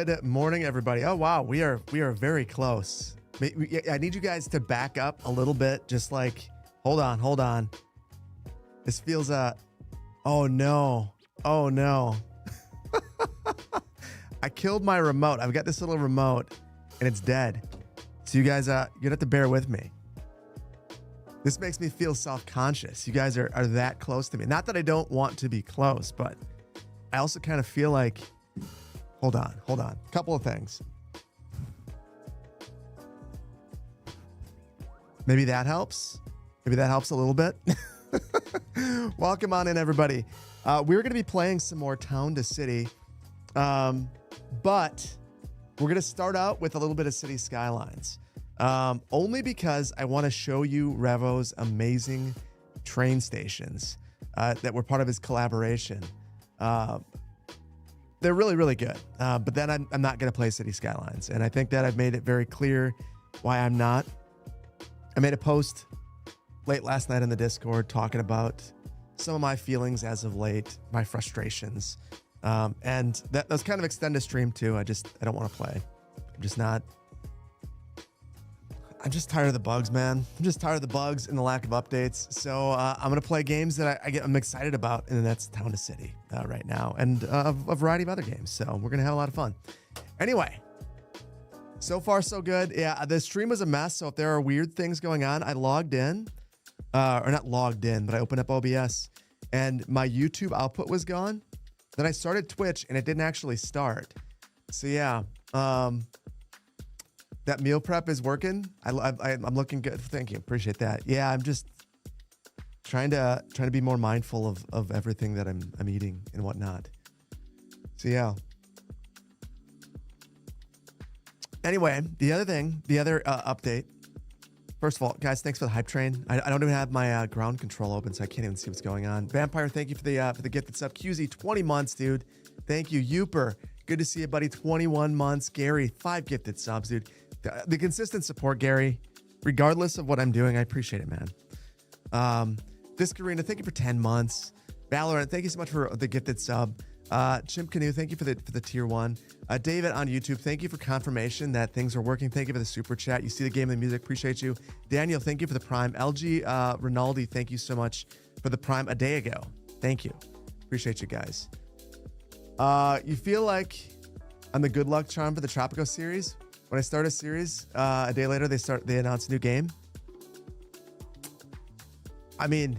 Good morning, everybody. Oh wow, we are very close. I need you guys to back up a little bit. Just like, hold on. This feels oh no. I killed my remote. I've got this little remote, and it's dead. So you guys, you're gonna have to bear with me. This makes me feel self-conscious. You guys are that close to me. Not that I don't want to be close, but I also kind of feel like, hold on. Couple of things. Maybe that helps. Maybe that helps a little bit. Welcome on in, everybody. We're going to be playing some more Town to City, but we're going to start out with a little bit of City Skylines, only because I want to show you Revo's amazing train stations that were part of his collaboration. They're really, really good, but then I'm not going to play City Skylines, and I think that I've made it very clear why I'm not. I made a post late last night in the Discord talking about some of my feelings as of late, my frustrations, and those kind of extend to stream too. I don't want to play. I'm just tired of the bugs, man. I'm just tired of the bugs and the lack of updates. So I'm going to play games that I'm excited about, and that's Town to City right now, and a variety of other games. So we're going to have a lot of fun. Anyway, so far so good. Yeah, the stream was a mess, so if there are weird things going on, I logged in, or not logged in, but I opened up OBS, and my YouTube output was gone. Then I started Twitch, and it didn't actually start. So yeah, that meal prep is working. I'm looking good. Thank you. Appreciate that. Yeah, I'm just trying to be more mindful of everything that I'm eating and whatnot. So yeah. Anyway, the other update. First of all, guys, thanks for the hype train. I don't even have my ground control open, so I can't even see what's going on. Vampire, thank you for the gifted sub. QZ, 20 months, dude. Thank you. Youper, good to see you, buddy. 21 months. Gary, 5 gifted subs, dude. The consistent support, Gary, regardless of what I'm doing, I appreciate it, man. Discarina, thank you for 10 months. Valorant, thank you so much for the gifted sub. Chimp Canoe, thank you for the tier 1. David on YouTube, thank you for confirmation that things are working. Thank you for the super chat. You see the game and the music, appreciate you. Daniel, thank you for the prime. LG Rinaldi, thank you so much for the prime a day ago. Thank you. Appreciate you guys. You feel like I'm the good luck charm for the Tropico series? When I start a series, a day later they announce a new game. I mean,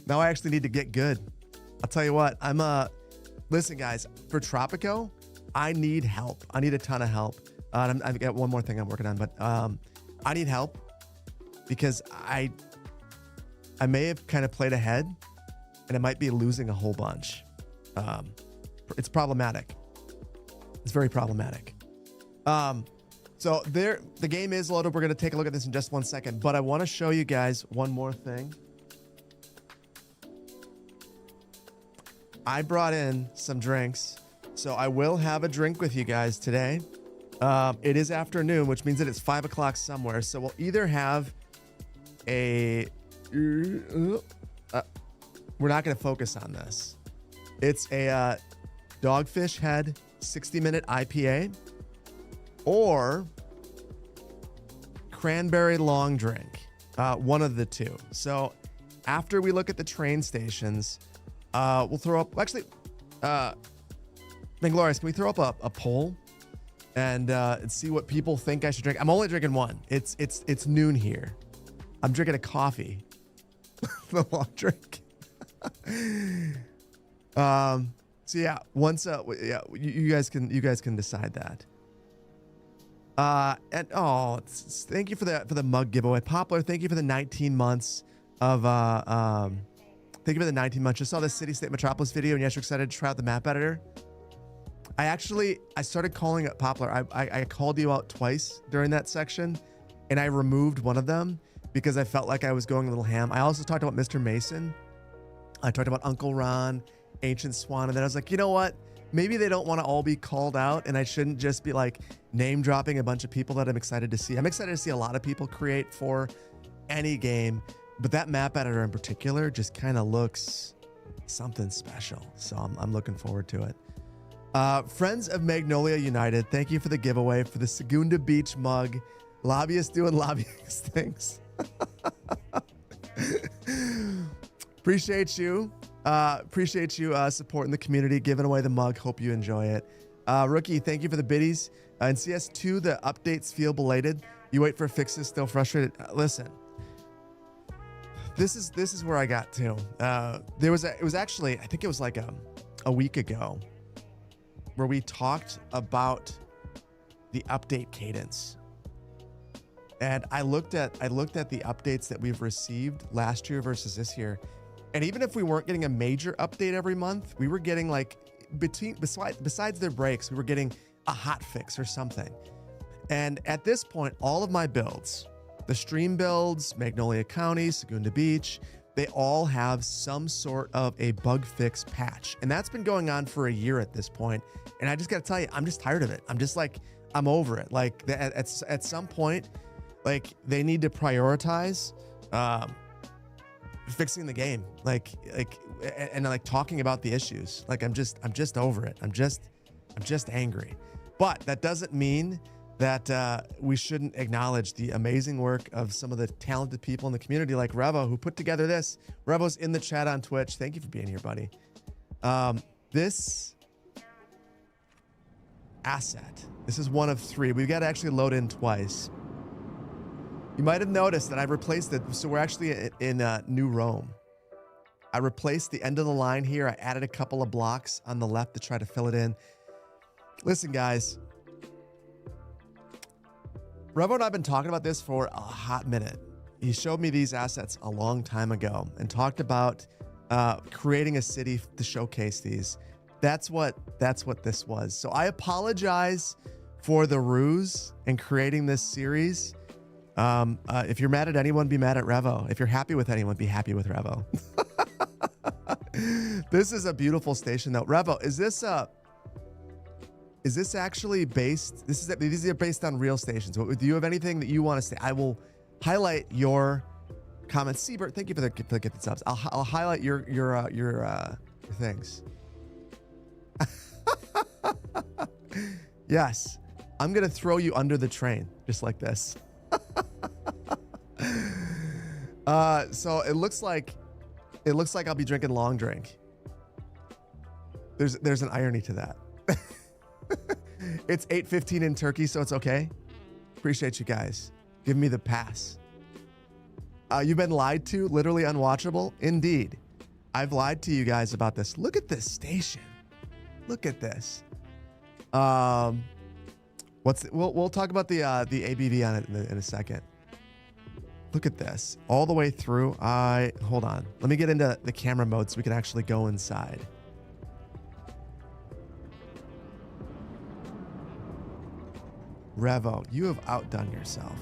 now I actually need to get good. I'll tell you what, listen guys, for Tropico, I need help. I need a ton of help. I've got one more thing I'm working on, but I need help because I may have kind of played ahead and I might be losing a whole bunch. It's problematic. It's very problematic. So the game is loaded. We're going to take a look at this in just 1 second, but I want to show you guys one more thing. I brought in some drinks, so I will have a drink with you guys today. It is afternoon, which means that it's 5 o'clock somewhere. So we'll either have we're not going to focus on this. It's a Dogfish Head 60-minute IPA or cranberry long drink, one of the two. So after we look at the train stations, we'll throw up, actually, Manglorious, can we throw up a poll and see what people think I should drink? I'm only drinking one. It's noon here. I'm drinking a coffee, the long drink. So yeah, once you guys can decide that. And thank you for the mug giveaway. Poplar, thank you for the 19 months of thank you for the 19 months. Just saw the City State Metropolis video, and yes, you're excited to try out the map editor. I started calling it Poplar. I called you out twice during that section, and I removed one of them because I felt like I was going a little ham. I also talked about Mr. Mason. I talked about Uncle Ron, Ancient Swan, and then I was like, you know what? Maybe they don't want to all be called out, and I shouldn't just be like name dropping a bunch of people that I'm excited to see. I'm excited to see a lot of people create for any game, but that map editor in particular just kind of looks something special. So I'm looking forward to it. Friends of Magnolia United, thank you for the giveaway for the Segunda Beach mug. Lobbyists doing lobbyist things. Appreciate you. Supporting the community, giving away the mug. Hope you enjoy it. Rookie, thank you for the biddies. In CS2, the updates feel belated. You wait for fixes, still frustrated. Listen, this is where I got to. It was actually, I think it was like a week ago, where we talked about the update cadence. And I looked at the updates that we've received last year versus this year. And even if we weren't getting a major update every month, we were getting like besides their breaks, we were getting a hot fix or something. And at this point, all of my builds, the stream builds, Magnolia County, Segunda Beach, they all have some sort of a bug fix patch. And that's been going on for a year at this point. And I just got to tell you, I'm just tired of it. I'm just like, I'm over it. Like at some point, like they need to prioritize fixing the game, like talking about the issues. Like I'm just over it. I'm just angry. But that doesn't mean that we shouldn't acknowledge the amazing work of some of the talented people in the community, like Revo, who put together this. Revo's in the chat on Twitch. Thank you for being here, buddy. This asset, this is one of three. We've got to actually load in twice. You might have noticed that I replaced it. So we're actually in New Rome. I replaced the end of the line here. I added a couple of blocks on the left to try to fill it in. Listen, guys. Revo and I have been talking about this for a hot minute. He showed me these assets a long time ago and talked about creating a city to showcase these. That's what this was. So I apologize for the ruse and creating this series. If you're mad at anyone, be mad at Revo. If you're happy with anyone, be happy with Revo. This is a beautiful station, though. Revo, is this actually based? These are based on real stations. Do you have anything that you want to say? I will highlight your comments. Siebert, thank you for the gifted subs. I'll highlight your things. Yes, I'm gonna throw you under the train just like this. So it looks like I'll be drinking long drink. There's an irony to that. It's 8:15 in Turkey, so it's okay. Appreciate you guys. Give me the pass. You've been lied to, literally unwatchable. Indeed. I've lied to you guys about this. Look at this station. Look at this. We'll talk about the ABV on it in a second. Look at this. All the way through. Hold on. Let me get into the camera mode so we can actually go inside. Revo, you have outdone yourself.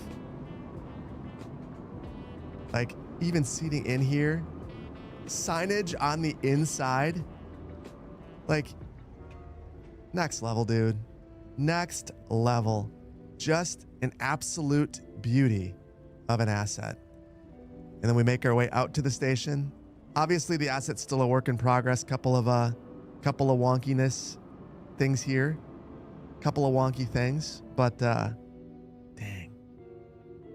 Like, even seating in here, signage on the inside, like, next level, dude. Next level. Just an absolute beauty of an asset. And then we make our way out to the station. Obviously, the asset's still a work in progress. Couple of wonkiness things here. Couple of wonky things, but dang,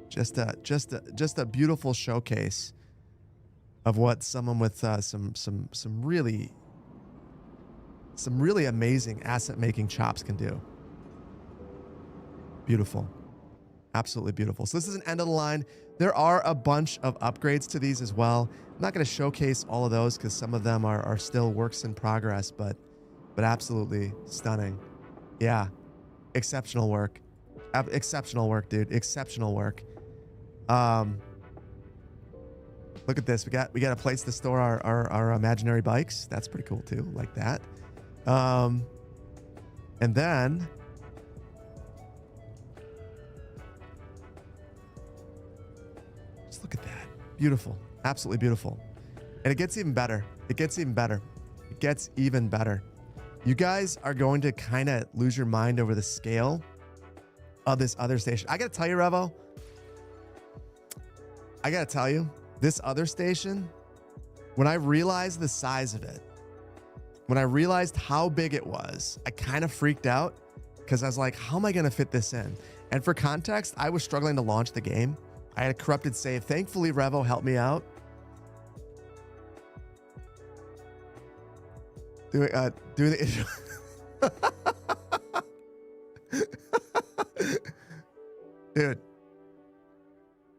just a beautiful showcase of what someone with some really amazing asset making chops can do. Beautiful, absolutely beautiful. So this is an end of the line. There are a bunch of upgrades to these as well. I'm not going to showcase all of those because some of them are still works in progress, but absolutely stunning. Yeah, exceptional work. Exceptional work, dude. Exceptional work. Look at this. We got a place to store our imaginary bikes. That's pretty cool too. Like that. And then just look at that. Beautiful. Absolutely beautiful. And it gets even better. It gets even better. It gets even better. You guys are going to kind of lose your mind over the scale of this other station. I got to tell you, Revo, this other station, when I realized the size of it, when I realized how big it was, I kind of freaked out because I was like, how am I going to fit this in? And for context, I was struggling to launch the game. I had a corrupted save. Thankfully, Revo helped me out. Doing the dude.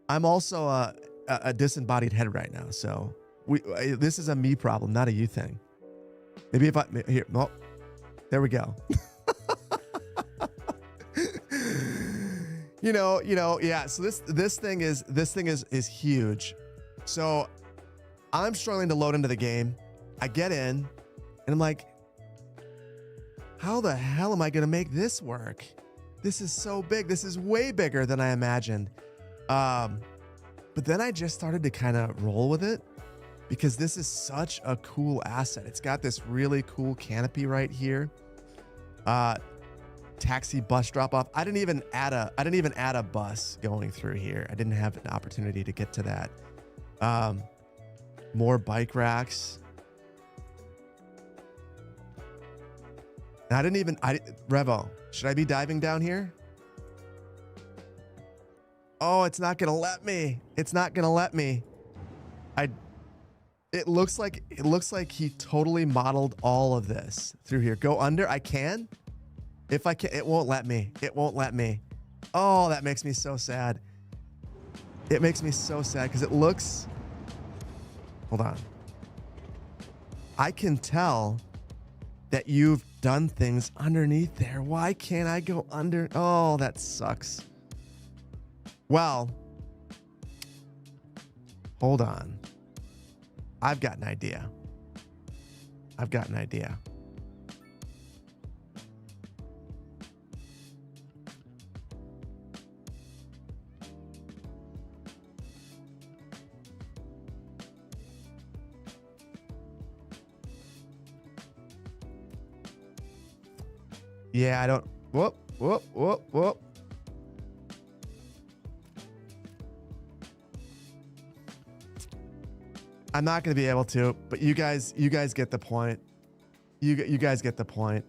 I'm also a disembodied head right now, so this is a me problem, not a you thing. Maybe if I here, well, there we go. you know, yeah. So this thing is huge. So I'm struggling to load into the game. I get in, and I'm like, how the hell am I gonna make this work? This is so big. This is way bigger than I imagined. But then I just started to kind of roll with it because this is such a cool asset. It's got this really cool canopy right here. Taxi bus drop off. I didn't even add a bus going through here. I didn't have an opportunity to get to that. More bike racks. And Revo, should I be diving down here? Oh, it's not gonna let me. It's not gonna let me. It looks like he totally modeled all of this through here. Go under. I can. If I can, it won't let me. It won't let me. Oh, that makes me so sad. It makes me so sad because it looks. Hold on. I can tell that you've done things underneath there. Why can't I go under? Oh, that sucks. Well, hold on. I've got an idea. Yeah, I don't. Whoop. I'm not going to be able to, but you guys get the point. You guys get the point.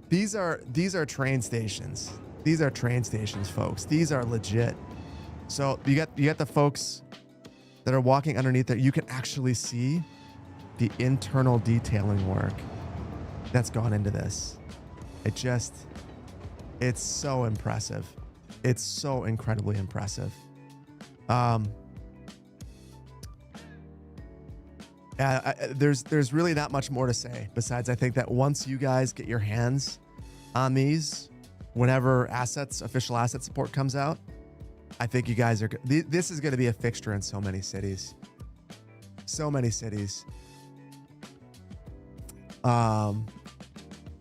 These are train stations. These are train stations, folks. These are legit. So you got the folks that are walking underneath there. You can actually see the internal detailing work that's gone into this. It's so impressive. It's so incredibly impressive. There's really not much more to say besides I think that once you guys get your hands on these, whenever official asset support comes out, I think you guys this is going to be a fixture in so many cities.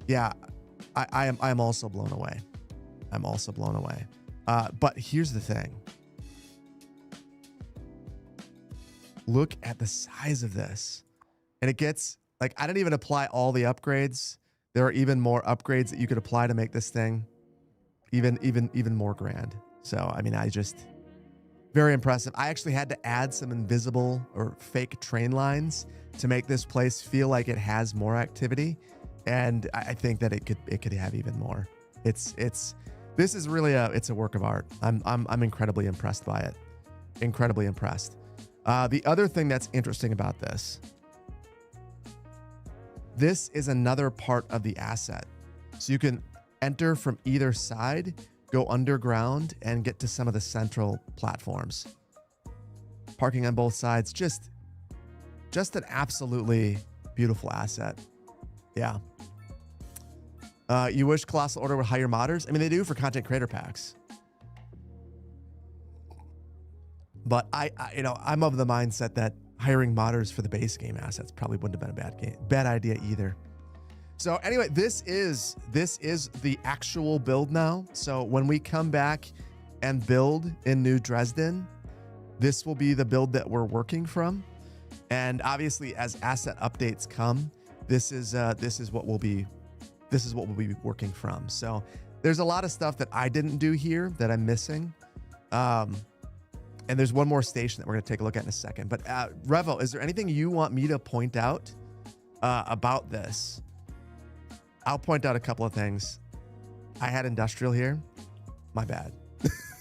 Yeah, I am also blown away. But here's the thing. Look at the size of this. And it gets, like, I didn't even apply all the upgrades. There are even more upgrades that you could apply to make this thing even more grand. So, I mean, very impressive. I actually had to add some invisible or fake train lines to make this place feel like it has more activity. And I think that it could have even more. This is really it's a work of art. I'm incredibly impressed by it. Incredibly impressed. The other thing that's interesting about this is another part of the asset. So you can enter from either side, go underground, and get to some of the central platforms. Parking on both sides, just an absolutely beautiful asset. Yeah. You wish Colossal Order would hire modders? I mean, they do for content creator packs. But I'm of the mindset that hiring modders for the base game assets probably wouldn't have been a bad idea either. So anyway, this is the actual build now. So when we come back and build in New Dresden, this will be the build that we're working from. And obviously, as asset updates come, this is what we'll be working from. So there's a lot of stuff that I didn't do here that I'm missing. And there's one more station that we're going to take a look at in a second. But Revo, is there anything you want me to point out about this? I'll point out a couple of things. I had industrial here. My bad.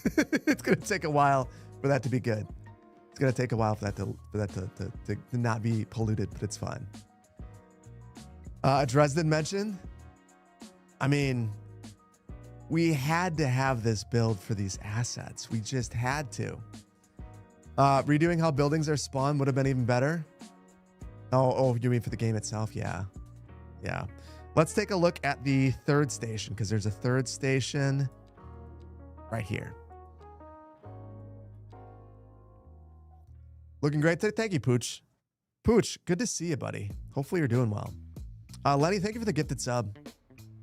It's going to take a while for that to be good. It's going to take a while for that to not be polluted, but it's fine. Dresden mentioned. I mean, we had to have this build for these assets. We just had to. Redoing how buildings are spawned would have been even better. Oh, you mean for the game itself? Yeah. Yeah. Let's take a look at the third station, because there's a third station right here. Looking great today. Thank you, Pooch. Pooch, good to see you, buddy. Hopefully you're doing well. Lenny, thank you for the gifted sub.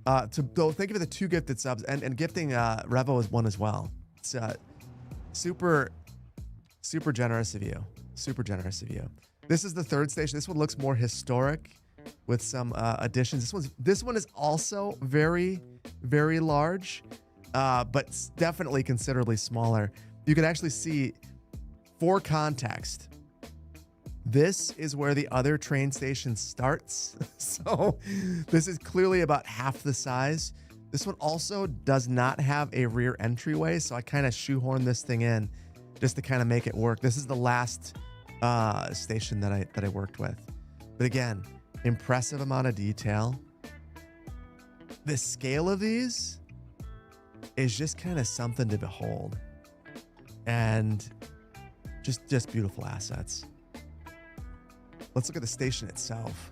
Thank you for the 2 gifted subs, and gifting Revo is 1 as well. It's super generous of you. Super generous of you. This is the third station. This one looks more historic with some additions. This one is also very, very large, but definitely considerably smaller. You can actually see, for context, this is where the other train station starts. So this is clearly about half the size. This one also does not have a rear entryway, so I kind of shoehorned this thing in just to kind of make it work. This is the last station that I worked with. But again, impressive amount of detail. The scale of these is just kind of something to behold. And just beautiful assets. Let's look at the station itself.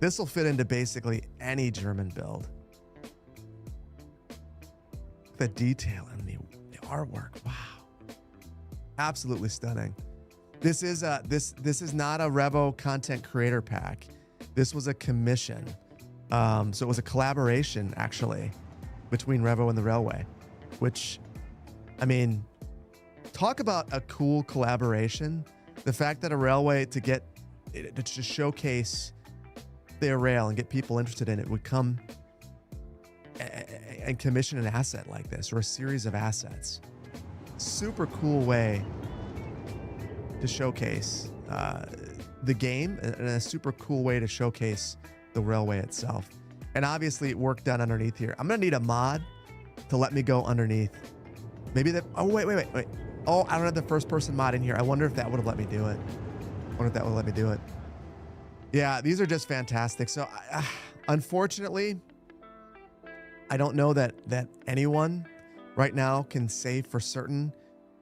This will fit into basically any German build. The detail and the artwork, wow, absolutely stunning. This is not a Revo content creator pack. This was a commission, so it was a collaboration actually between Revo and the Railway, which, I mean, talk about a cool collaboration. The fact that a railway to showcase their rail and get people interested in it would come and commission an asset like this, or a series of assets. Super cool way to showcase the game, and a super cool way to showcase the railway itself. And obviously work done underneath here. I'm gonna need a mod to let me go underneath. Maybe that, oh wait. Oh, I don't have the first person mod in here. I wonder if that would have let me do it. Yeah, these are just fantastic. So unfortunately, I don't know that anyone right now can say for certain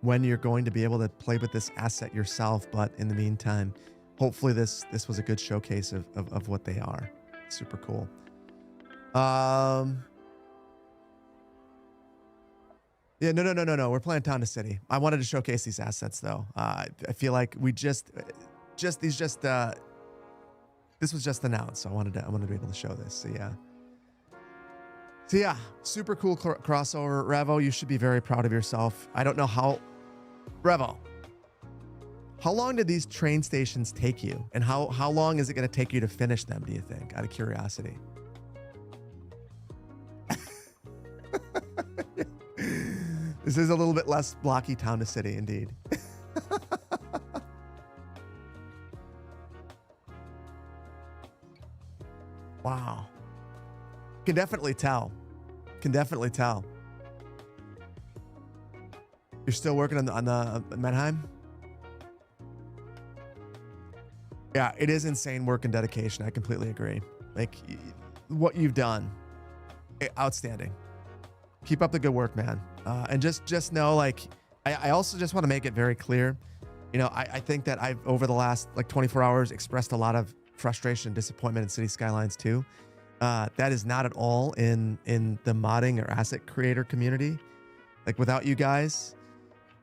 when you're going to be able to play with this asset yourself. But in the meantime, hopefully this was a good showcase of what they are. Super cool. Yeah, no. We're playing town to city. I wanted to showcase these assets though. I feel like we this was just announced, so I wanted to be able to show this. So yeah, super cool crossover. Revo, you should be very proud of yourself. I don't know Revo, how long did these train stations take you? And how long is it going to take you to finish them, do you think, out of curiosity? This is a little bit less blocky town to city, indeed. Wow. Can definitely tell. You're still working on the Mannheim? Yeah, it is insane work and dedication. I completely agree. Like, what you've done, outstanding. Keep up the good work, man. And just know, like, I also just want to make it very clear. You know, I think that I've, over the last like 24 hours, expressed a lot of frustration and disappointment in City Skylines 2. That is not at all in the modding or asset creator community. Like, without you guys,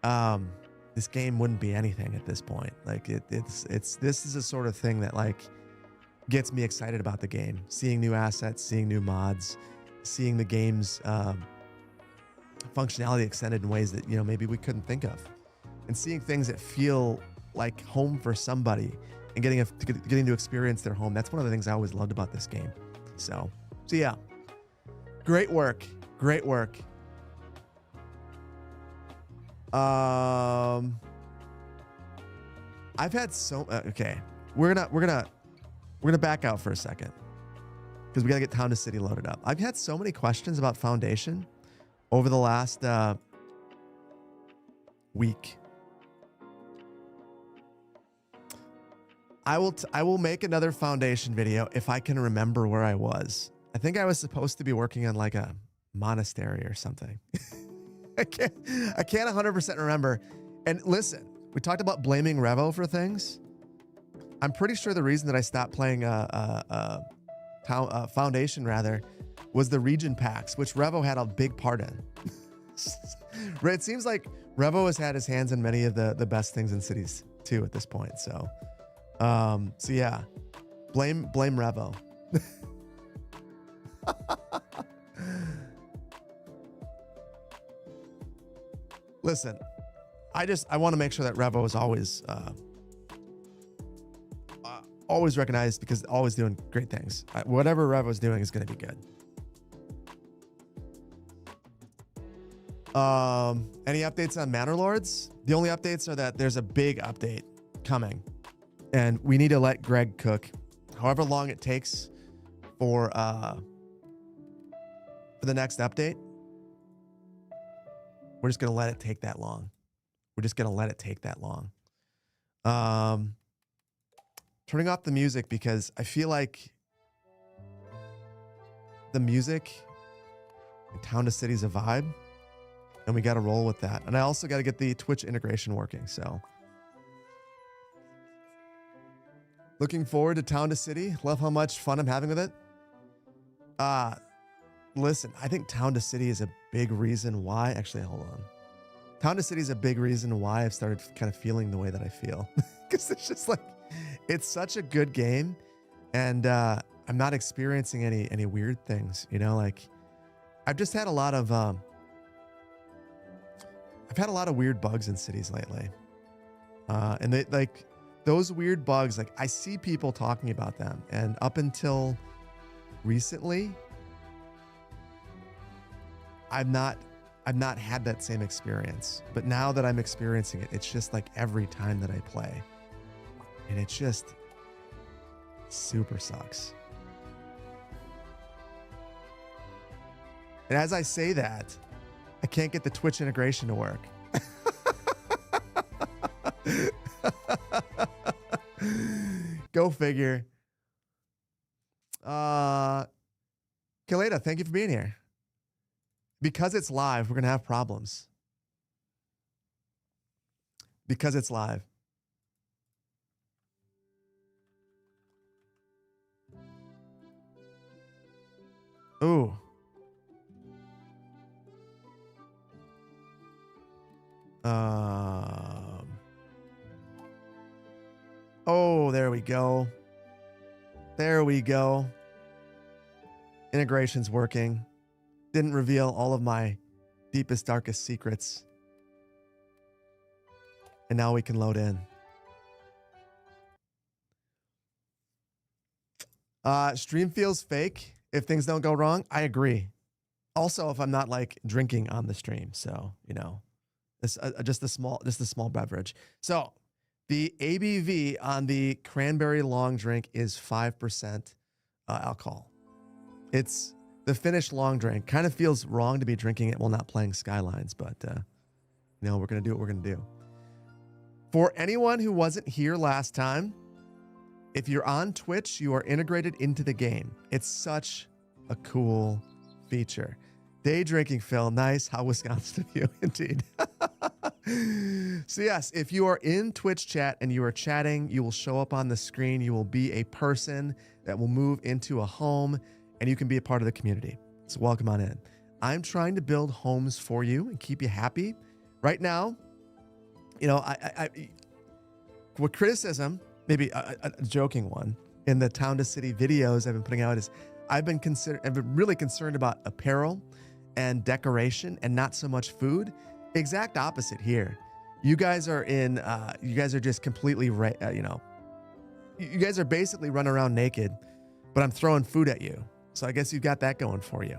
this game wouldn't be anything at this point. Like, this is a sort of thing that like gets me excited about the game. Seeing new assets, seeing new mods, seeing the game's functionality extended in ways that, you know, maybe we couldn't think of, and seeing things that feel like home for somebody and getting to experience their home. That's one of the things I always loved about this game. So yeah, great work. I've had so okay. We're gonna back out for a second because we gotta get Town to City loaded up. I've had so many questions about Foundation over the last week. I will make another Foundation video if I can remember where I was. I think I was supposed to be working on like a monastery or something. I can't 100% remember. And listen, we talked about blaming Revo for things. I'm pretty sure the reason that I stopped playing Foundation rather was the region packs, which Revo had a big part in. It seems like Revo has had his hands in many of the best things in cities too at this point. So yeah, blame Revo. Listen, I want to make sure that Revo is always recognized because always doing great things. Whatever Revo's doing is going to be good. Any updates on Manor Lords? The only updates are that there's a big update coming, and we need to let Greg cook, however long it takes for the next update. We're just gonna let it take that long. Turning off the music because I feel like the music in Town to City is a vibe, and we got to roll with that. And I also got to get the Twitch integration working. So looking forward to Town to City. Love how much fun I'm having with it. Listen, I think Town to City is a big reason why. Actually, hold on. Town to City is a big reason why I've started kind of feeling the way that I feel. Because it's just like, it's such a good game. And I'm not experiencing any weird things. You know, like I've just had a lot of, I've had a lot of weird bugs in cities lately. And they, like those weird bugs, like I see people talking about them. And up until recently, I've not had that same experience, but now that I'm experiencing it, it's just like every time that I play, and it just super sucks. And as I say that, I can't get the Twitch integration to work. Go figure. Kaleda, thank you for being here. Because it's live, we're going to have problems. Because it's live. Ooh. Oh, there we go. There we go. Integration's working. Didn't reveal all of my deepest, darkest secrets. And now we can load in. Stream feels fake if things don't go wrong. I agree. Also, if I'm not like drinking on the stream. So, you know, this just a small beverage. So the ABV on the cranberry long drink is 5% alcohol. It's the finished long drink. Kind of feels wrong to be drinking it while not playing Skylines, but no, we're going to do what we're going to do. For anyone who wasn't here last time, if you're on Twitch, you are integrated into the game. It's such a cool feature. Day drinking, Phil. Nice. How Wisconsin of you, indeed. So yes, if you are in Twitch chat and you are chatting, you will show up on the screen. You will be a person that will move into a home, and you can be a part of the community. So welcome on in. I'm trying to build homes for you and keep you happy. Right now, you know, with criticism, maybe a joking one, in the Town to City videos I've been putting out is I've been really concerned about apparel and decoration and not so much food. Exact opposite here. You guys are you guys are just completely, you know, you guys are basically running around naked, but I'm throwing food at you. So I guess you've got that going for you.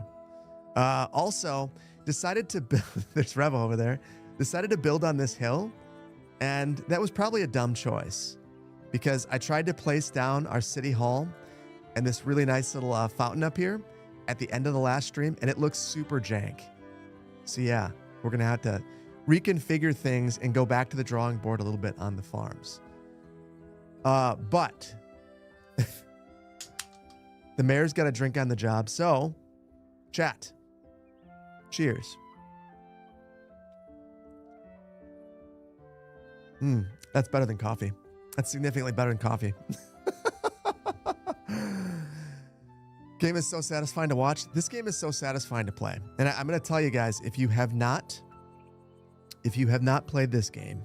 Also, decided to build, there's Revo over there. decided to build on this hill, and that was probably a dumb choice because I tried to place down our city hall and this really nice little fountain up here at the end of the last stream, and it looks super jank. So yeah, we're going to have to reconfigure things and go back to the drawing board a little bit on the farms. But the mayor's got a drink on the job. So chat, cheers. That's better than coffee. That's significantly better than coffee. Game is so satisfying to watch. This game is so satisfying to play. And I'm going to tell you guys, if you have not played this game,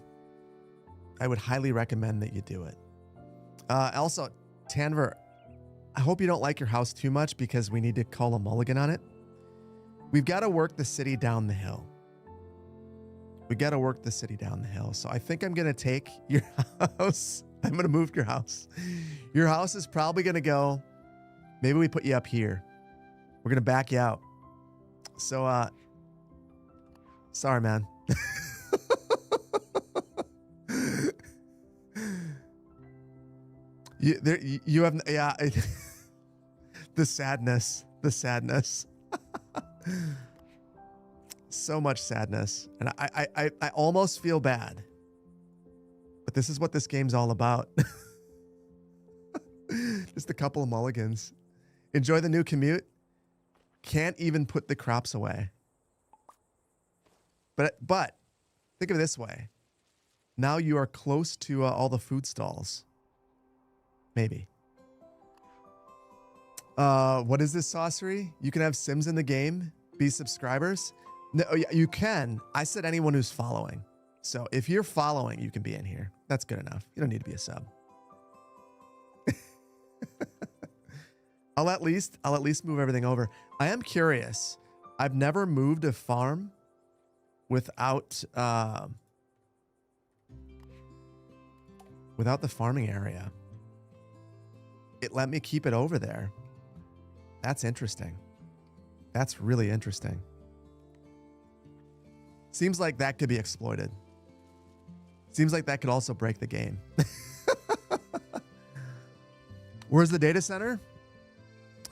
I would highly recommend that you do it. Also, Tanver, I hope you don't like your house too much because we need to call a mulligan on it. We've got to work the city down the hill. So I think I'm going to take your house. I'm going to move your house. Your house is probably going to go. Maybe we put you up here. We're going to back you out. So, sorry, man. You have, yeah. The sadness. So much sadness. And I almost feel bad. But this is what this game's all about. Just a couple of mulligans. Enjoy the new commute. Can't even put the crops away. But think of it this way. Now you are close to all the food stalls. Maybe. What is this sorcery? You can have Sims in the game, be subscribers. No, yeah, you can. I said anyone who's following. So if you're following, you can be in here. That's good enough. You don't need to be a sub. I'll at least move everything over. I am curious. I've never moved a farm without the farming area. It let me keep it over there. That's interesting. That's really interesting. Seems like that could be exploited. Seems like that could also break the game. Where's the data center?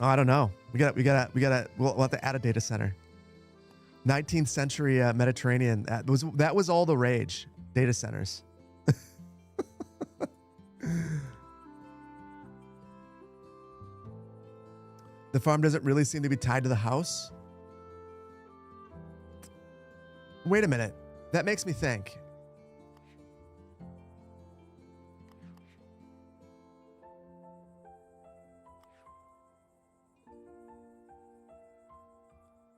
Oh, I don't know. We'll have to add a data center. 19th century Mediterranean. That was all the rage. Data centers. The farm doesn't really seem to be tied to the house. Wait a minute. That makes me think.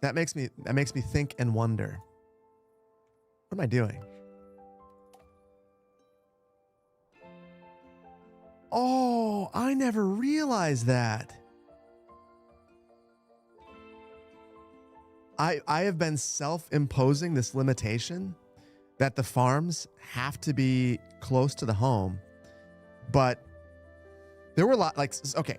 That makes me think and wonder. What am I doing? Oh, I never realized that. I have been self-imposing this limitation that the farms have to be close to the home, but there were a lot, like, okay.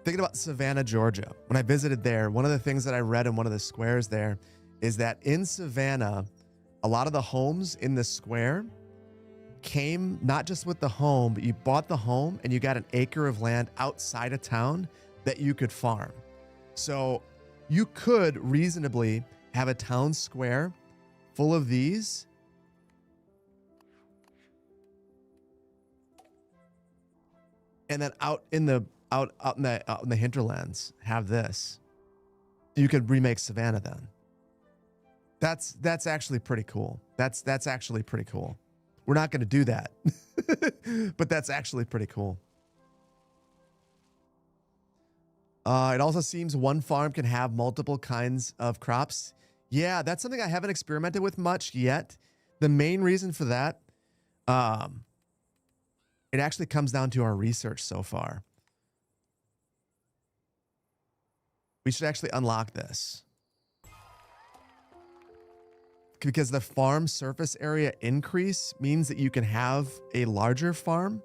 Thinking about Savannah, Georgia, when I visited there, one of the things that I read in one of the squares there is that in Savannah, a lot of the homes in the square came not just with the home, but you bought the home and you got an acre of land outside of town that you could farm. So you could reasonably have a town square full of these. And then out in the hinterlands, have this. You could remake Savannah then. That's actually pretty cool. That's actually pretty cool. We're not going to do that, but that's actually pretty cool. It also seems one farm can have multiple kinds of crops. Yeah, that's something I haven't experimented with much yet. The main reason for that, it actually comes down to our research so far. We should actually unlock this. Because the farm surface area increase means that you can have a larger farm.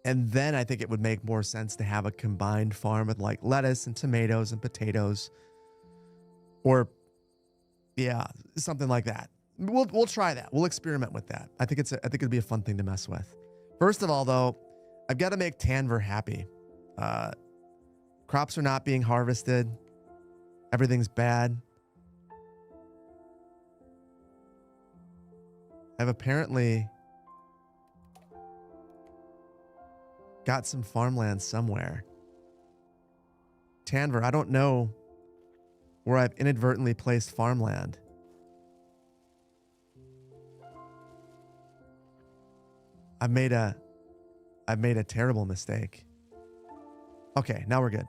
And then I think it would make more sense to have a combined farm with like lettuce and tomatoes and potatoes. Or, yeah, something like that. We'll try that. We'll experiment with that. I think it'd be a fun thing to mess with. First of all, though, I've got to make Tanver happy. Crops are not being harvested. Everything's bad. I've apparently got some farmland somewhere. Tanver, I don't know where I've inadvertently placed farmland. I've made a terrible mistake. Okay, now we're good.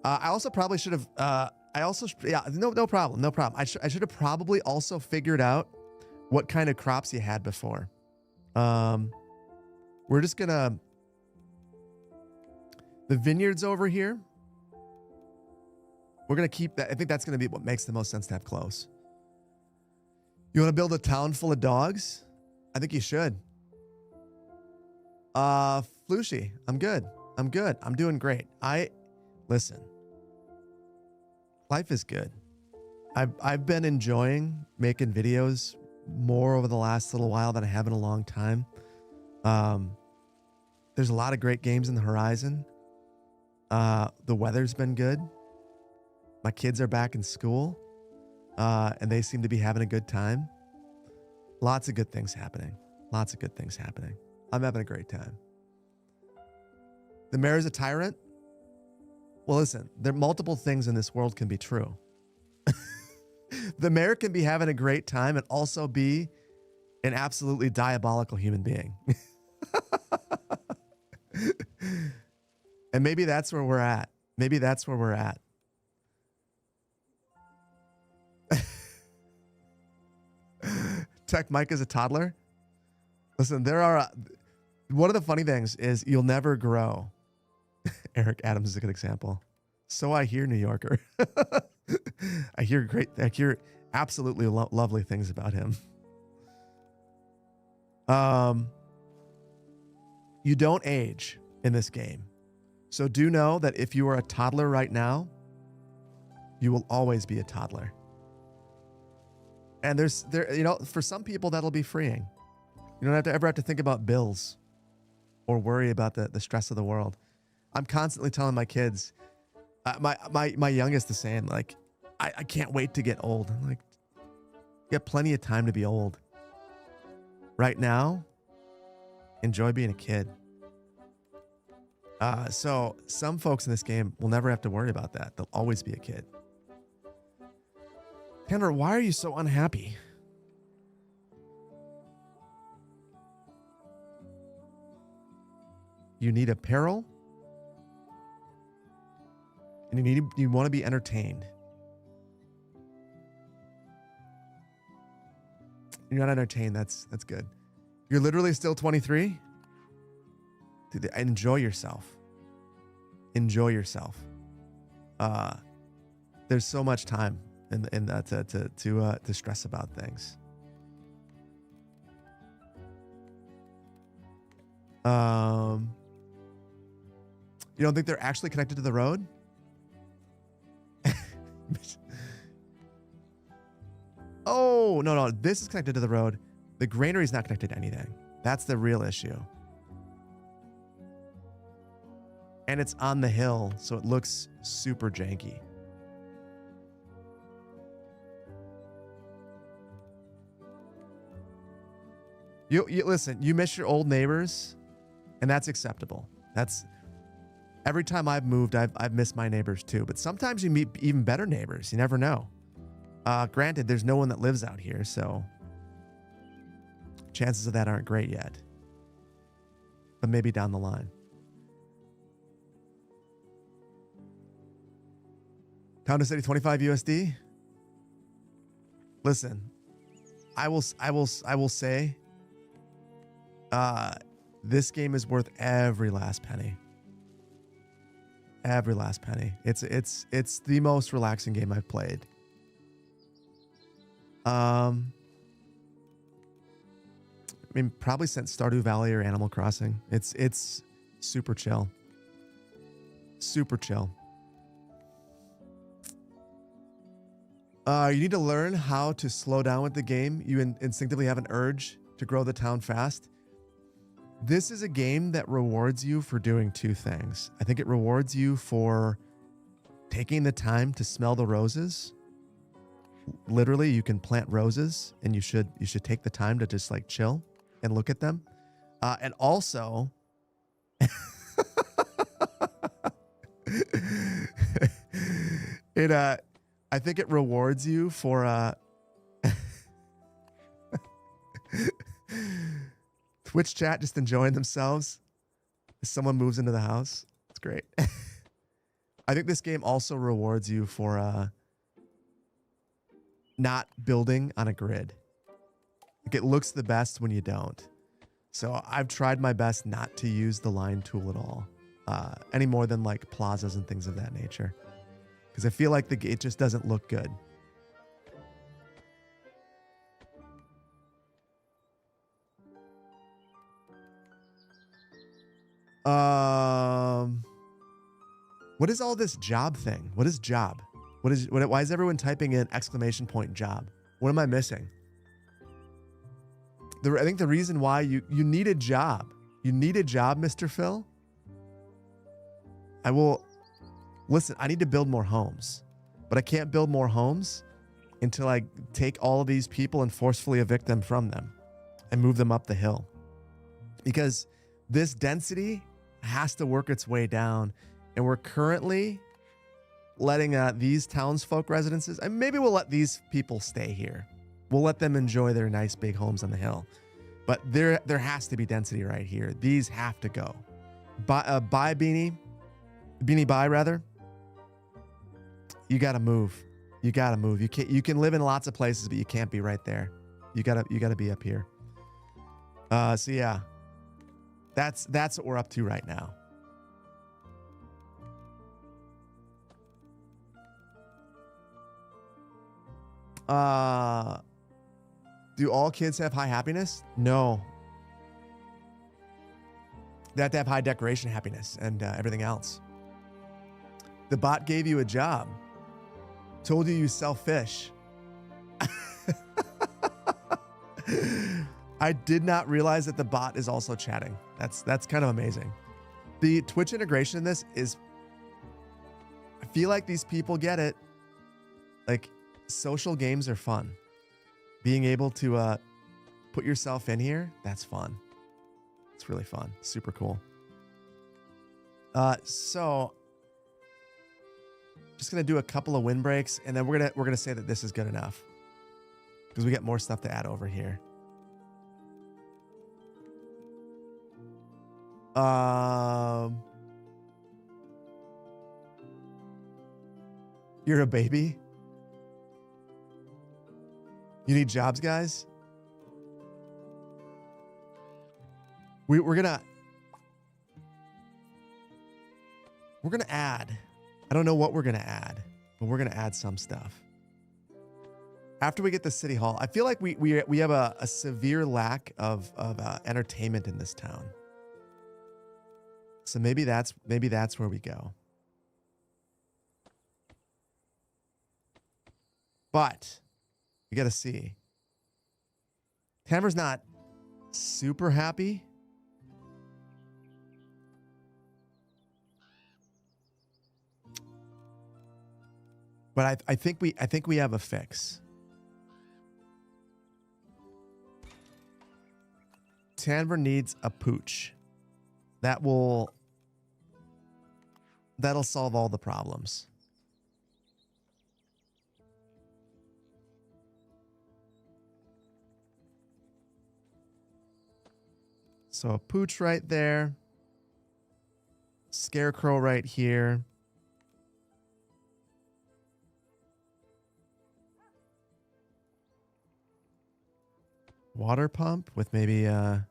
I also probably should have. No problem. I should have probably also figured out what kind of crops you had before. We're just gonna the vineyards over here. We're gonna keep that. I think that's gonna be what makes the most sense to have close. You want to build a town full of dogs? I think you should. Flushy, I'm good. I'm doing great. Listen. Life is good. I've been enjoying making videos more over the last little while than I have in a long time. There's a lot of great games in the horizon. The weather's been good. My kids are back in school, and they seem to be having a good time. Lots of good things happening. I'm having a great time. The mayor's a tyrant? Well, listen, there are multiple things in this world can be true. The mayor can be having a great time and also be an absolutely diabolical human being. And maybe that's where we're at. Tech Mike is a toddler. Listen, one of the funny things is you'll never grow. Eric Adams is a good example. So I hear, New Yorker. I hear absolutely lovely things about him. You don't age in this game. So do know that if you are a toddler right now, you will always be a toddler. And for some people that'll be freeing. You don't ever have to think about bills or worry about the stress of the world. I'm constantly telling my kids, my youngest the same, like, I can't wait to get old. I'm like, you got plenty of time to be old. Right now, enjoy being a kid. So some folks in this game will never have to worry about that. They'll always be a kid. Tanner, why are you so unhappy? You need apparel? And you want to be entertained. You're not entertained. That's good. You're literally still 23. Dude, enjoy yourself. There's so much time in that to stress about things. You don't think they're actually connected to the road? Oh, no. This is connected to the road. The granary is not connected to anything. That's the real issue. And it's on the hill, so it looks super janky. You listen, you miss your old neighbors, and that's acceptable. That's every time I've moved, I've missed my neighbors too. But sometimes you meet even better neighbors. You never know. Granted, there's no one that lives out here, so chances of that aren't great yet. But maybe down the line. Town to City 25 USD. Listen, I will say, this game is worth every last penny. Every last penny. It's the most relaxing game I've played. I mean, probably since Stardew Valley or Animal Crossing. It's super chill. Super chill. You need to learn how to slow down with the game. You instinctively have an urge to grow the town fast. This is a game that rewards you for doing two things. I think it rewards you for taking the time to smell the roses. Literally, you can plant roses, and you should take the time to just like chill and look at them. And also, I think it rewards you for Twitch chat just enjoying themselves as someone moves into the house. It's great. I think this game also rewards you for not building on a grid. Like, it looks the best when you don't. So I've tried my best not to use the line tool at all, any more than like plazas and things of that nature, because I feel like it just doesn't look good. What is all this job thing? What is job? Why is everyone typing in exclamation point job? What am I missing? I think the reason why you need a job. You need a job, Mr. Phil. Listen, I need to build more homes, but I can't build more homes until I take all of these people and forcefully evict them from them and move them up the hill. Because this density has to work its way down, and we're currently letting these townsfolk residences, and maybe we'll let these people stay here. We'll let them enjoy their nice big homes on the hill. But there has to be density right here. These have to go. Bye, Beanie Bye, rather. You gotta move. You gotta move. You can live in lots of places, but you can't be right there. You gotta be up here. So yeah, that's what we're up to right now. Do all kids have high happiness? No. They have to have high decoration happiness and everything else. The bot gave you a job. Told you sell fish. I did not realize that the bot is also chatting. That's kind of amazing. The Twitch integration in this is, I feel like these people get it. Like, social games are fun. Being able to put yourself in here, that's fun. It's really fun. Super cool. So just gonna do a couple of windbreaks, and then we're gonna say that this is good enough, because we got more stuff to add over here. You're a baby? You need jobs, guys? We're gonna add. I don't know what we're gonna add, but we're gonna add some stuff. After we get the city hall, I feel like we have a severe lack of entertainment in this town. So maybe that's where we go. But we got to see. Tamara's not super happy. But I think we have a fix. Tanver needs a pooch. That'll solve all the problems. So a pooch right there. Scarecrow right here. Water pump with maybe a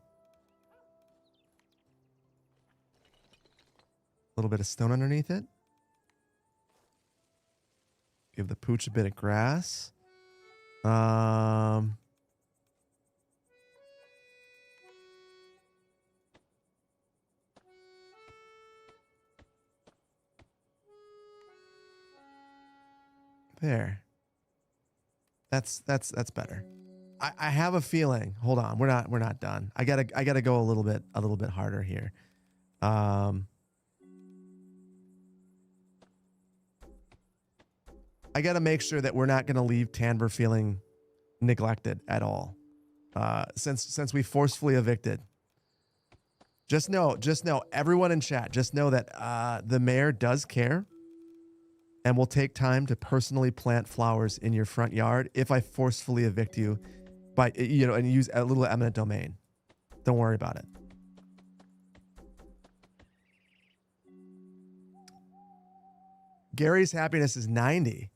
little bit of stone underneath it. Give the pooch a bit of grass. There. That's better. I have a feeling. Hold on, we're not done. I gotta go a little bit harder here. I gotta make sure that we're not gonna leave Tanver feeling neglected at all. Since we forcefully evicted. Just know, everyone in chat, just know that the mayor does care and will take time to personally plant flowers in your front yard if I forcefully evict you by, and use a little eminent domain. Don't worry about it. Gary's happiness is 90.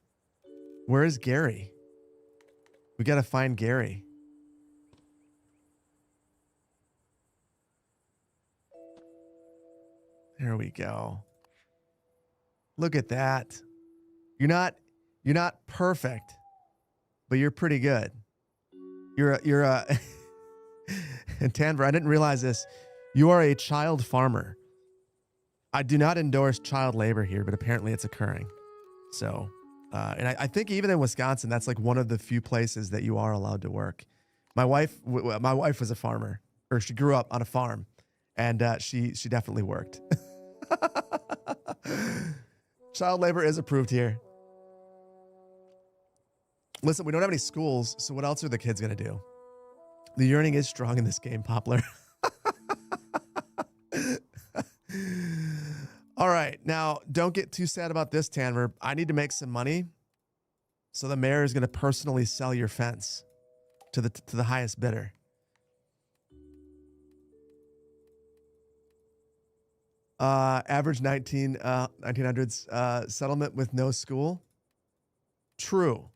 Where is Gary? We got to find Gary. There we go. Look at that. You're not perfect, but you're pretty good. You're a and Tanver, I didn't realize this. You are a child farmer. I do not endorse child labor here, but apparently it's occurring. So, and I think even in Wisconsin, that's like one of the few places that you are allowed to work. My wife was a farmer, or she grew up on a farm, and she definitely worked. Child labor is approved here. Listen, we don't have any schools, so what else are the kids going to do? The yearning is strong in this game, Poplar. All right, now don't get too sad about this, Tanver. I need to make some money, so the mayor is going to personally sell your fence to the highest bidder. Average 1900s settlement with no school. True.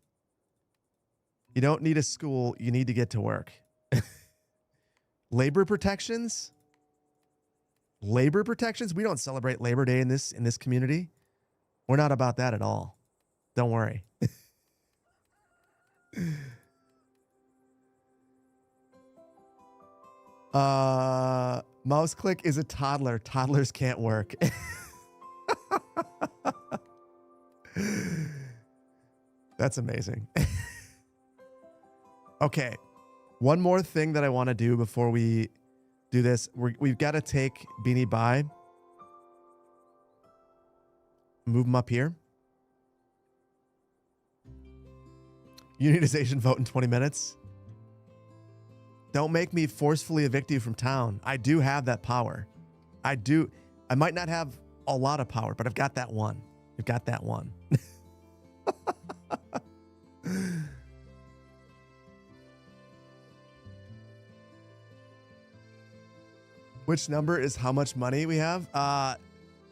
You don't need a school. You need to get to work. Labor protections. Labor protections. We don't celebrate Labor Day in this community. We're not about that at all. Don't worry. Mouse click is a toddler. Toddlers can't work. That's amazing. Okay. One more thing that I want to do before we do this. We've got to take Beanie Bye. Move him up here. Unitization vote in 20 minutes. Don't make me forcefully evict you from town. I do have that power. I do. I might not have a lot of power, but I've got that one. I've got that one. Which number is how much money we have?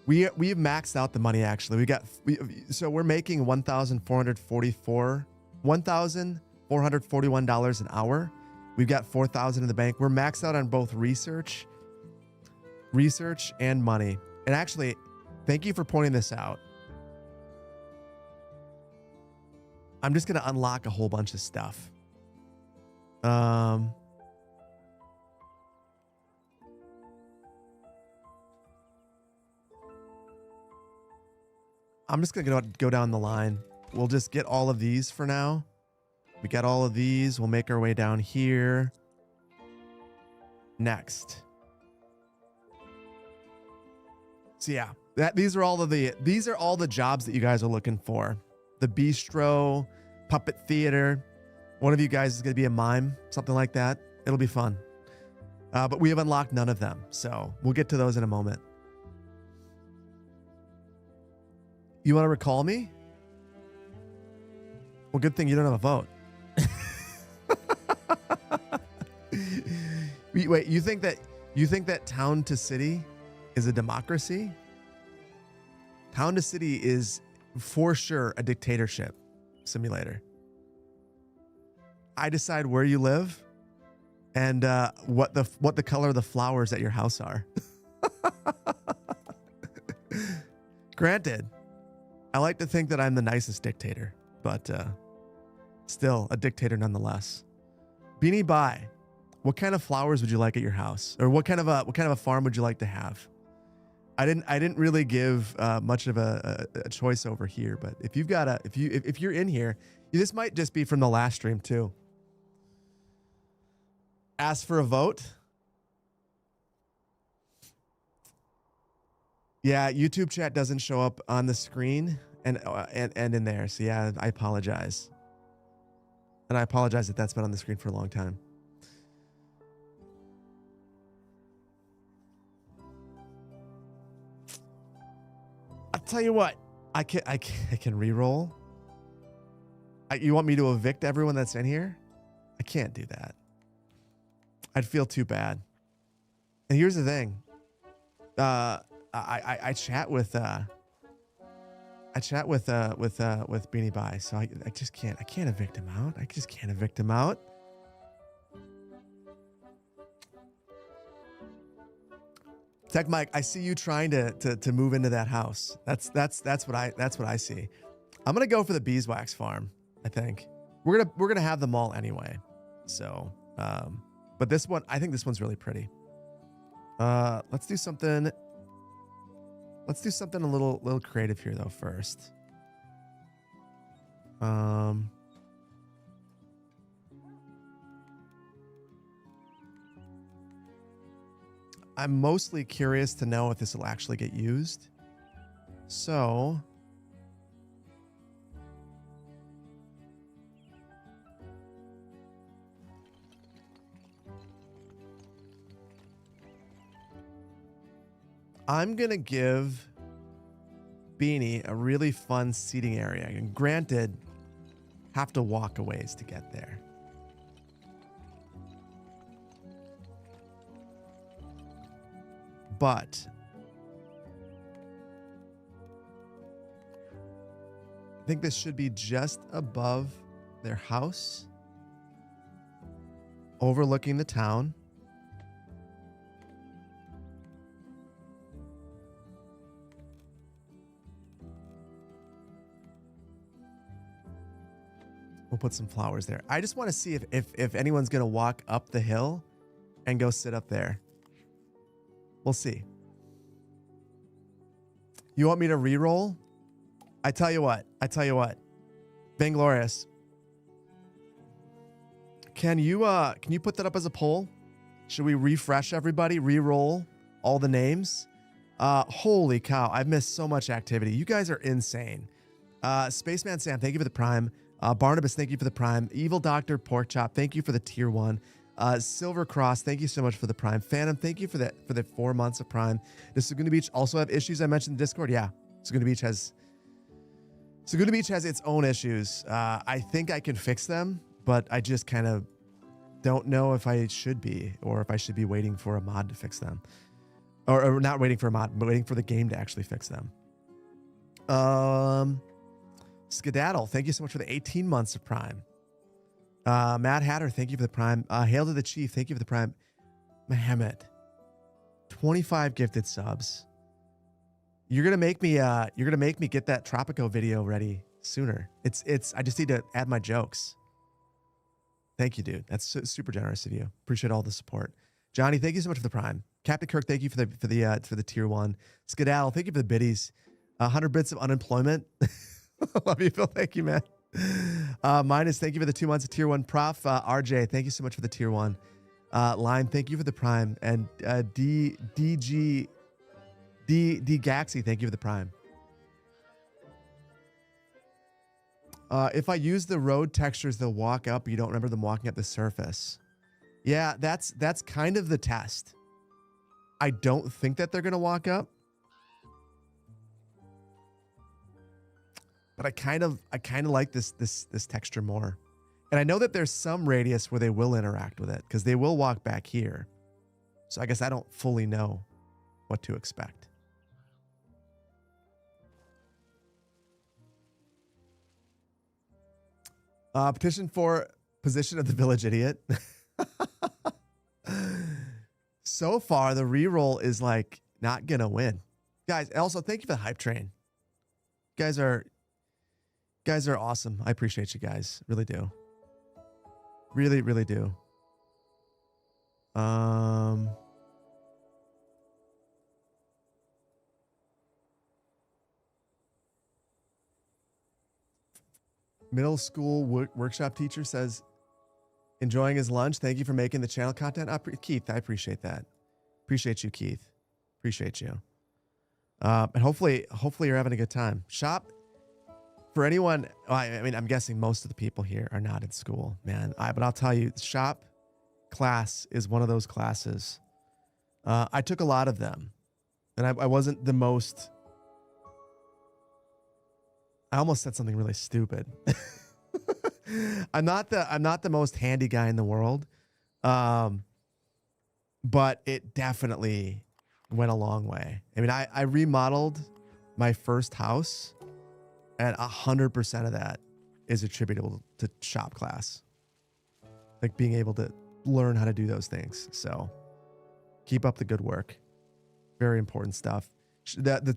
We've maxed out the money actually. So we're making $1,441 an hour. We've got $4,000 in the bank. We're maxed out on both research and money. And actually, thank you for pointing this out. I'm just going to unlock a whole bunch of stuff. I'm just going to go down the line. We'll just get all of these for now. We got all of these. We'll make our way down here. Next. So yeah, these are all the jobs that you guys are looking for. The bistro, puppet theater. One of you guys is going to be a mime, something like that. It'll be fun. But we have unlocked none of them, so we'll get to those in a moment. You want to recall me? Well, good thing you don't have a vote. Wait, you think that town to city is a democracy? Town to city is for sure a dictatorship simulator. I decide where you live and what the color of the flowers at your house are. Granted, I like to think that I'm the nicest dictator, but still a dictator nonetheless. Beanie Bye, what kind of flowers would you like at your house, or what kind of a farm would you like to have? I didn't really give much of a choice over here, but if you've got if you're in here, this might just be from the last stream too. Ask for a vote. Yeah, YouTube chat doesn't show up on the screen and in there. So yeah, I apologize. And I apologize that that's been on the screen for a long time. I'll tell you what, I can re-roll. You want me to evict everyone that's in here? I can't do that. I'd feel too bad. And here's the thing. I chat with Beanie Bye, so I just can't. I can't evict him out. I just can't evict him out. Tech Mike, I see you trying to move into that house. That's what I see. I'm gonna go for the beeswax farm. I think we're gonna have them all anyway. So, but this one, I think this one's really pretty. Let's do something. Let's do something a little creative here though first. I'm mostly curious to know if this will actually get used. So I'm going to give Beanie a really fun seating area. And granted, have to walk a ways to get there. But I think this should be just above their house, overlooking the town. We'll put some flowers there. I just want to see if anyone's going to walk up the hill and go sit up there. We'll see. You want me to re-roll? I tell you what. Vainglorious. Can you put that up as a poll? Should we refresh everybody? Re-roll all the names? Holy cow. I've missed so much activity. You guys are insane. Spaceman Sam, thank you for the prime. Barnabas, thank you for the prime. Evil Doctor Porkchop, thank you for the tier 1. Silver Cross, thank you so much for the prime. Phantom, thank you for the 4 months of prime. Does Saguna Beach also have issues I mentioned in Discord? Yeah, Saguna Beach has its own issues. I think I can fix them, but I just kind of don't know if I should be, or if I should be waiting for a mod to fix them, or not waiting for a mod, but waiting for the game to actually fix them. Skedaddle, thank you so much for the 18 months of prime. Mad Hatter, thank you for the prime. Hail to the Chief, thank you for the prime. Mohammed, 25 gifted subs. You're gonna make me get that Tropico video ready sooner. I just need to add my jokes. Thank you, dude. That's super generous of you. Appreciate all the support. Johnny, thank you so much for the prime. Captain Kirk, thank you for the tier 1. Skedaddle, thank you for the biddies. 100 bits of unemployment. Love you, Phil. Thank you, man. Minus, thank you for the 2 months of tier 1. Prof, RJ, thank you so much for the tier 1. Lime, thank you for the prime. And DGaxi, thank you for the prime. If I use the road textures, they'll walk up. You don't remember them walking up the surface. Yeah, that's kind of the test. I don't think that they're gonna walk up. But I kind of like this texture more. And I know that there's some radius where they will interact with it, because they will walk back here. So I guess I don't fully know what to expect. Petition for position of the village idiot. So far, the reroll is like not gonna win. Guys, also thank you for the hype train. You guys are awesome. I appreciate you guys. Really do. Really, really do. middle school workshop teacher says, enjoying his lunch. Thank you for making the channel content. Keith, I appreciate that. Appreciate you, Keith. Appreciate you. And hopefully you're having a good time. Shop for anyone. I mean, I'm guessing most of the people here are not in school, man. But I'll tell you, shop class is one of those classes. I took a lot of them, and I wasn't the most. I almost said something really stupid. I'm not the most handy guy in the world, but it definitely went a long way. I mean, I remodeled my first house, and 100% of that is attributable to shop class, like being able to learn how to do those things. So keep up the good work. Very important stuff. The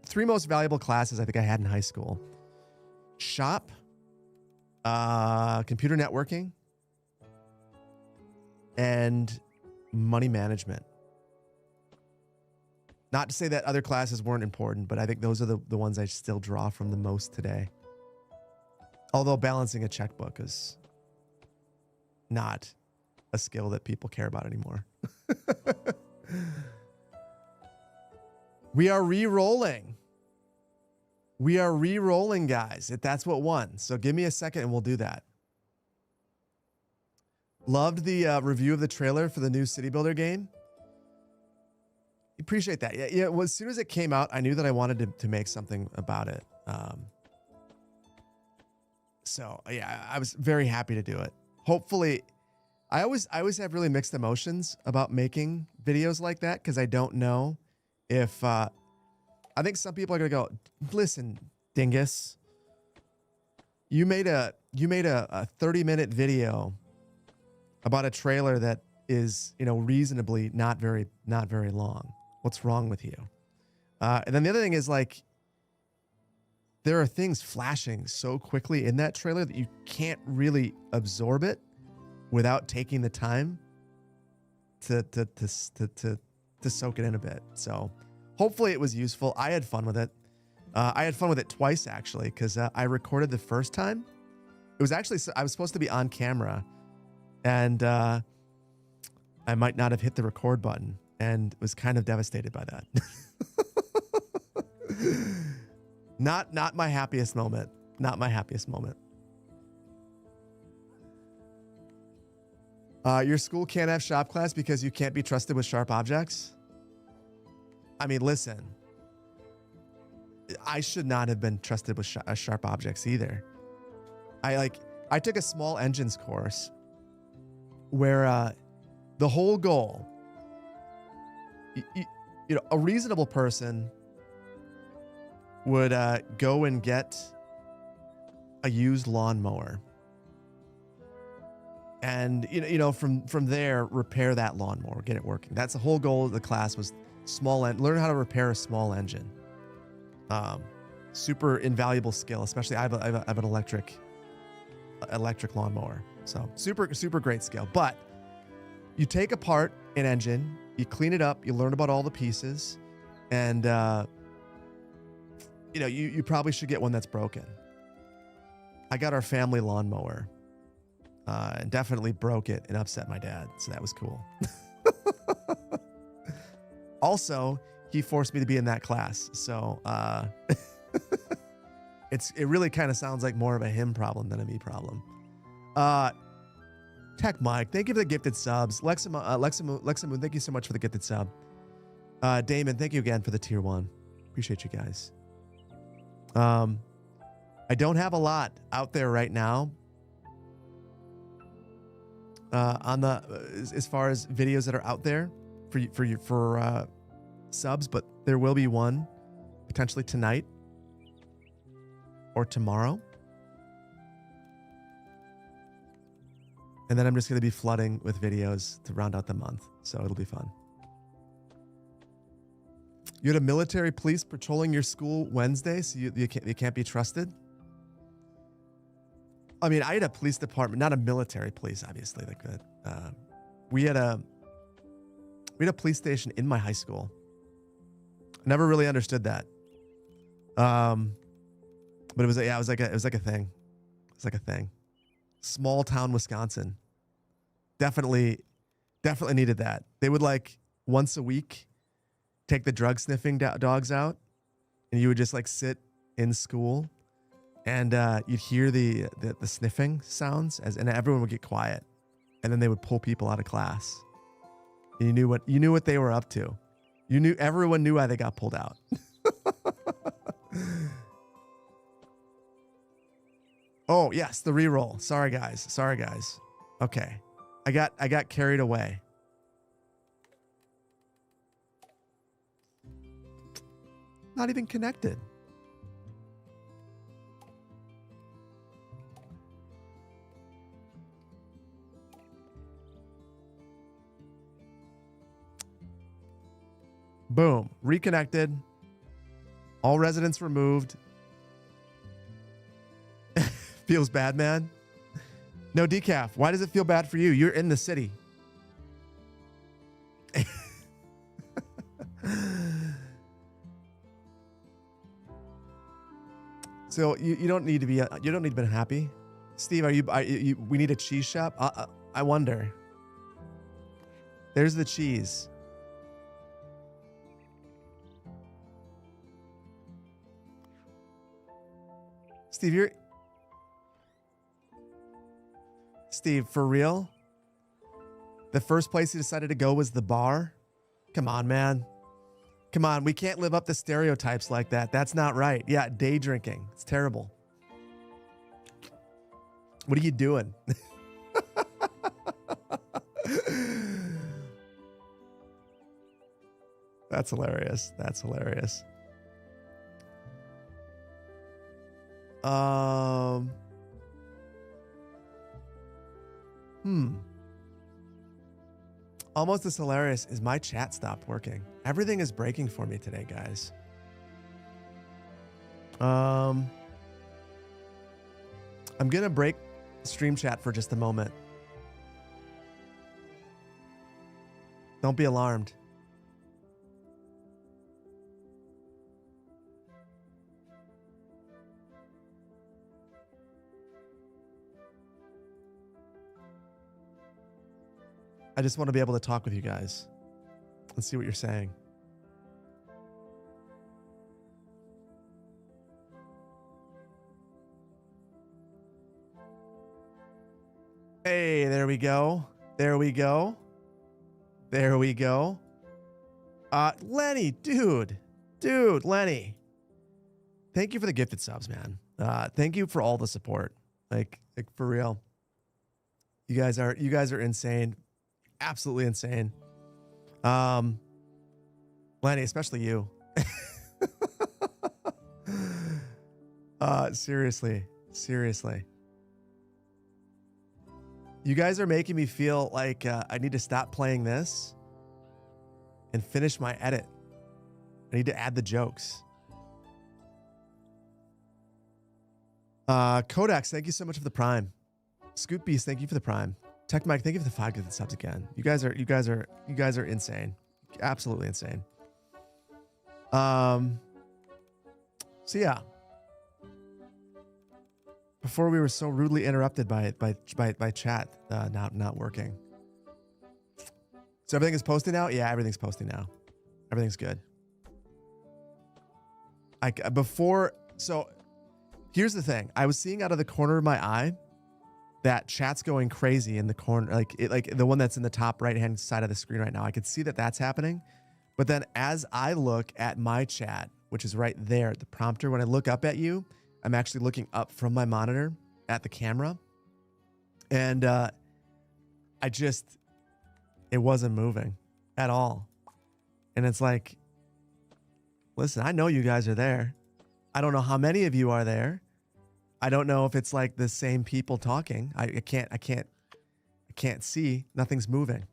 three most valuable classes I think I had in high school: shop, computer networking, and money management. Not to say that other classes weren't important, but I think those are the ones I still draw from the most today. Although balancing a checkbook is not a skill that people care about anymore. We are re-rolling. We are re-rolling, guys. That's what won. So give me a second and we'll do that. Loved the review of the trailer for the new City Builder game. Appreciate that. Yeah. Well, as soon as it came out, I knew that I wanted to make something about it. So yeah, I was very happy to do it. Hopefully, I always have really mixed emotions about making videos like that, because I don't know if I think some people are gonna go, listen, dingus, you made a 30-minute video about a trailer that is, reasonably not very long. What's wrong with you? And then the other thing is, like, there are things flashing so quickly in that trailer that you can't really absorb it without taking the time to soak it in a bit. So hopefully it was useful. I had fun with it. I had fun with it twice, actually, because I recorded the first time. It was actually, I was supposed to be on camera, and I might not have hit the record button, and was kind of devastated by that. Not my happiest moment. Not my happiest moment. Your school can't have shop class because you can't be trusted with sharp objects? I mean, listen. I should not have been trusted with sharp objects either. I took a small engines course where the whole goal, a reasonable person would go and get a used lawnmower, and from there repair that lawnmower, get it working. That's the whole goal of the class, was learn how to repair a small engine. Super invaluable skill, especially I have an electric lawnmower, so super great skill. But you take apart an engine, you clean it up, you learn about all the pieces, and you probably should get one that's broken. I got our family lawnmower, and definitely broke it and upset my dad, so that was cool. Also, he forced me to be in that class, so it really kind of sounds like more of a him problem than a me problem. Tech Mike, thank you for the gifted subs. Lexamoon, thank you so much for the gifted sub. Damon, thank you again for the tier 1. Appreciate you guys. I don't have a lot out there right now as far as videos that are out there for subs, but there will be one potentially tonight or tomorrow. And then I'm just going to be flooding with videos to round out the month. So it'll be fun. You had a military police patrolling your school Wednesday, so you can't be trusted? I mean, I had a police department, not a military police, obviously. Like that. We had a police station in my high school. Never really understood that. But it was yeah, it was like a thing. It was like a thing. Small town Wisconsin. Definitely needed that. They would like once a week take the drug sniffing dogs out, and you would just like sit in school, and you'd hear the sniffing sounds and everyone would get quiet, and then they would pull people out of class. And you knew what they were up to. Everyone knew why they got pulled out. Oh, yes, the reroll. Sorry guys. Okay. I got carried away. Not even connected. Boom. Reconnected. All residents removed. Feels bad, man. No decaf. Why does it feel bad for you? You're in the city. So you don't need to be happy. Steve, are you we need a cheese shop? I wonder. There's the cheese. Steve, for real? The first place you decided to go was the bar? Come on, man. Come on, we can't live up to stereotypes like that. That's not right. Yeah, day drinking. It's terrible. What are you doing? That's hilarious. Almost as hilarious is my chat stopped working. Everything is breaking for me today, guys. I'm gonna break stream chat for just a moment. Don't be alarmed. I just want to be able to talk with you guys and see what you're saying. Hey, there we go. Lenny, dude, Lenny. Thank you for the gifted subs, man. Thank you for all the support. Like for real. You guys are insane. Absolutely insane. Lenny, especially you. Seriously. You guys are making me feel like I need to stop playing this and finish my edit. I need to add the jokes. Codex, thank you so much for the Prime. Scoop Beast, thank you for the Prime. Tech Mike, thank you for the 5 gifted subs again. You guys are insane. Absolutely insane. So yeah. Before we were so rudely interrupted by chat not working. So everything is posting now? Yeah, everything's posting now. Everything's good. So here's the thing. I was seeing out of the corner of my eye that chat's going crazy in the corner, like the one that's in the top right-hand side of the screen right now. I could see that that's happening. But then as I look at my chat, which is right there, the prompter, when I look up at you, I'm actually looking up from my monitor at the camera. And it wasn't moving at all. And it's like, listen, I know you guys are there. I don't know how many of you are there. I don't know if it's like the same people talking. I can't see. Nothing's moving.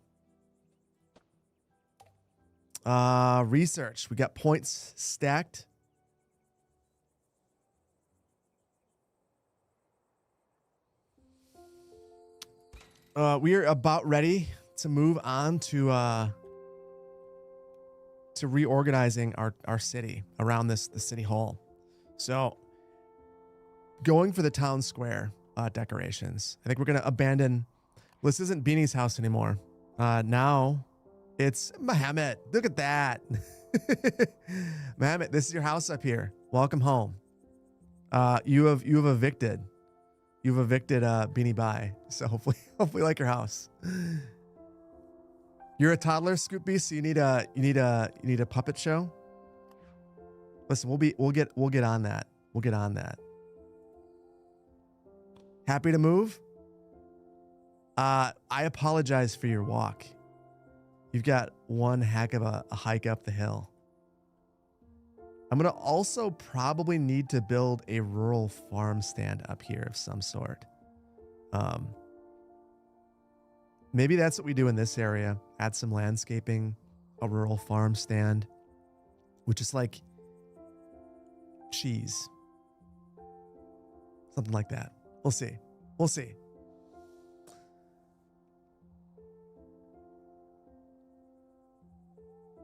Research. We got points stacked. We are about ready to move on to reorganizing our city around the city hall. So going for the town square decorations. I think we're going to abandon. Well, this isn't Beanie's house anymore. Now it's Mohammed. Look at that. Mohammed, this is your house up here. Welcome home. You have evicted. You've evicted Beanie Bye. So hopefully you like your house. You're a toddler, Scoop Beast, so you need a puppet show. Listen, we'll get on that. We'll get on that. Happy to move? I apologize for your walk. You've got one heck of a hike up the hill. I'm going to also probably need to build a rural farm stand up here of some sort. Maybe that's what we do in this area. Add some landscaping, a rural farm stand, which is like cheese. Something like that. We'll see. We'll see.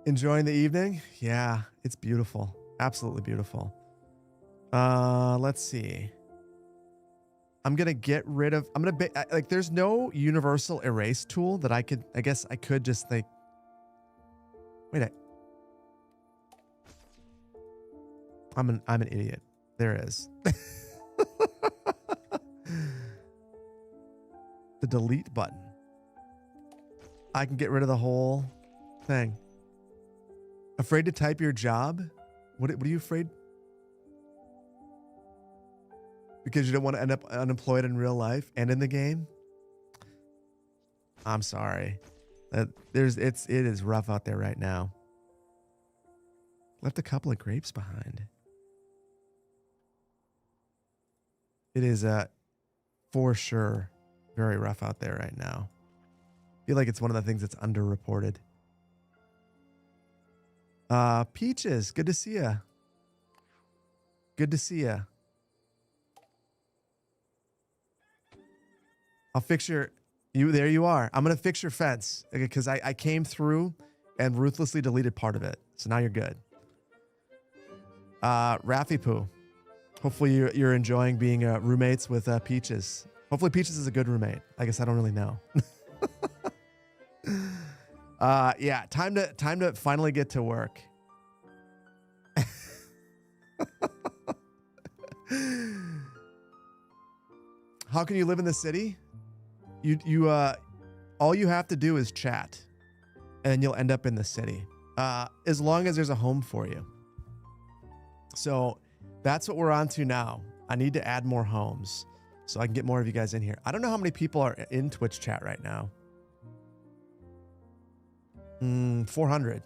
Enjoying the evening? Yeah, it's beautiful. Absolutely beautiful. Let's see. I'm going to get rid of, like, there's no universal erase tool that I guess I could just like, wait, I'm an idiot. There is. The delete button. I can get rid of the whole thing. Afraid to type your job? What are you afraid? Because you don't want to end up unemployed in real life and in the game? I'm sorry. It is rough out there right now. Left a couple of grapes behind. It is for sure very rough out there right now. I feel like it's one of the things that's underreported. Peaches, good to see ya. Good to see ya. I'll fix there you are. I'm going to fix your fence because I came through and ruthlessly deleted part of it. So now you're good. Raffy Poo. Hopefully you're enjoying being roommates with Peaches. Hopefully Peaches is a good roommate. I guess I don't really know. Yeah, time to finally get to work. How can you live in the city? You all you have to do is chat and you'll end up in the city. As long as there's a home for you. So that's what we're on to now. I need to add more homes so I can get more of you guys in here. I don't know how many people are in Twitch chat right now. 400.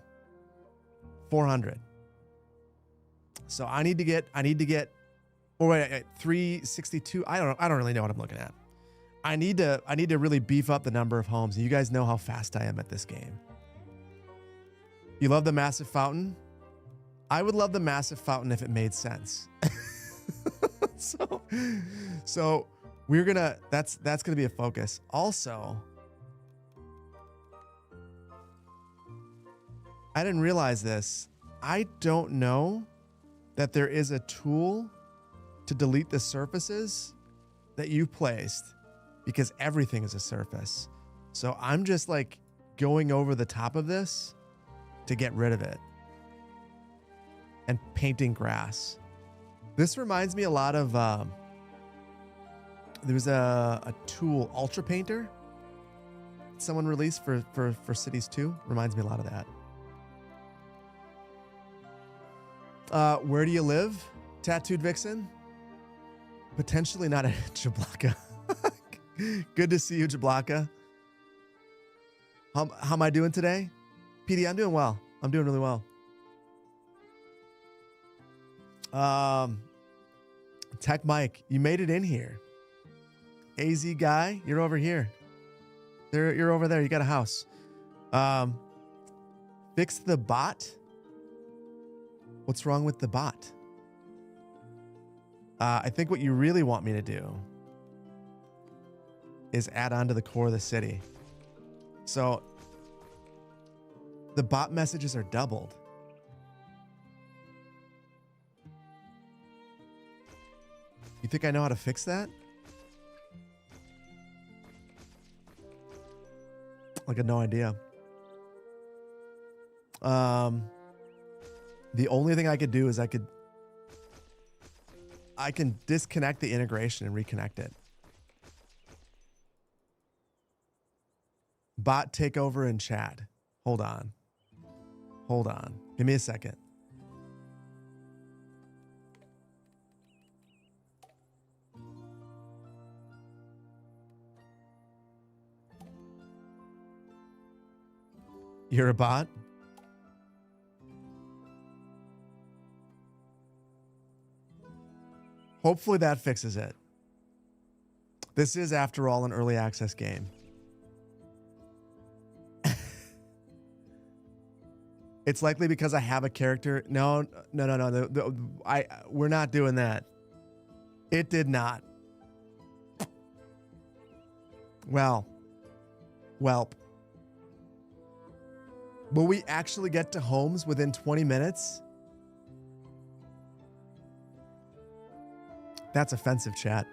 So I need to get, oh wait, 362. I don't really know what I'm looking at. I need to really beef up the number of homes. You guys know how fast I am at this game. You love the massive fountain? I would love the massive fountain if it made sense. So we're gonna, that's gonna be a focus. Also, I didn't realize this. I don't know that there is a tool to delete the surfaces that you've placed because everything is a surface. So I'm just like going over the top of this to get rid of it and painting grass. This reminds me a lot of, there's a tool, Ultra Painter, someone released for Cities 2. Reminds me a lot of that. Where do you live? Tattooed Vixen? Potentially not at Jablaka. Good to see you, Jablaka. How am I doing today? PD, I'm doing well. I'm doing really well. Tech Mike, you made it in here. AZ guy, you're over here. You're over there. You got a house. Fix the bot. What's wrong with the bot? I think what you really want me to do is add on to the core of the city. So the bot messages are doubled. You think I know how to fix that? I got no idea. The only thing I could do is I can disconnect the integration and reconnect it. Bot takeover in chat. Hold on. Hold on. Give me a second. You're a bot? Hopefully that fixes it. This is, after all, an early access game. It's likely because I have a character. No. We're not doing that. It did not. Well. Welp. Will we actually get to homes within 20 minutes? That's offensive, chat.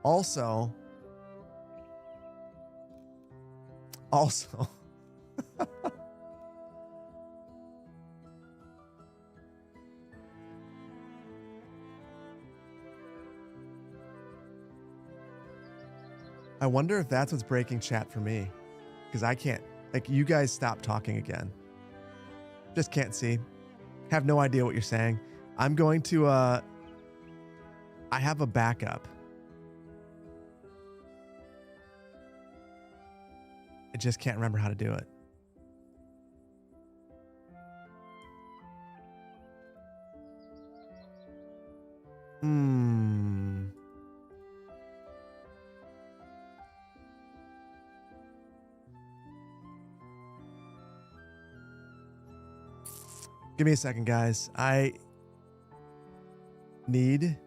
Also, I wonder if that's what's breaking chat for me. Because I can't, like, you guys stop talking again. Just can't see. Have no idea what you're saying. I'm going to, I have a backup. I just can't remember how to do it. Give me a second, guys. I need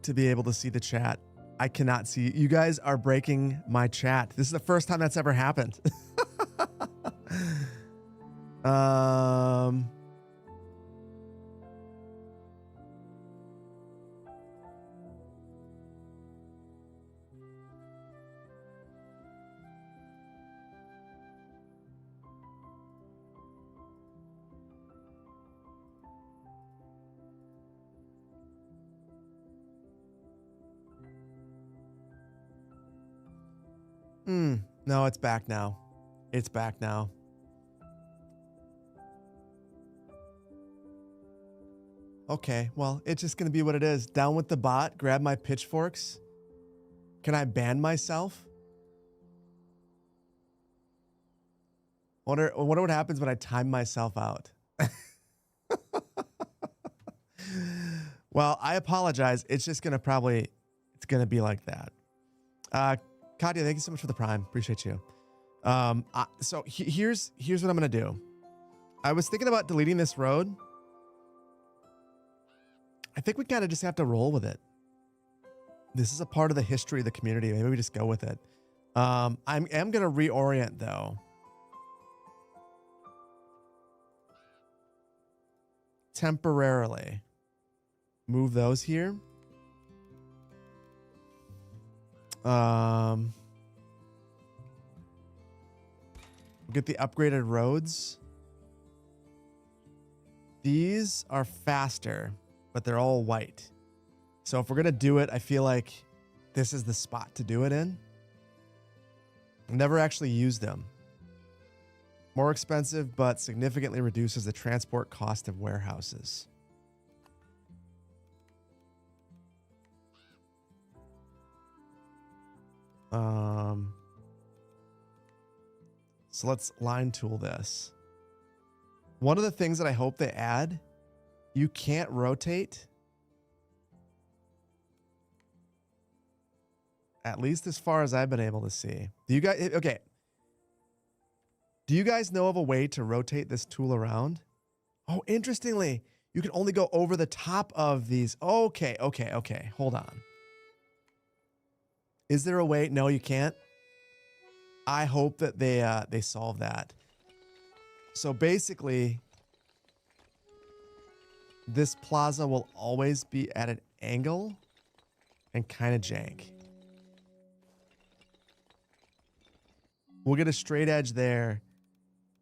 to be able to see the chat. I cannot see. You guys are breaking my chat. This is the first time that's ever happened. No, it's back now. It's back now. Okay, well, it's just going to be what it is. Down with the bot, grab my pitchforks. Can I ban myself? Wonder what happens when I time myself out. Well, I apologize. It's just going to it's going to be like that. Katya, thank you so much for the Prime. Appreciate you. So here's what I'm going to do. I was thinking about deleting this road. I think we kind of just have to roll with it. This is a part of the history of the community. Maybe we just go with it. I am going to reorient, though. Temporarily. Move those here. We'll get the upgraded roads. These are faster, but they're all white. So if we're going to do it, I feel like this is the spot to do it in. I've never actually used them. More expensive, but significantly reduces the transport cost of warehouses. So let's line tool this. One of the things that I hope they add, you can't rotate. At least as far as I've been able to see. Do you guys, okay. Do you guys know of a way to rotate this tool around? Oh, interestingly, you can only go over the top of these. Okay. Hold on. Is there a way? No, you can't. I hope that they solve that. So basically, this plaza will always be at an angle and kind of jank. We'll get a straight edge there,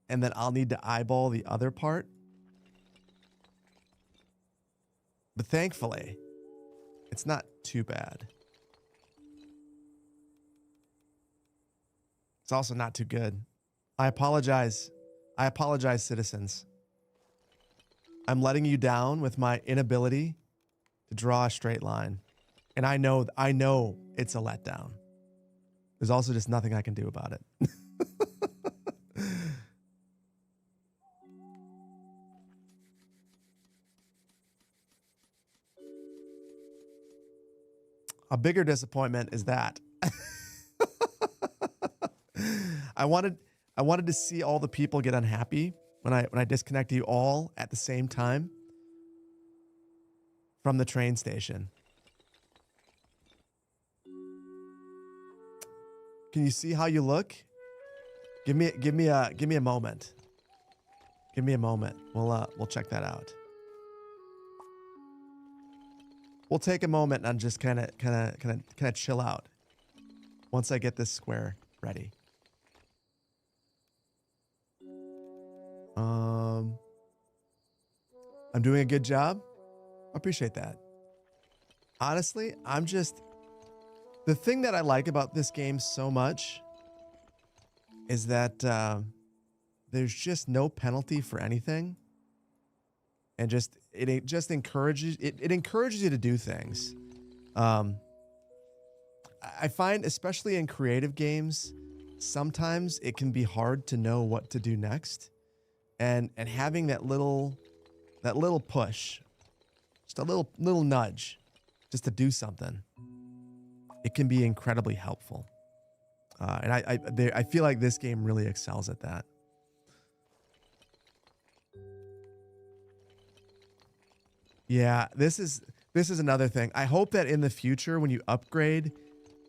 and then I'll need to eyeball the other part. But thankfully, it's not too bad. It's also not too good. I apologize. I apologize, citizens. I'm letting you down with my inability to draw a straight line. And I know it's a letdown. There's also just nothing I can do about it. A bigger disappointment is that I wanted to see all the people get unhappy when I disconnect you all at the same time from the train station. Can you see how you look? Give me a moment. Give me a moment. We'll check that out. We'll take a moment and just kind of chill out once I get this square ready. I'm doing a good job. I appreciate that. Honestly, the thing that I like about this game so much is that there's just no penalty for anything. And it just encourages you to do things. I find, especially in creative games, sometimes it can be hard to know what to do next. And having that little push, just a little nudge, just to do something, it can be incredibly helpful. And I feel like this game really excels at that. Yeah, this is another thing. I hope that in the future, when you upgrade,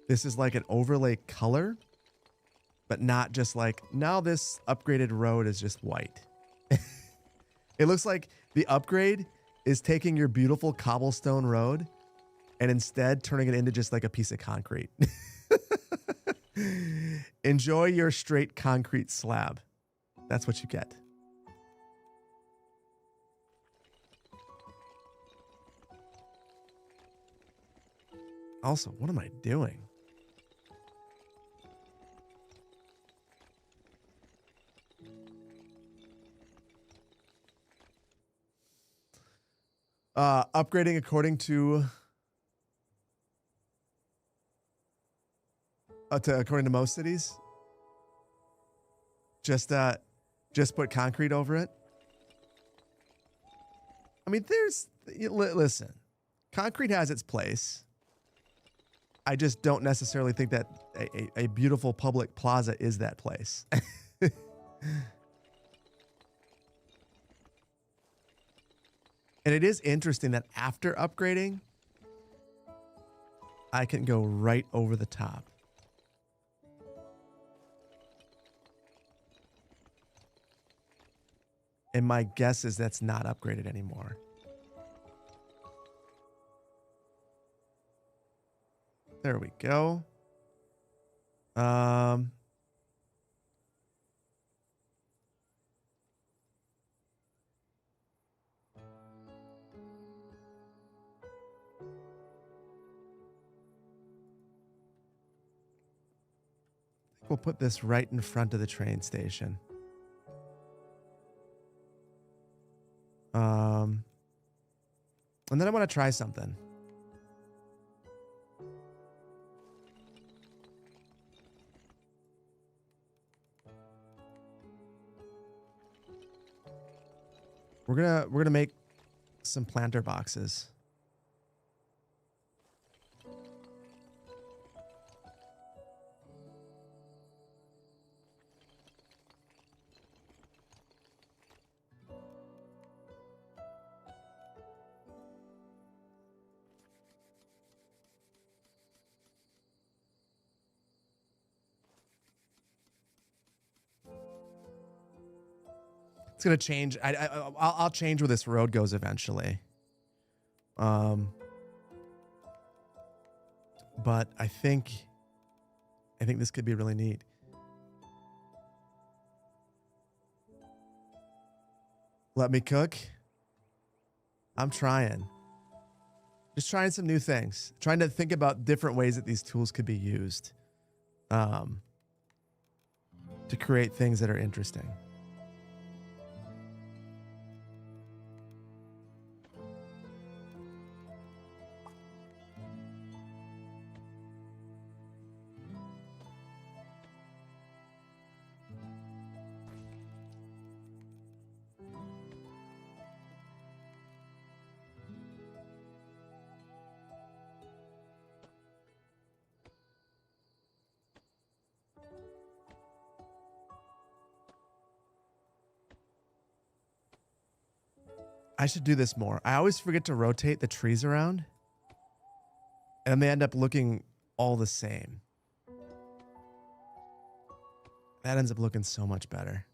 this is like an overlay color, but not just like, now this upgraded road is just white. It looks like the upgrade is taking your beautiful cobblestone road and instead turning it into just like a piece of concrete. Enjoy your straight concrete slab. That's what you get. Also, what am I doing? Upgrading according to according to most cities. Just put concrete over it. I mean, listen, concrete has its place. I just don't necessarily think that a beautiful public plaza is that place. And it is interesting that after upgrading, I can go right over the top. And my guess is that's not upgraded anymore. There we go. We'll put this right in front of the train station. And then I want to try something. We're gonna make some planter boxes. It's gonna change. I'll change where this road goes eventually. But I think this could be really neat. Let me cook. I'm trying. Just trying some new things. Trying to think about different ways that these tools could be used to create things that are interesting. I should do this more. I always forget to rotate the trees around, and they end up looking all the same. That ends up looking so much better.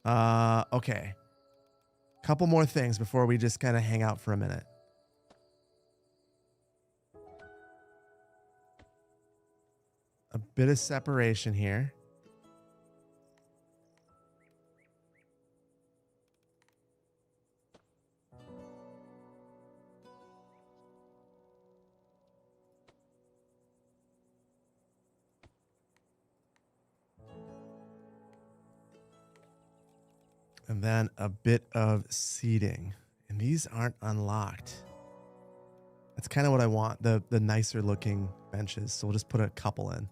Okay. Couple more things before we just kind of hang out for a minute. A bit of separation here. And then a bit of seating. And these aren't unlocked. That's kind of what I want, the nicer looking benches. So we'll just put a couple in.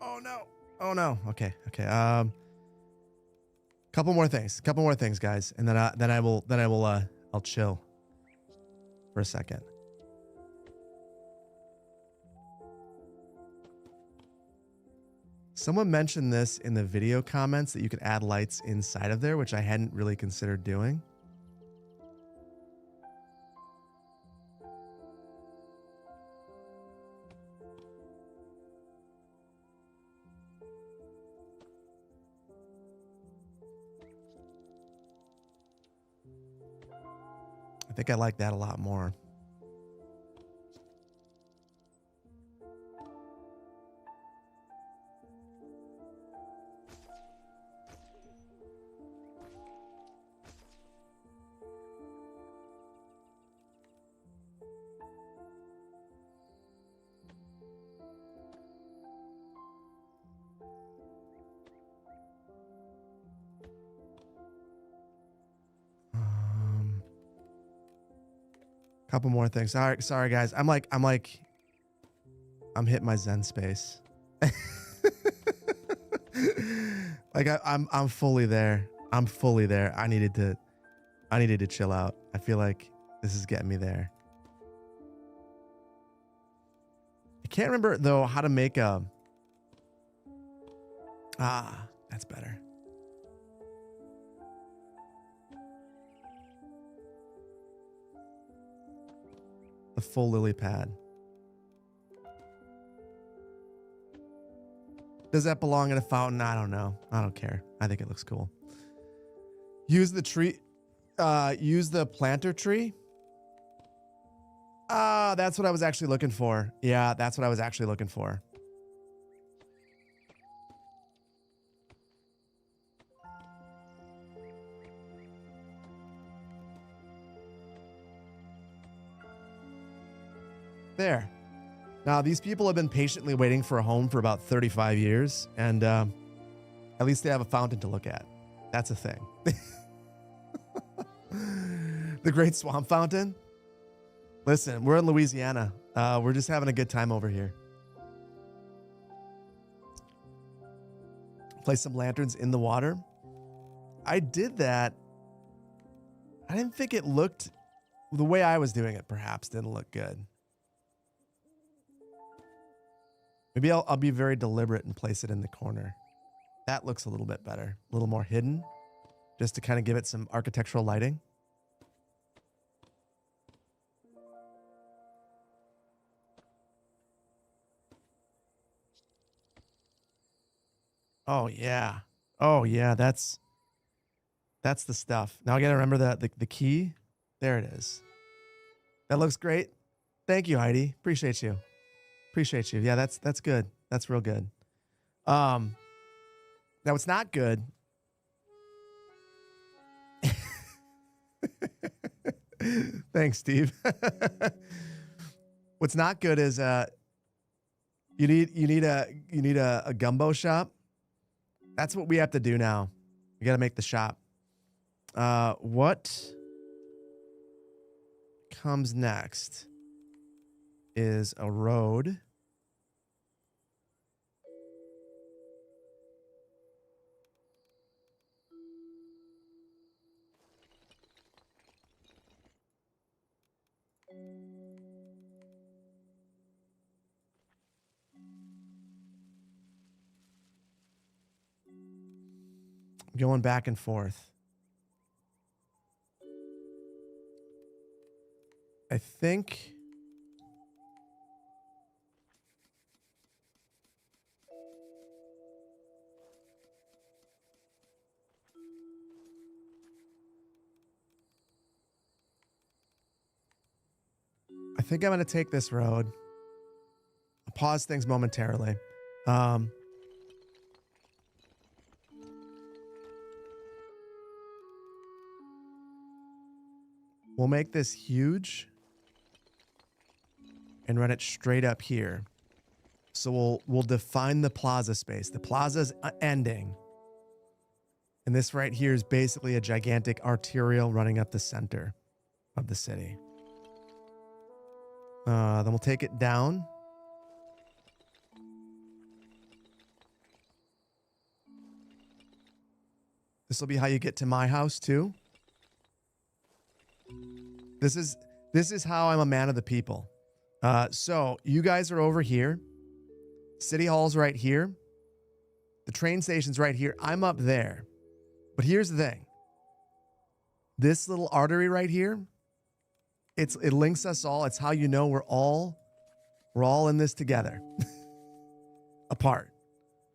Oh no. Oh no. Okay. Okay. Couple more things, guys, and then I'll chill for a second. Someone mentioned this in the video comments that you could add lights inside of there, which I hadn't really considered doing. I think I like that a lot more. Couple more things. Sorry guys. I'm hitting my Zen space. Like I'm fully there. I'm fully there. I needed to chill out. I feel like this is getting me there. I can't remember though how to make a that's better. The full lily pad. Does that belong in a fountain? I don't know. I don't care. I think it looks cool. Use the tree. Use the planter tree. That's what I was actually looking for. Yeah, that's what I was actually looking for. There. Now, these people have been patiently waiting for a home for about 35 years, and at least they have a fountain to look at. That's a thing. The Great Swamp Fountain. Listen, we're in Louisiana. We're just having a good time over here. Place some lanterns in the water. I did that. I didn't think it looked... The way I was doing it, perhaps, didn't look good. Maybe I'll be very deliberate and place it in the corner. That looks a little bit better. A little more hidden, just to kind of give it some architectural lighting. Oh yeah. Oh yeah, that's the stuff. Now I gotta remember the key. There it is. That looks great. Thank you, Heidi. Appreciate you. Appreciate you. Yeah, that's good. That's real good. Now it's not good. Thanks, Steve. What's not good is you need a gumbo shop. That's what we have to do now. We got to make the shop. What comes next is a road. Going back and forth. I think I'm going to take this road. I'll pause things momentarily. We'll make this huge and run it straight up here. So we'll define the plaza space. The plaza's ending. And this right here is basically a gigantic arterial running up the center of the city. Then we'll take it down. This will be how you get to my house too. This is how I'm a man of the people. So you guys are over here. City Hall's right here. The train station's right here. I'm up there. But here's the thing. This little artery right here, it links us all. It's how you know we're all in this together. Apart.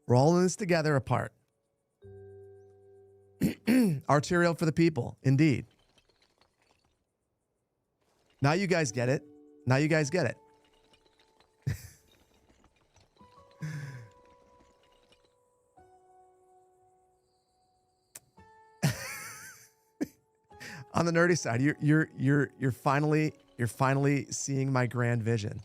We're all in this together apart. Arterial for the people, indeed. Now you guys get it. Now you guys get it. On the nerdy side, you're finally seeing my grand vision.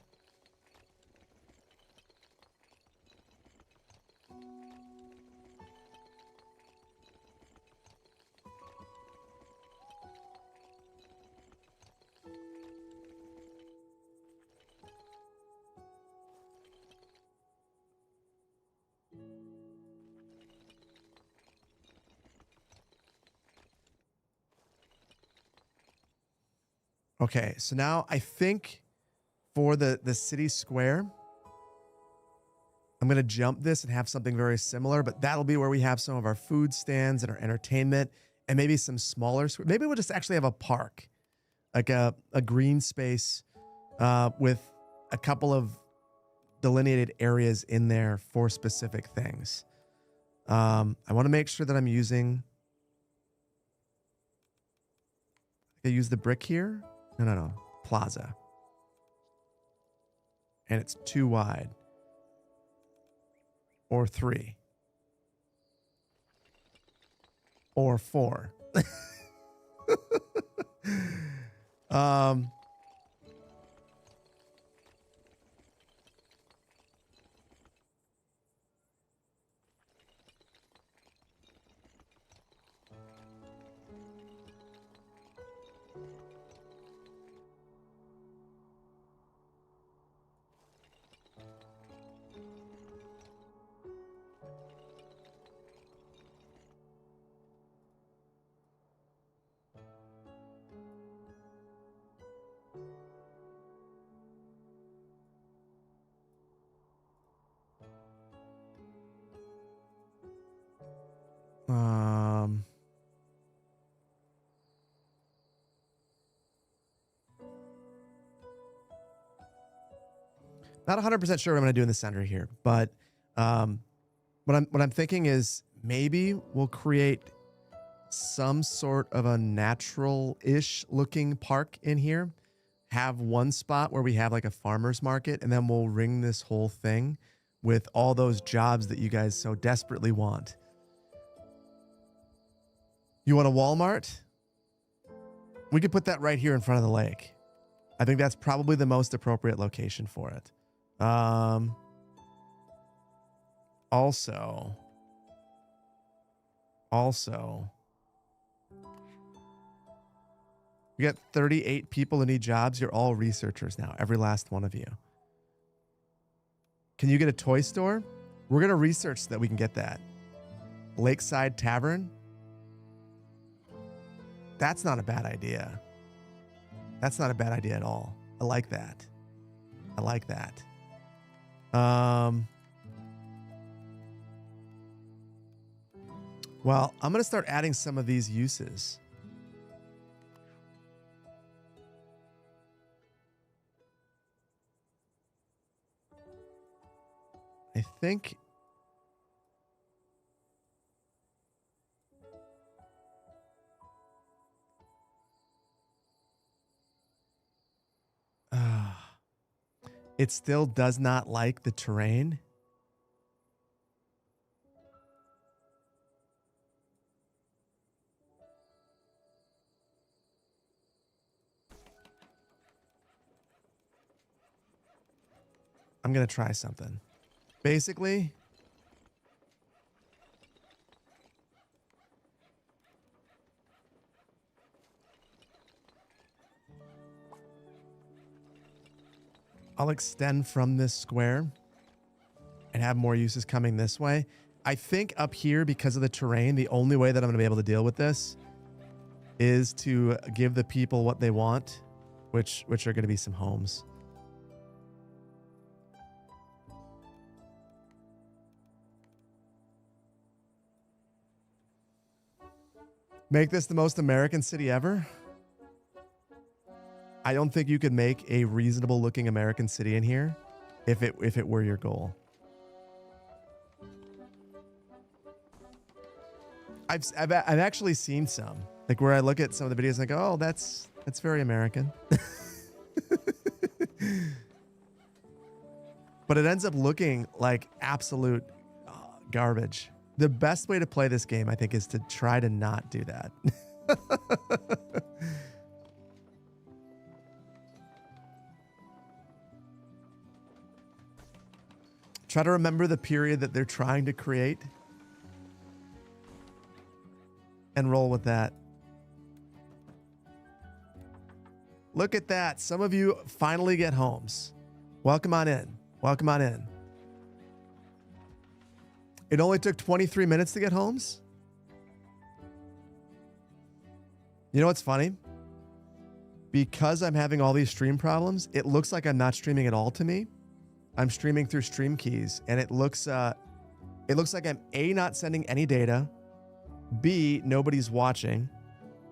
Okay, so now I think for the city square, I'm going to jump this and have something very similar, but that'll be where we have some of our food stands and our entertainment and maybe some smaller. Maybe we'll just actually have a park, like a green space with a couple of delineated areas in there for specific things. I want to make sure that I'm using... I use the brick here. No. Plaza. And it's 2 wide. Or 3. Or 4. Not 100% sure what I'm going to do in the center here, but what I'm thinking is maybe we'll create some sort of a natural-ish looking park in here. Have one spot where we have like a farmer's market, and then we'll ring this whole thing with all those jobs that you guys so desperately want. You want a Walmart? We could put that right here in front of the lake. I think that's probably the most appropriate location for it. Also, we got 38 people who need jobs. You're all researchers now, every last one of you. Can you get a toy store? We're going to research so that we can get that. Lakeside Tavern? That's not a bad idea. That's not a bad idea at all. I like that. I like that. Well, I'm going to start adding some of these uses. I think it still does not like the terrain. I'm going to try something. Basically, I'll extend from this square and have more uses coming this way. I think up here, because of the terrain, the only way that I'm going to be able to deal with this is to give the people what they want, which are going to be some homes. Make this the most American city ever? I don't think you could make a reasonable looking American city in here if it were your goal. I've actually seen some, like where I look at some of the videos and I go, oh, that's very American. But it ends up looking like absolute garbage. The best way to play this game, I think, is to try to not do that. Try to remember the period that they're trying to create and roll with that. Look at that. Some of you finally get homes. Welcome on in. Welcome on in. It only took 23 minutes to get homes. You know what's funny? Because I'm having all these stream problems, it looks like I'm not streaming at all to me. I'm streaming through Stream Keys, and it looks like I'm A, not sending any data, B, nobody's watching,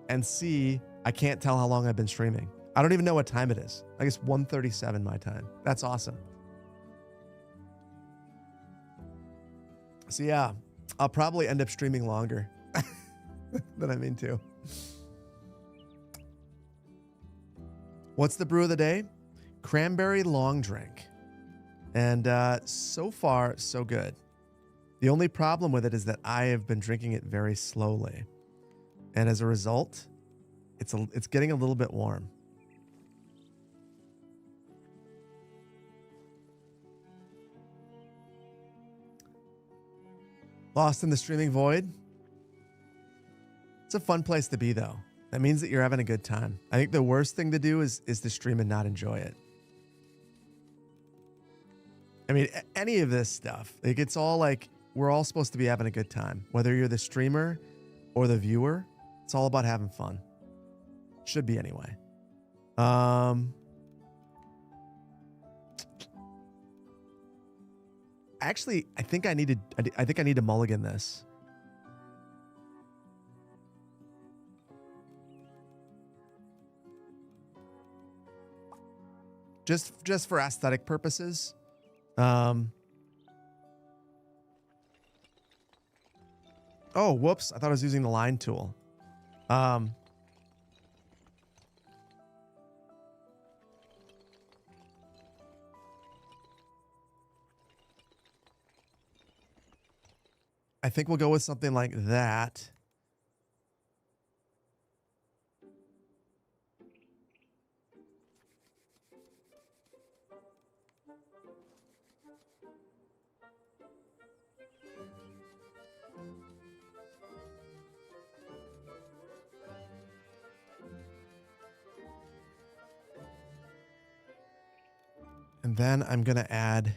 and C, I can't tell how long I've been streaming. I don't even know what time it is. I guess 1:37 my time. That's awesome. So yeah, I'll probably end up streaming longer than I mean to. What's the brew of the day? Cranberry long drink. And so far, so good. The only problem with it is that I have been drinking it very slowly. And as a result, it's getting a little bit warm. Lost in the streaming void? It's a fun place to be, though. That means that you're having a good time. I think the worst thing to do is to stream and not enjoy it. I mean, any of this stuff, like it's all like, we're all supposed to be having a good time. Whether you're the streamer or the viewer, it's all about having fun. Should be anyway. Actually, I think I need to mulligan this. Just for aesthetic purposes. Oh, whoops. I thought I was using the line tool. I think we'll go with something like that. And then I'm going to add,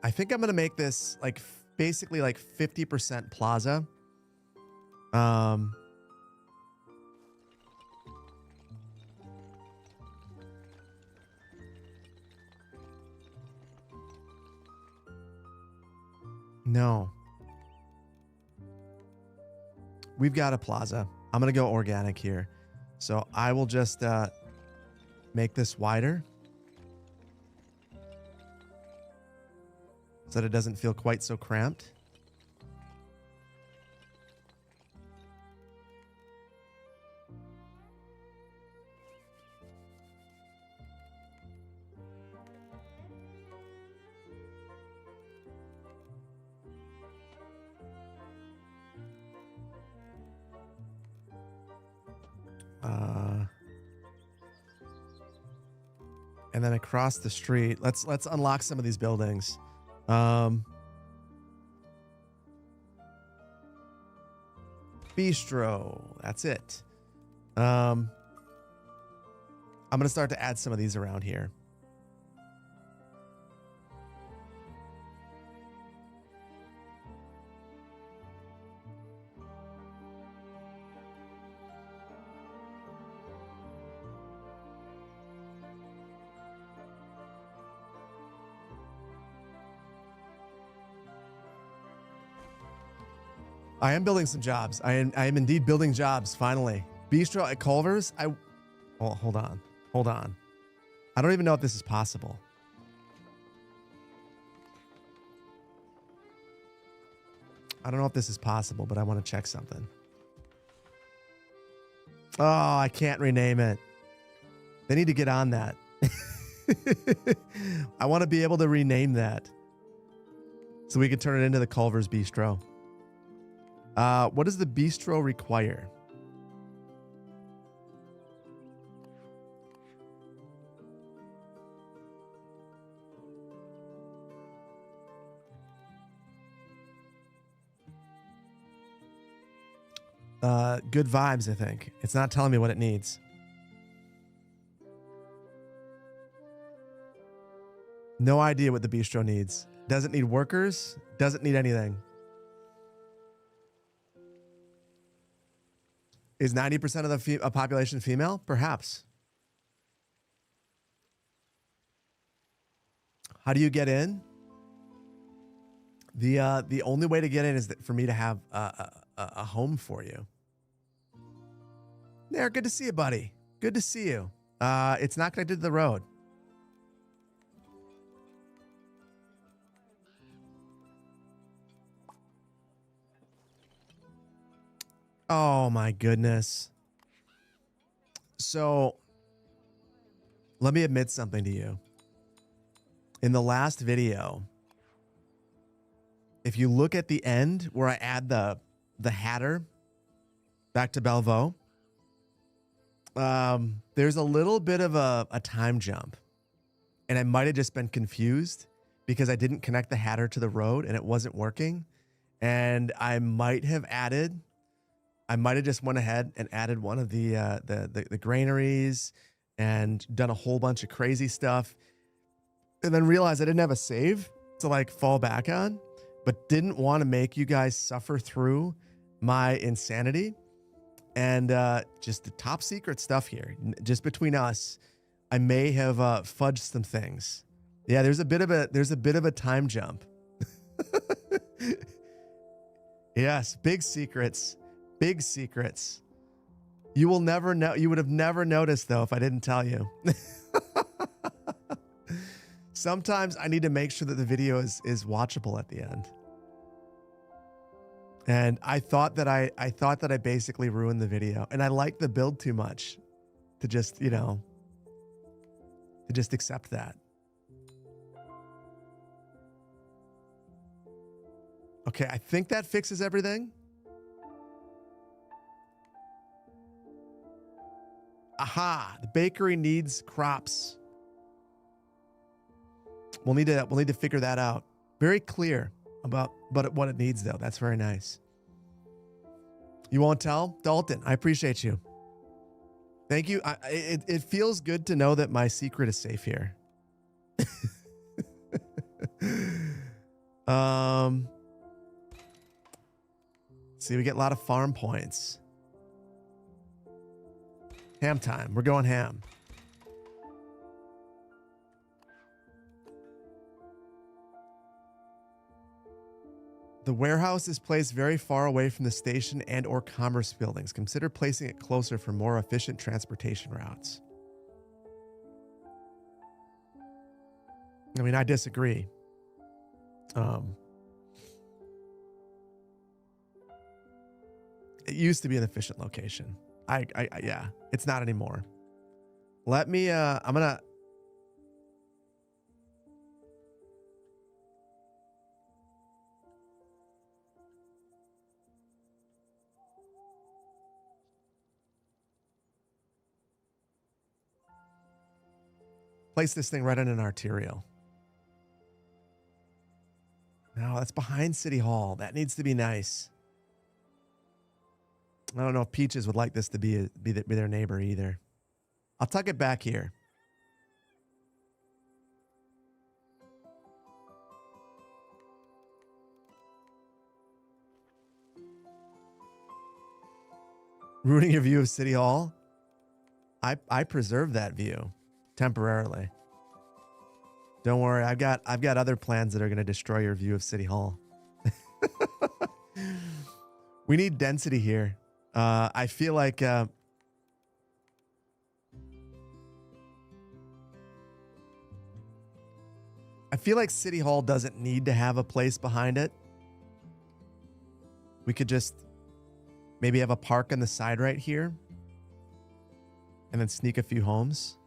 I think I'm going to make this like basically like 50% plaza. No. We've got a plaza. I'm going to go organic here. So I will just make this wider so that it doesn't feel quite so cramped. And then across the street, let's unlock some of these buildings. Bistro, that's it. I'm gonna start to add some of these around here. I am building some jobs. I am indeed building jobs, finally. Bistro at Culver's? Well, hold on. I don't even know if this is possible. I don't know if this is possible, but I want to check something. Oh, I can't rename it. They need to get on that. I want to be able to rename that so we can turn it into the Culver's Bistro. What does the bistro require? Good vibes, I think. It's not telling me what it needs. No idea what the bistro needs. Doesn't need workers. Doesn't need anything. Is 90% of the population female? Perhaps. How do you get in? The only way to get in is for me to have a home for you. There, good to see you, buddy. Good to see you. It's not connected to the road. Oh my goodness. So let me admit something to you. In the last video, if you look at the end where I add the Hatter back to Bellevaux, there's a little bit of a time jump. And I might have just been confused because I didn't connect the Hatter to the road and it wasn't working. And I might have just went ahead and added one of the granaries and done a whole bunch of crazy stuff. And then realized I didn't have a save to like fall back on, but didn't want to make you guys suffer through my insanity. And just the top secret stuff here, just between us, I may have fudged some things. Yeah, there's a bit of a time jump. Yes, big secrets. Big secrets. You will never know. You would have never noticed though if I didn't tell you. Sometimes I need to make sure that the video is watchable at the end. And I thought that I thought that I basically ruined the video, and I like the build too much to just, you know, to just accept that. Okay, I think that fixes everything. Aha, the bakery needs crops. We'll need to figure that out. Very clear about what it needs, though. That's very nice. You won't tell? Dalton, I appreciate you. Thank you. It feels good to know that my secret is safe here. See, we get a lot of farm points. Ham time. We're going ham. The warehouse is placed very far away from the station and or commerce buildings. Consider placing it closer for more efficient transportation routes. I mean, I disagree. It used to be an efficient location. Yeah, it's not anymore. Let me, I'm gonna, place this thing right in an arterial. No, that's behind City Hall. That needs to be nice. I don't know if Peaches would like this to be their neighbor either. I'll tuck it back here. Ruining your view of City Hall? I preserve that view temporarily. Don't worry, I've got other plans that are going to destroy your view of City Hall. We need density here. I feel like I feel like City Hall doesn't need to have a place behind it. We could just maybe have a park on the side right here and then sneak a few homes.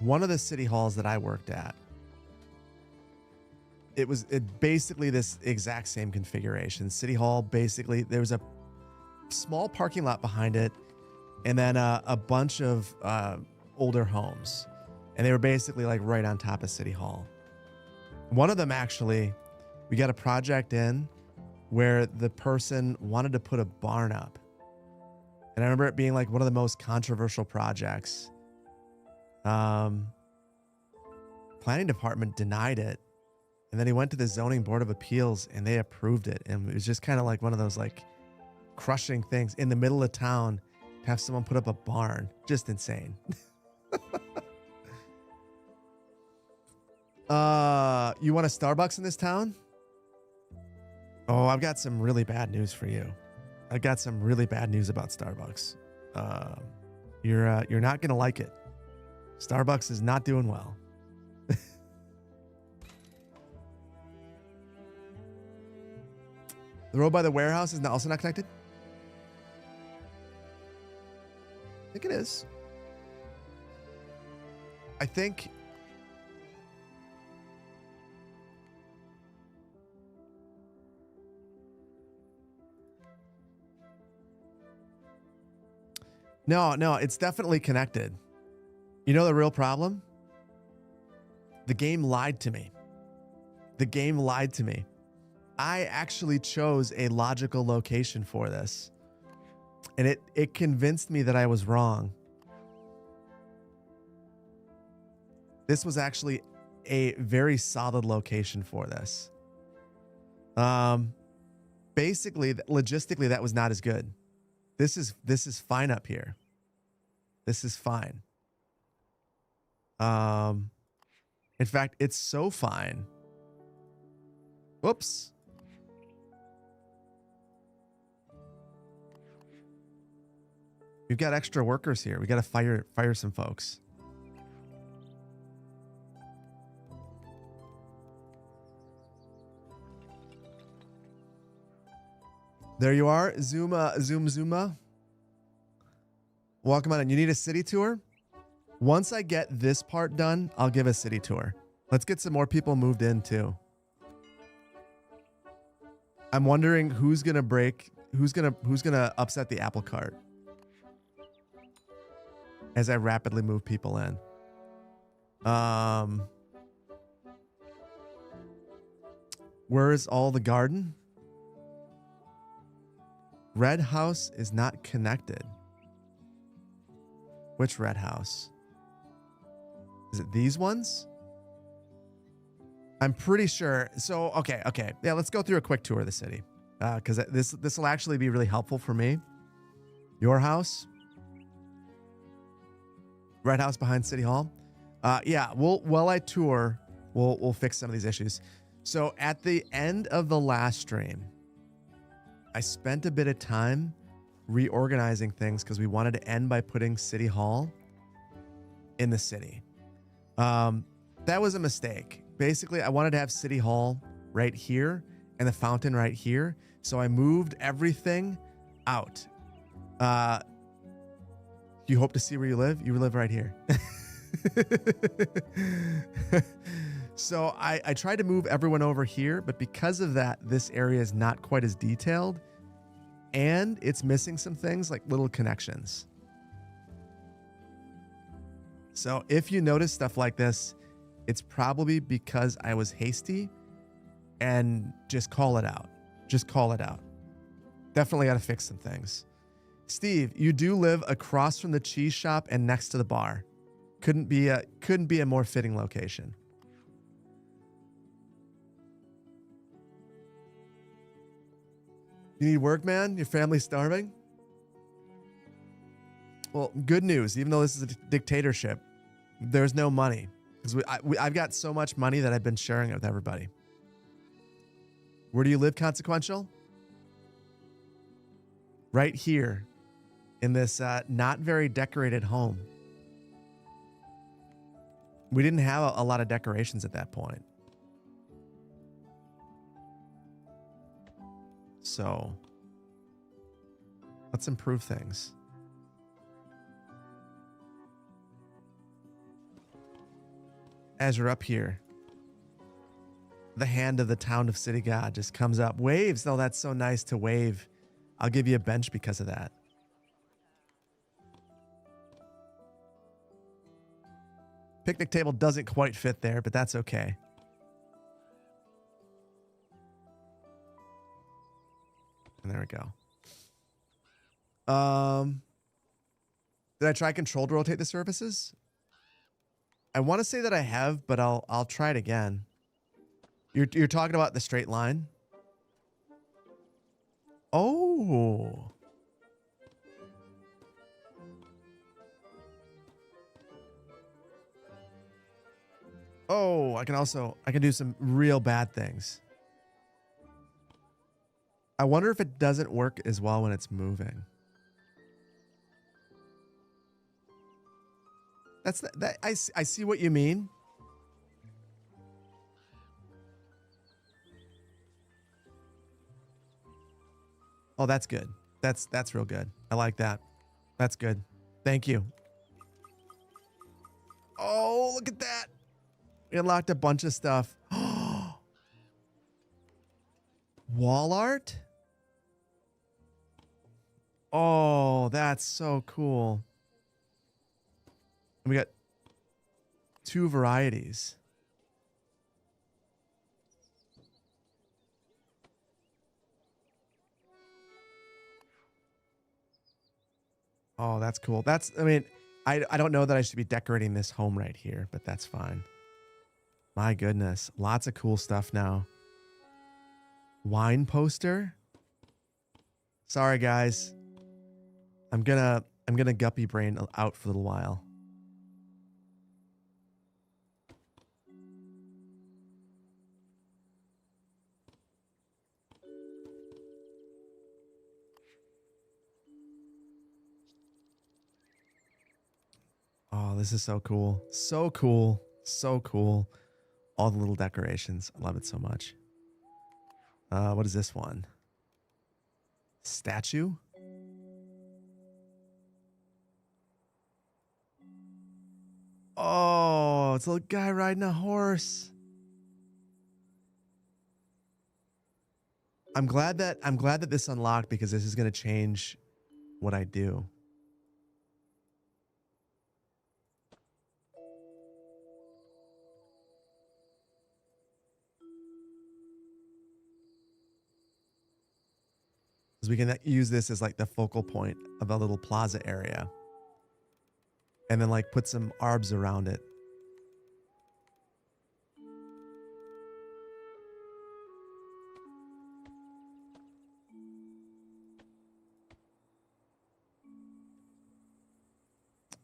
One of the city halls that I worked at, it basically this exact same configuration. City Hall, basically, there was a small parking lot behind it, and then a bunch of older homes, and they were basically like right on top of City Hall. One of them, actually, we got a project in where the person wanted to put a barn up, and I remember it being like one of the most controversial projects. Planning department denied it, and then he went to the zoning board of appeals and they approved it. And it was just kind of like one of those like crushing things in the middle of town to have someone put up a barn. Just insane. You want a Starbucks in this town? Oh, I've got some really bad news for you. I got some really bad news about Starbucks. You're not gonna like it. Starbucks is not doing well. The road by the warehouse is also not connected? I think it is. I think... No, it's definitely connected. You know the real problem? The game lied to me. The game lied to me. I actually chose a logical location for this, and it convinced me that I was wrong. This was actually a very solid location for this. Basically, logistically, that was not as good. This is fine up here. This is fine. In fact, it's so fine. Whoops. We've got extra workers here. We got to fire some folks. There you are, Zuma. Welcome on in. You need a city tour? Once I get this part done, I'll give a city tour. Let's get some more people moved in too. I'm wondering who's gonna upset the apple cart as I rapidly move people in. Where's all the garden? Red house is not connected. Which red house? Is it these ones? I'm pretty sure. So, okay. Yeah, let's go through a quick tour of the city. Because this will actually be really helpful for me. Your house. Red house behind City Hall. Yeah, while I tour, we'll fix some of these issues. So at the end of the last stream, I spent a bit of time reorganizing things because we wanted to end by putting City Hall in the city. That was a mistake. Basically, I wanted to have City Hall right here and the fountain right here. So I moved everything out. You hope to see where you live? You live right here. So I tried to move everyone over here, but because of that, this area is not quite as detailed and it's missing some things like little connections. So if you notice stuff like this, it's probably because I was hasty, and just call it out. Just call it out. Definitely got to fix some things. Steve, you do live across from the cheese shop and next to the bar. Couldn't be a more fitting location. You need work, man? Your family's starving? Well, good news. Even though this is a dictatorship, there's no money. Because I've got so much money that I've been sharing it with everybody. Where do you live, Consequential? Right here in this not very decorated home. We didn't have a lot of decorations at that point. So let's improve things. As you're up here, the hand of the town of City God just comes up. Waves. Oh, that's so nice to wave. I'll give you a bench because of that. Picnic table doesn't quite fit there, but that's okay. And there we go. Did I try control to rotate the surfaces? I want to say that I have, but I'll try it again. You're talking about the straight line? Oh. Oh, I can do some real bad things. I wonder if it doesn't work as well when it's moving. I see what you mean. Oh, that's good. That's real good. I like that. That's good. Thank you. Oh, look at that. We unlocked a bunch of stuff. Wall art? Oh, that's so cool. And we got 2 varieties. Oh, that's cool. I don't know that I should be decorating this home right here, but that's fine. My goodness. Lots of cool stuff now. Wine poster? Sorry, guys. I'm gonna guppy brain out for a little while. Oh, this is so cool. So cool. So cool. All the little decorations. I love it so much. What is this one? Statue? Oh, it's a little guy riding a horse. I'm glad that this unlocked because this is going to change what I do. Because we can use this as like the focal point of a little plaza area. And then like put some arbs around it.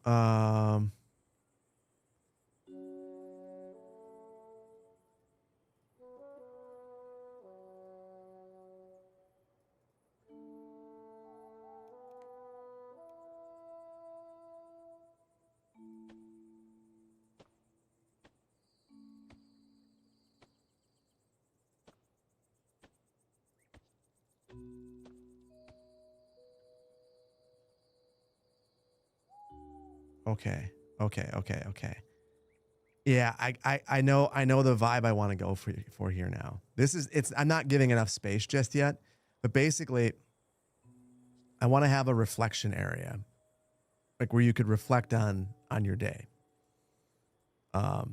Um, okay. Yeah, I know the vibe I want to go for here now. I'm not giving enough space just yet, but basically I want to have a reflection area. Like where you could reflect on your day. So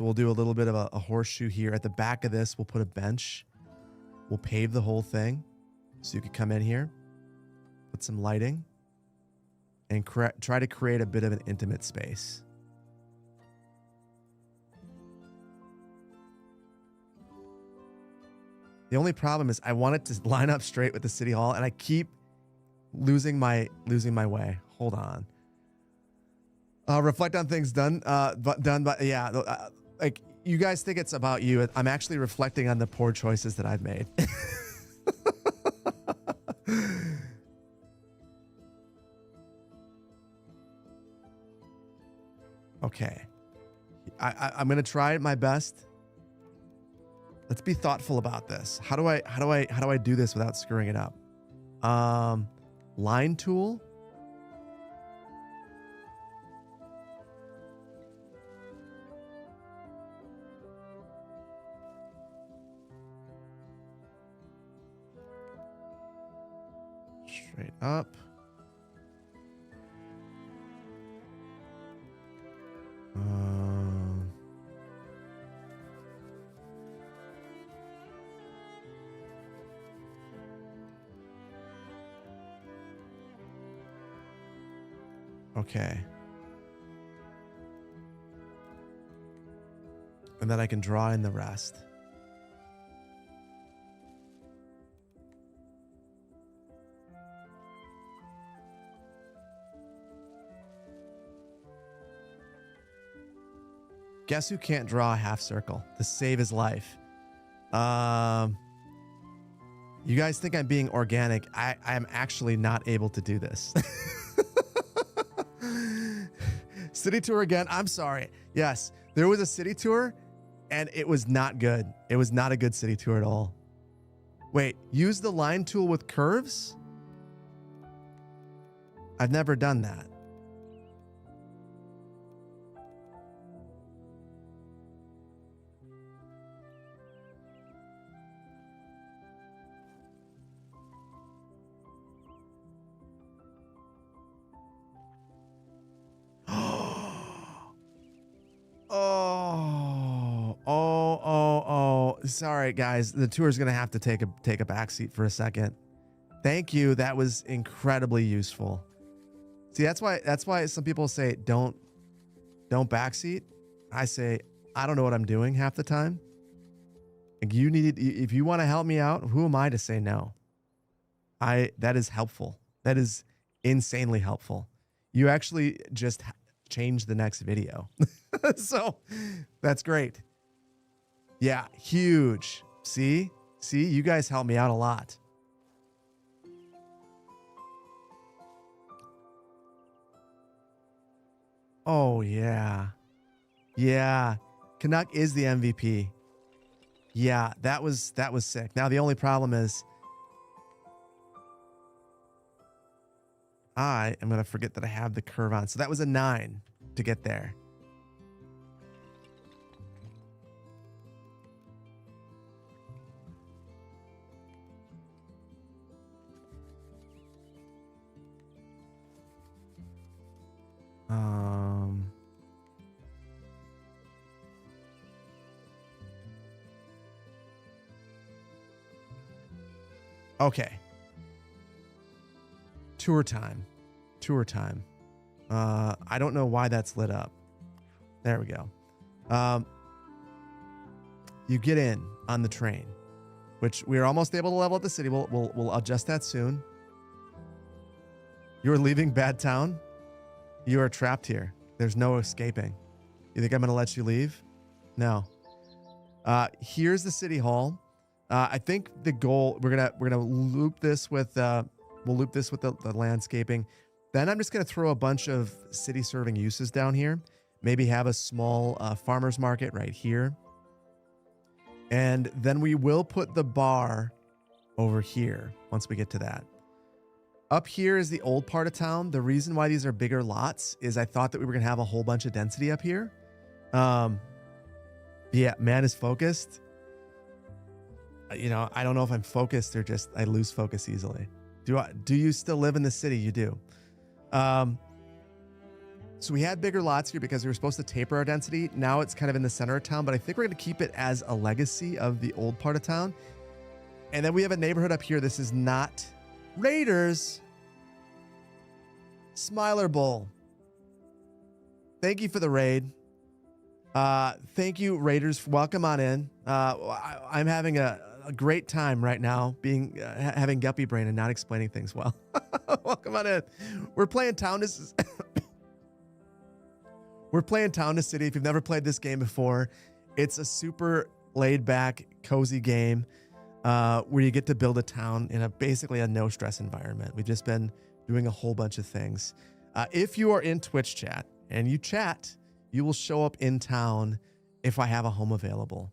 we'll do a little bit of a horseshoe here. At the back of this, we'll put a bench. We'll pave the whole thing. So you could come in here, put some lighting, and try to create a bit of an intimate space. The only problem is I want it to line up straight with the city hall, and I keep losing my way. Hold on. Reflect on things done. Like you guys think it's about you. I'm actually reflecting on the poor choices that I've made. Okay. I'm gonna try my best. Let's be thoughtful about this. How do I do this without screwing it up? Line tool. Straight up. Okay. And then I can draw in the rest. Guess who can't draw a half circle to save his life? You guys think I'm being organic. I am actually not able to do this. City tour again. I'm sorry. Yes, there was a city tour and it was not good. It was not a good city tour at all. Wait, use the line tool with curves? I've never done that. Sorry, guys. The tour is going to have to take a backseat for a second. Thank you. That was incredibly useful. See, that's why some people say don't backseat. I say I don't know what I'm doing half the time. Like if you want to help me out, who am I to say no? That is helpful. That is insanely helpful. You actually just changed the next video. So that's great. Yeah, huge. See, you guys help me out a lot. Oh, yeah. Yeah. Canuck is the MVP. Yeah, that was sick. Now, the only problem is I am going to forget that I have the curve on. So that was a 9 to get there. Okay. Tour time. I don't know why that's lit up. There we go. You get in on the train, which we're almost able to level up the city. We'll adjust that soon. You're leaving Bad Town. You are trapped here. There's no escaping. You think I'm going to let you leave? No. Here's the city hall. I think the goal we're gonna loop this with the landscaping. Then I'm just gonna throw a bunch of city serving uses down here. Maybe have a small farmers market right here, and then we will put the bar over here once we get to that. Up here is the old part of town. The reason why these are bigger lots is I thought that we were gonna have a whole bunch of density up here. Yeah, man is focused. You know, I don't know if I'm focused or just I lose focus easily. Do you still live in the city? You do. So we had bigger lots here because we were supposed to taper our density. Now it's kind of in the center of town, but I think we're going to keep it as a legacy of the old part of town. And then we have a neighborhood up here. This is not Raiders. Smiler Bowl. Thank you for the raid. Thank you, Raiders. Welcome on in. I'm having a great time right now being having guppy brain and not explaining things well. Welcome on in. We're playing Town to We're playing Town to City. If you've never played this game before, it's a super laid back, cozy game where you get to build a town in basically a no stress environment. We've just been doing a whole bunch of things. If you are in Twitch chat and you chat, you will show up in town if I have a home available.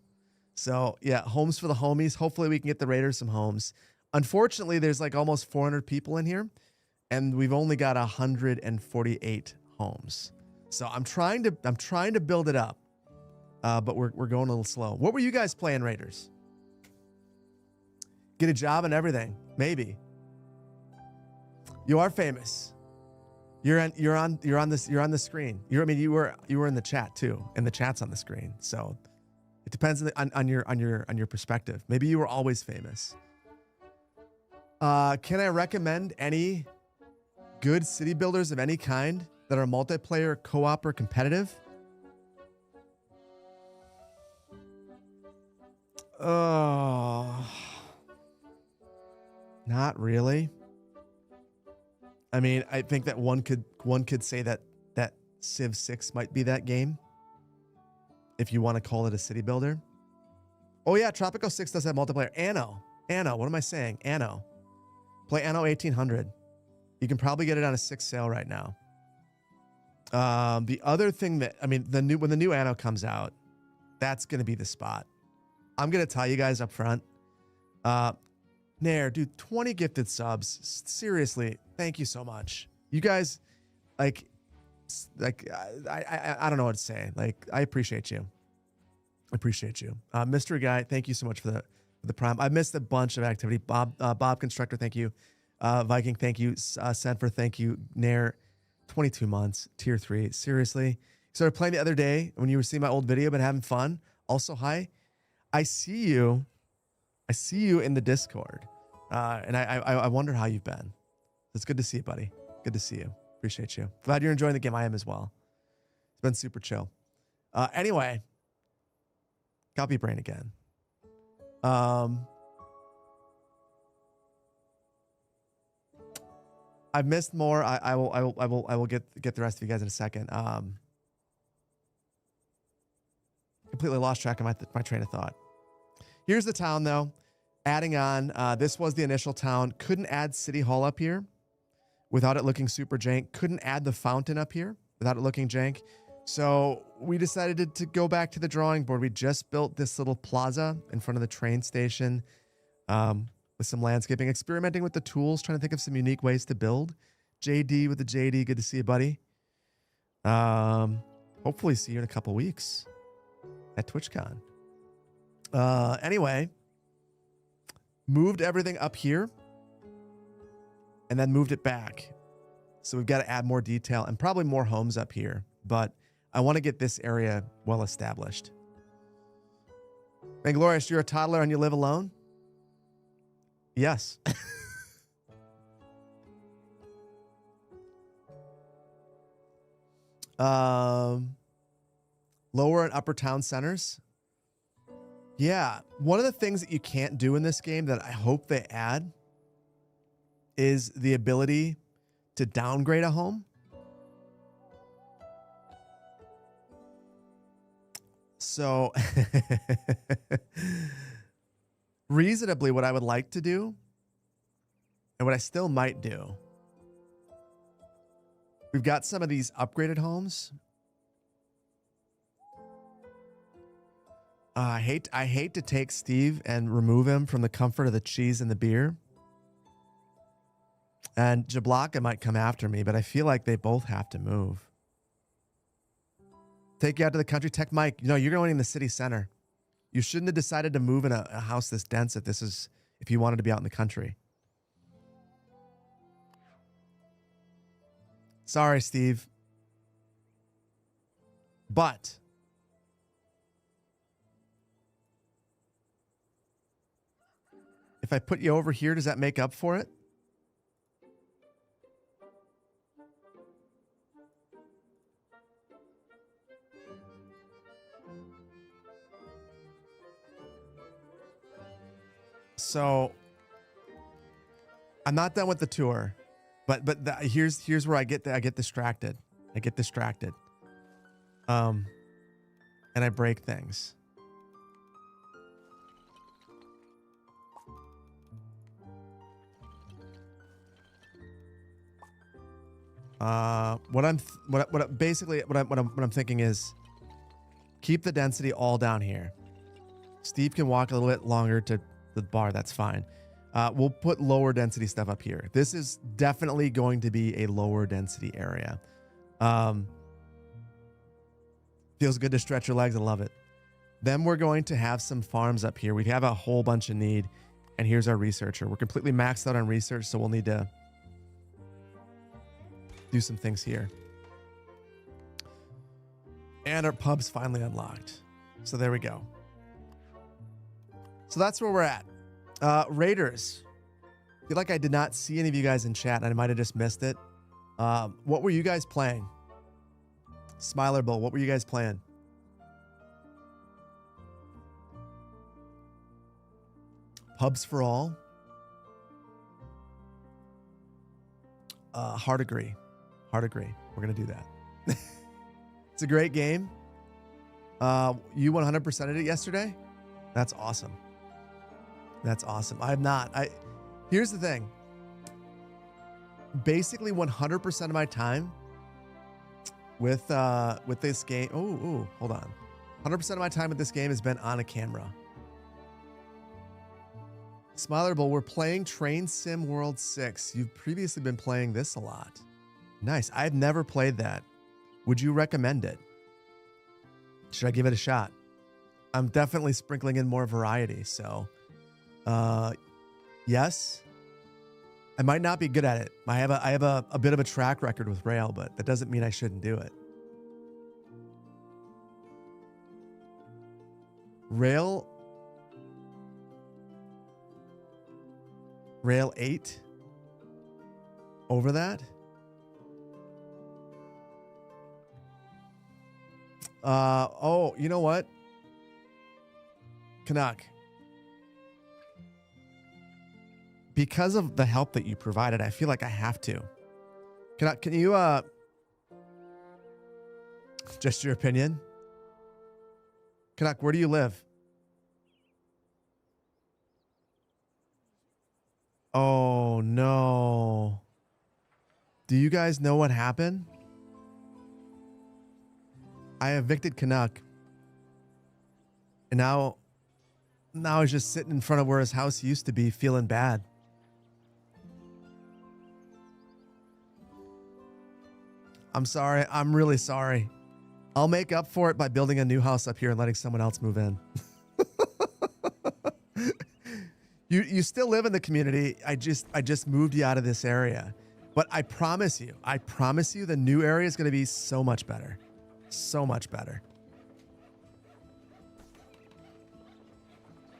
So yeah, homes for the homies. Hopefully we can get the Raiders some homes. Unfortunately, there's like almost 400 people in here and we've only got 148 homes. So I'm trying to build it up. But we're going a little slow. What were you guys playing, Raiders? Get a job and everything. Maybe. You are famous. You're on the screen. You were in the chat too, and the chat's on the screen. So it depends on your perspective. Maybe you were always famous. Can I recommend any good city builders of any kind that are multiplayer, co-op, or competitive? Not really. I mean, I think that one could say that Civ 6 might be that game, if you want to call it a city builder. Oh yeah, Tropico 6 does have multiplayer. Anno, what am I saying? Anno. Play Anno 1800. You can probably get it on a 6 sale right now. The other thing that, I mean, when the new Anno comes out, that's going to be the spot. I'm going to tell you guys up front. Nair, dude, 20 gifted subs. Seriously, thank you so much. You guys, I don't know what to say. Like, I appreciate you. Mystery Guy, thank you so much for the prime. I missed a bunch of activity. Bob Constructor, thank you. Viking, thank you. Senfer, thank you. Nair, 22 months, tier 3. Seriously. Started playing the other day when you were seeing my old video, but having fun. Also, hi. I see you in the Discord. And I wonder how you've been. It's good to see you, buddy. Good to see you. Appreciate you. Glad you're enjoying the game. I am as well. It's been super chill. Anyway, copy brain again. I've missed more. I will get the rest of you guys in a second. Completely lost track of my train of thought. Here's the town though. Adding on, this was the initial town. Couldn't add City Hall up here without it looking super jank. Couldn't add the fountain up here without it looking jank. So we decided to go back to the drawing board. We just built this little plaza in front of the train station with some landscaping, experimenting with the tools, trying to think of some unique ways to build. JD with the JD, good to see you, buddy. Hopefully see you in a couple weeks at TwitchCon. Anyway, moved everything up here and then moved it back. So we've got to add more detail and probably more homes up here, but I want to get this area well established. Glorious, you're a toddler and you live alone? Yes. Lower and upper town centers. Yeah, one of the things that you can't do in this game that I hope they add is the ability to downgrade a home. So reasonably, what I would like to do, and what I still might do, we've got some of these upgraded homes. I hate to take Steve and remove him from the comfort of the cheese and the beer. And Jablaka might come after me, but I feel like they both have to move. Take you out to the country. Tech Mike, you know, you're going in the city center. You shouldn't have decided to move in a house this dense if you wanted to be out in the country. Sorry, Steve. But if I put you over here, does that make up for it? So I'm not done with the tour, but here's where I get distracted. And I break things. What I'm thinking is keep the density all down here. Steve can walk a little bit longer to the bar. That's fine. We'll put lower density stuff up here. This is definitely going to be a lower density area. Feels good to stretch your legs. I love it. Then we're going to have some farms up here. We have a whole bunch of need. And here's our researcher. We're completely maxed out on research, so we'll need to do some things here. And our pub's finally unlocked. So there we go. So that's where we're at. Raiders. I feel like I did not see any of you guys in chat. I might have just missed it. What were you guys playing? Smiler Bull, what were you guys playing? Pubs for all. Hard agree. We're going to do that. It's a great game. You 100%ed it yesterday? That's awesome. I have not. Here's the thing. Basically 100% of my time with this game. Oh, hold on. 100% of my time with this game has been on a camera. Smiler Bull, we're playing Train Sim World 6. You've previously been playing this a lot. Nice. I've never played that. Would you recommend it? Should I give it a shot? I'm definitely sprinkling in more variety, so yes. I might not be good at it. I have a bit of a track record with Rail, but that doesn't mean I shouldn't do it. Rail 8 over that. Oh, you know what? Canuck. Because of the help that you provided, I feel like I have to. Canuck, can you just your opinion? Canuck, where do you live? Oh no. Do you guys know what happened? I evicted Canuck, and now he's just sitting in front of where his house used to be, feeling bad. I'm sorry. I'm really sorry. I'll make up for it by building a new house up here and letting someone else move in. You still live in the community. I just moved you out of this area. But I promise you, the new area is going to be so much better. So much better.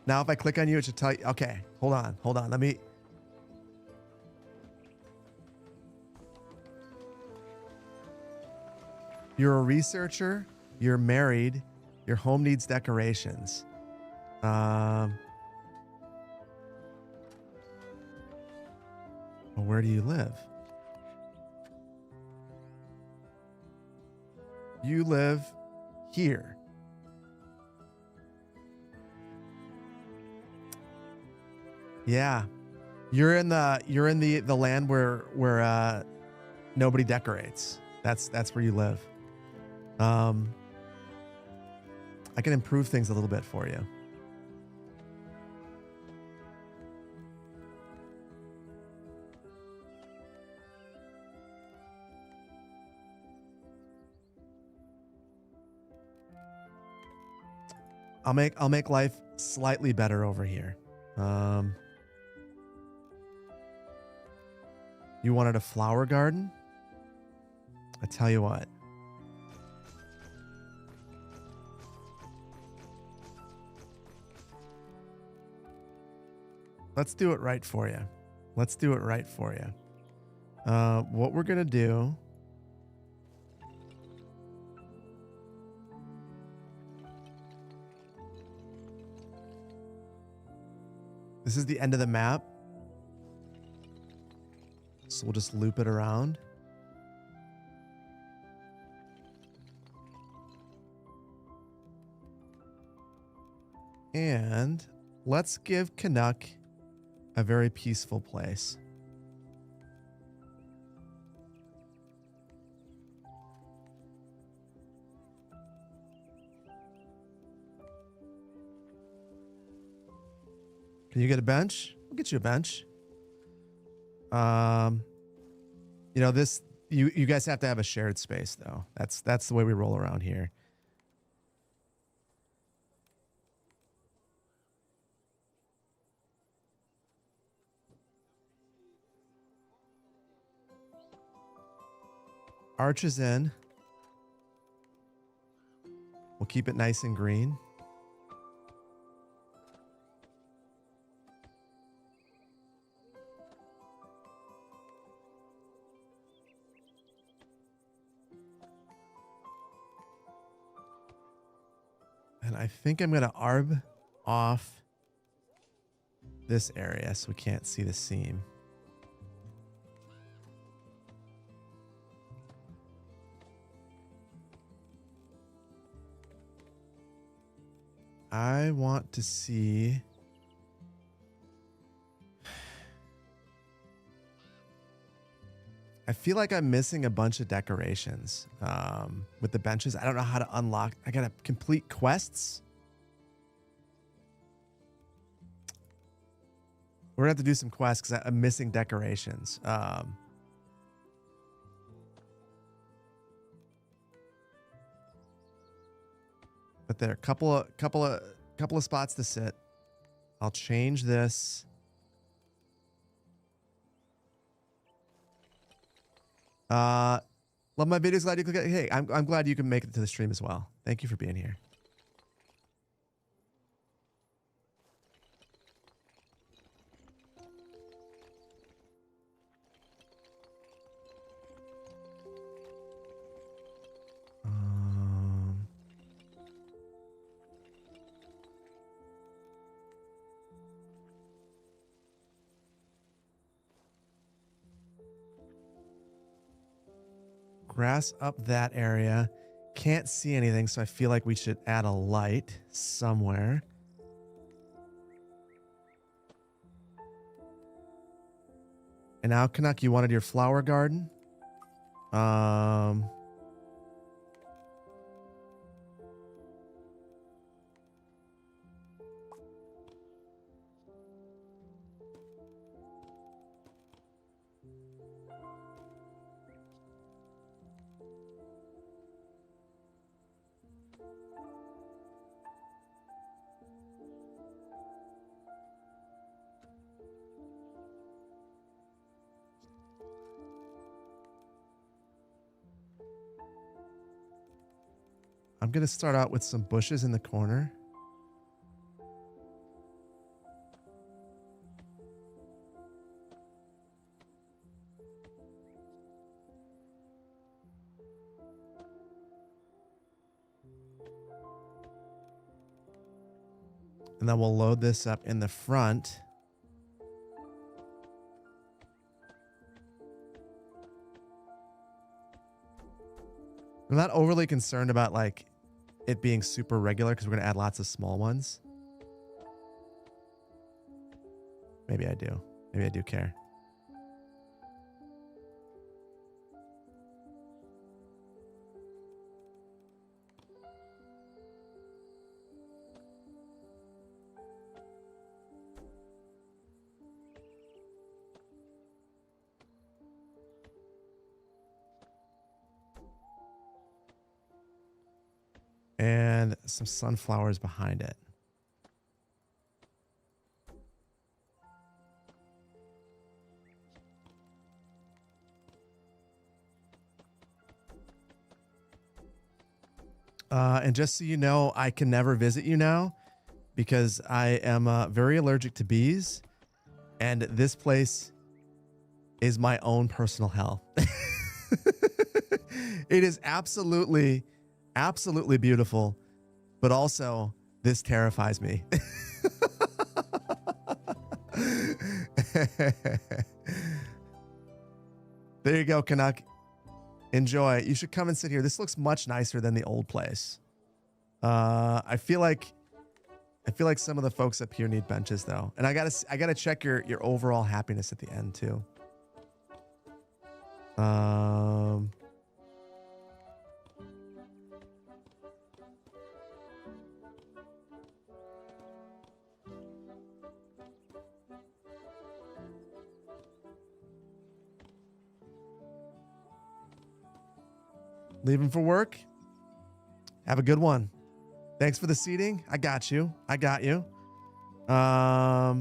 Now, if I click on you, it should tell you. Okay, hold on. Let me. You're a researcher. You're married. Your home needs decorations. Well, where do you live? You live here. Yeah. You're in the land where nobody decorates. That's where you live. I can improve things a little bit for you. I'll make life slightly better over here. You wanted a flower garden? I tell you what. Let's do it right for you. What we're going to do. This is the end of the map. So we'll just loop it around. And let's give Canuck a very peaceful place. Can you get a bench? We'll get you a bench. You know, this you guys have to have a shared space though. That's the way we roll around here. Arches in. We'll keep it nice and green. And I think I'm going to arb off this area so we can't see the seam. I want to see... I feel like I'm missing a bunch of decorations with the benches. I don't know how to unlock. I got to complete quests. We're going to have to do some quests because I'm missing decorations. But there are a couple of spots to sit. I'll change this. Love my videos. Glad you click it. Hey, I'm glad you can make it to the stream as well. Thank you for being here. Grass up that area. Can't see anything, so I feel like we should add a light somewhere. And now, Canuck, you wanted your flower garden. I'm going to start out with some bushes in the corner. And then we'll load this up in the front. I'm not overly concerned about like it being super regular because we're going to add lots of small ones. Maybe I do. Maybe I do care. And some sunflowers behind it. And just so you know, I can never visit you now because I am very allergic to bees. And this place is my own personal hell. It is absolutely beautiful, but also this terrifies me. There you go, Canuck. Enjoy. You should come and sit here. This looks much nicer than the old place. I feel like some of the folks up here need benches though. And I gotta check your overall happiness at the end too. Leaving for work? Have a good one. Thanks for the seating. I got you. I got you. I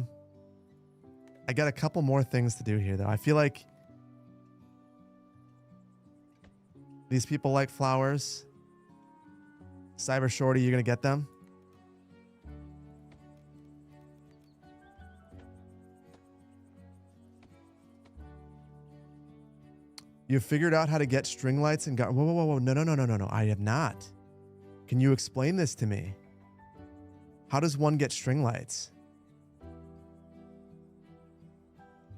got a couple more things to do here, though. I feel like these people like flowers. Cyber Shorty, you're going to get them? You figured out how to get string lights and got... Whoa, whoa, whoa, whoa. No. I have not. Can you explain this to me? How does one get string lights?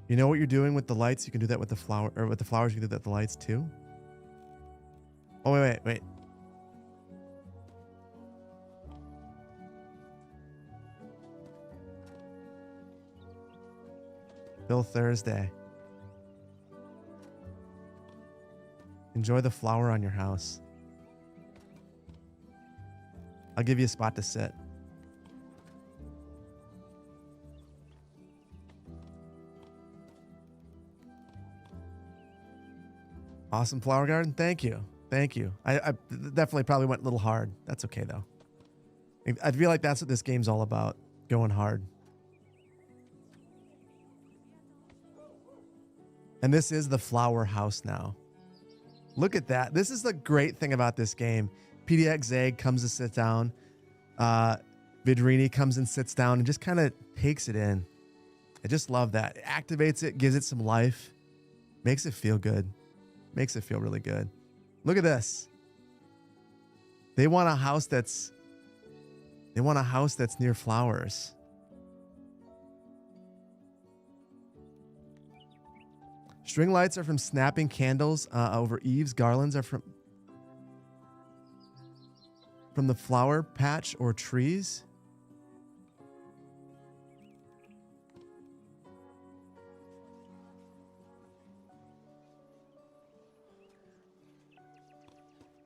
You know what you're doing with the lights? You can do that with the flower, or with the flowers, you can do that with the lights too? Oh, wait. Bill Thursday. Enjoy the flower on your house. I'll give you a spot to sit. Awesome flower garden. Thank you. I definitely probably went a little hard. That's okay though. I feel like that's what this game's all about. Going hard. And this is the flower house now. Look at that. This is the great thing about this game. PDX Zeg comes to sit down. Vidrini comes and sits down and just kind of takes it in. I just love that. It activates it, gives it some life, makes it feel good. Makes it feel really good. Look at this. They want a house that's near flowers. String lights are from snapping candles over eaves. Garlands are from the flower patch or trees.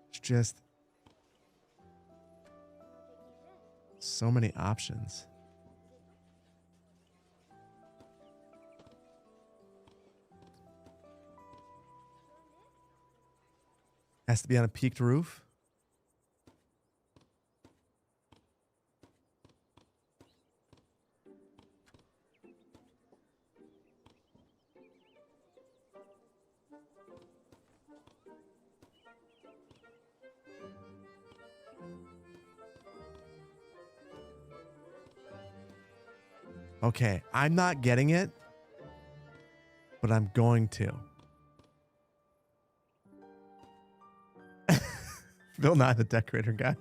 It's just so many options. Has to be on a peaked roof. Okay, I'm not getting it, but I'm going to. Bill Nye the Decorator guy.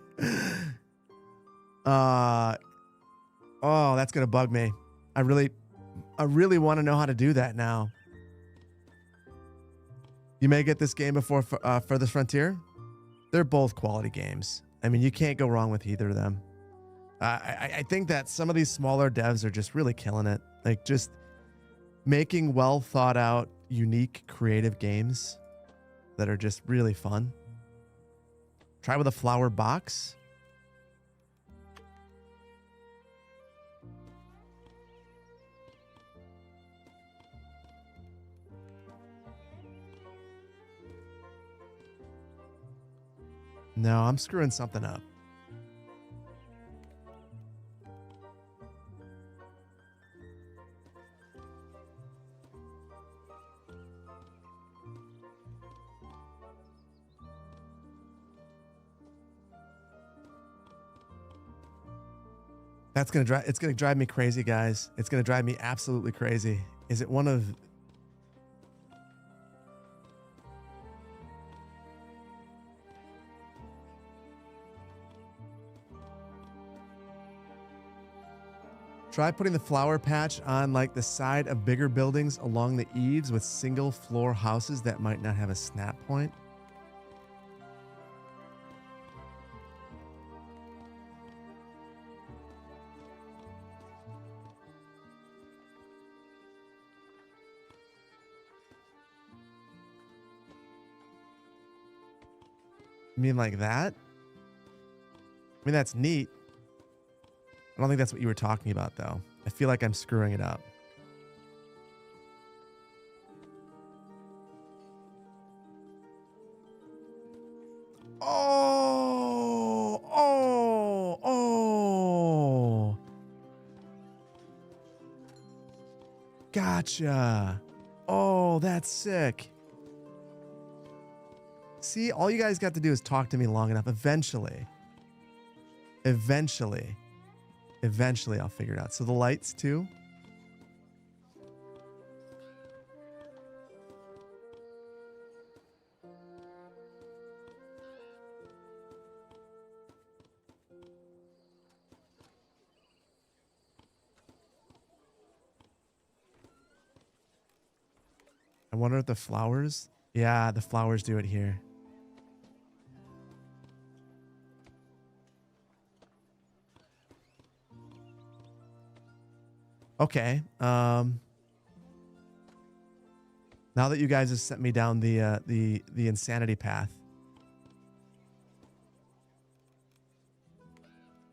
Oh, that's gonna bug me. I really want to know how to do that now. You may get this game before Furthest Frontier. They're both quality games. I mean, you can't go wrong with either of them. I think that some of these smaller devs are just really killing it. Like just making well thought out, unique, creative games that are just really fun. Try with a flower box. No, I'm screwing something up. That's it's gonna drive me crazy, guys. It's gonna drive me absolutely crazy. Is it one of Try putting the flower patch on like the side of bigger buildings along the eaves with single floor houses that might not have a snap point. You mean like that? I mean, that's neat. I don't think that's what you were talking about, though. I feel like I'm screwing it up. Oh. Gotcha. Oh, that's sick. See, all you guys got to do is talk to me long enough. Eventually, I'll figure it out. So the lights too. I wonder if the flowers. Yeah, the flowers do it here. Okay. Now that you guys have sent me down the insanity path,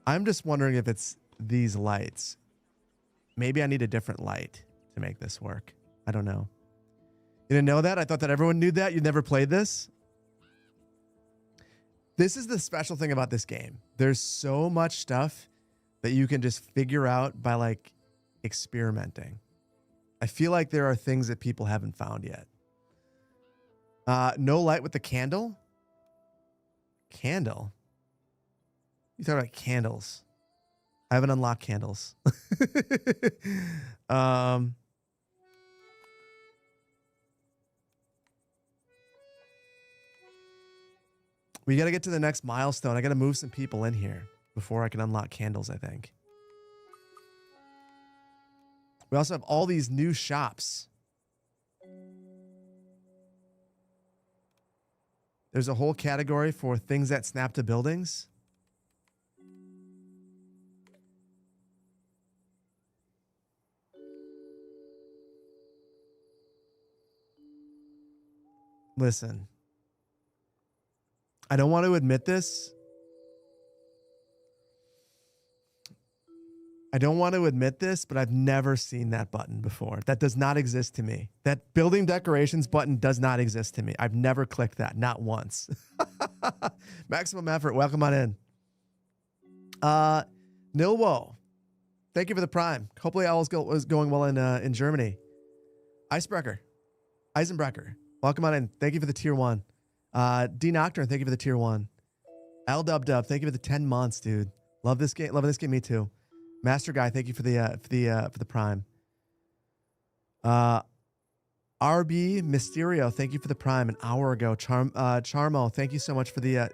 I'm just wondering if it's these lights. Maybe I need a different light to make this work. I don't know. You didn't know that? I thought that everyone knew that. You never played this? This is the special thing about this game. There's so much stuff that you can just figure out by like experimenting. I feel like there are things that people haven't found yet. No light with the candle? Candle? You talking about candles? I haven't unlocked candles. We got to get to the next milestone. I got to move some people in here before I can unlock candles, I think. We also have all these new shops. There's a whole category for things that snap to buildings. Listen. I don't want to admit this. But I've never seen that button before. That does not exist to me. That building decorations button does not exist to me. I've never clicked that, not once. Maximum effort. Welcome on in. Nilwo, thank you for the prime. Hopefully all is going well in Germany. Eisenbrecher, welcome on in. Thank you for the tier 1. D Nocturne, thank you for the tier 1. L Dub Dub, thank you for the 10 months, dude. Love this game. Loving this game, me too. Master Guy, thank you for the Prime. RB Mysterio, thank you for the Prime an hour ago. Charmo, thank you so much for the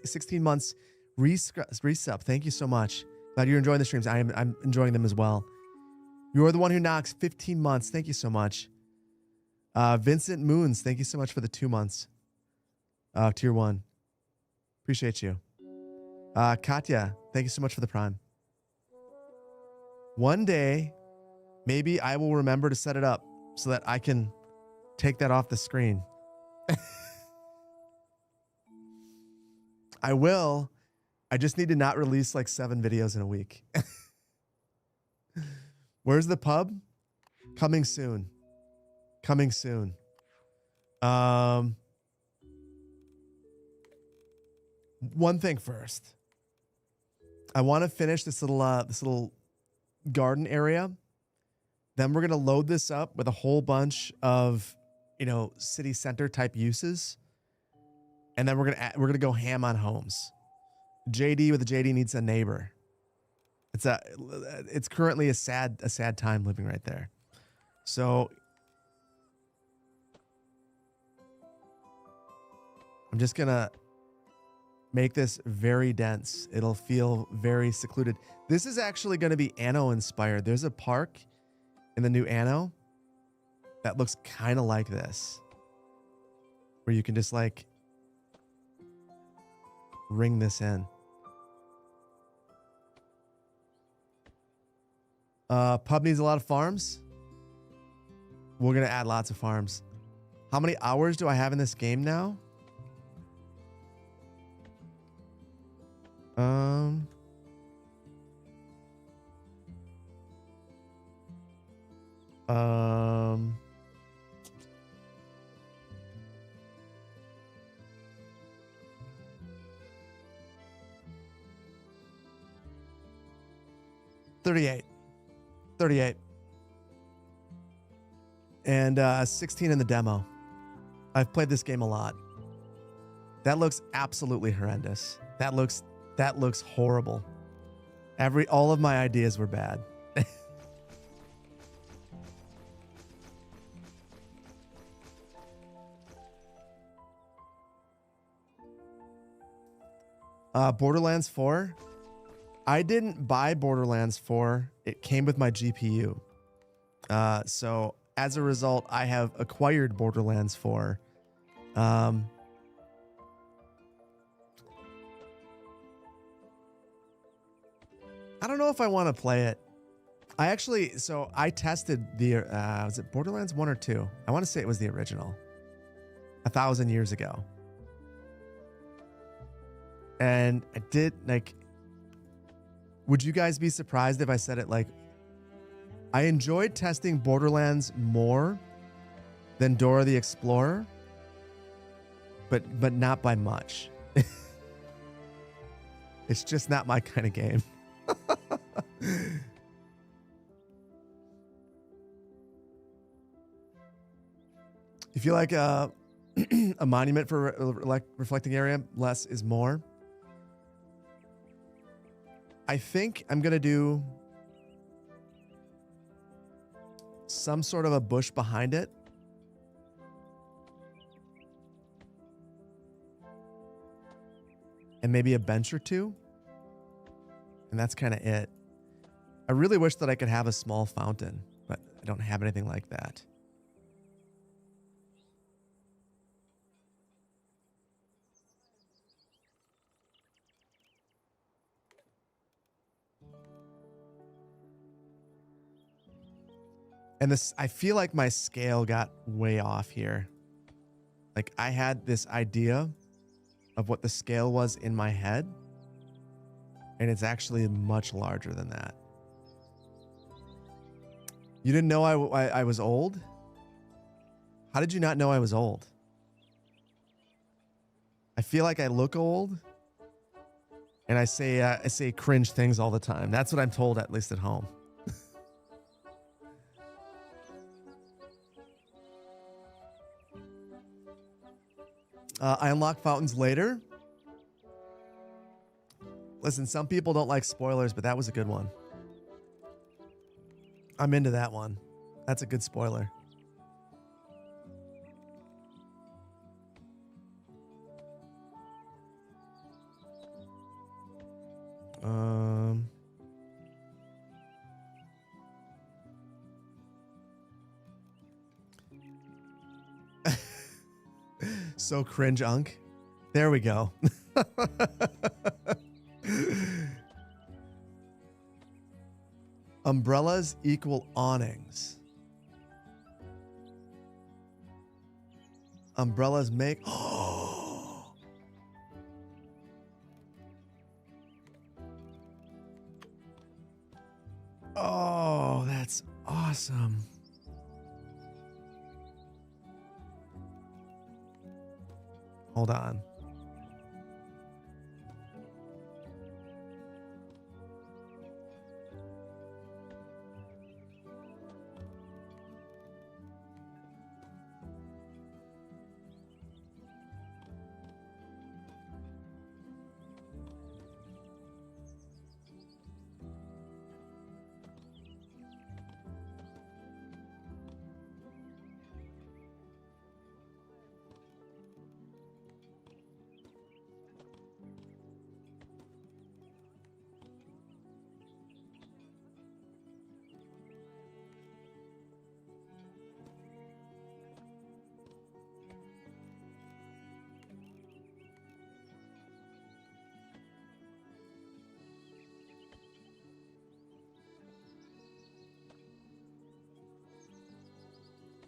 16 months resub. Thank you so much. Glad you're enjoying the streams. I'm enjoying them as well. You're the one who knocks 15 months. Thank you so much. Vincent Moons, thank you so much for the 2 months. Tier 1. Appreciate you. Katya, thank you so much for the Prime. One day, maybe I will remember to set it up so that I can take that off the screen. I will. I just need to not release like 7 videos in a week. Where's the pub? Coming soon. Coming soon. One thing first. I want to finish this little garden area. Then we're gonna load this up with a whole bunch of, city center type uses, and then we're gonna go ham on homes. JD with the JD needs a neighbor. It's currently a sad time living right there. So I'm just gonna make this very dense. It'll feel very secluded. This is actually going to be Anno inspired. There's a park in the new Anno that looks kind of like this, where you can just like ring this in. Pub needs a lot of farms. We're going to add lots of farms. How many hours do I have in this game now? Um, 38. And 16 in the demo. I've played this game a lot. That looks absolutely horrendous. That looks horrible. All of my ideas were bad. Borderlands 4. I didn't buy Borderlands 4. It came with my GPU. So as a result, I have acquired Borderlands 4. I don't know if I want to play it. I tested the, was it Borderlands 1 or 2? I want to say it was the original. 1,000 years ago. And I did, would you guys be surprised if I said it like, I enjoyed testing Borderlands more than Dora the Explorer, but not by much. It's just not my kind of game. If you like a monument for reflecting area, less is more. I think I'm gonna do some sort of a bush behind it. And maybe a bench or two. And that's kind of it. I really wish that I could have a small fountain, but I don't have anything like that. And this, I feel like my scale got way off here. Like I had this idea of what the scale was in my head, and it's actually much larger than that. You didn't know I was old? How did you not know I was old? I feel like I look old, and I say cringe things all the time. That's what I'm told, at least at home. I unlock fountains later. Listen, some people don't like spoilers, but that was a good one. I'm into that one. That's a good spoiler. So cringe, Unk. There we go. Umbrellas equal awnings. Umbrellas make... Oh, that's awesome. Hold on.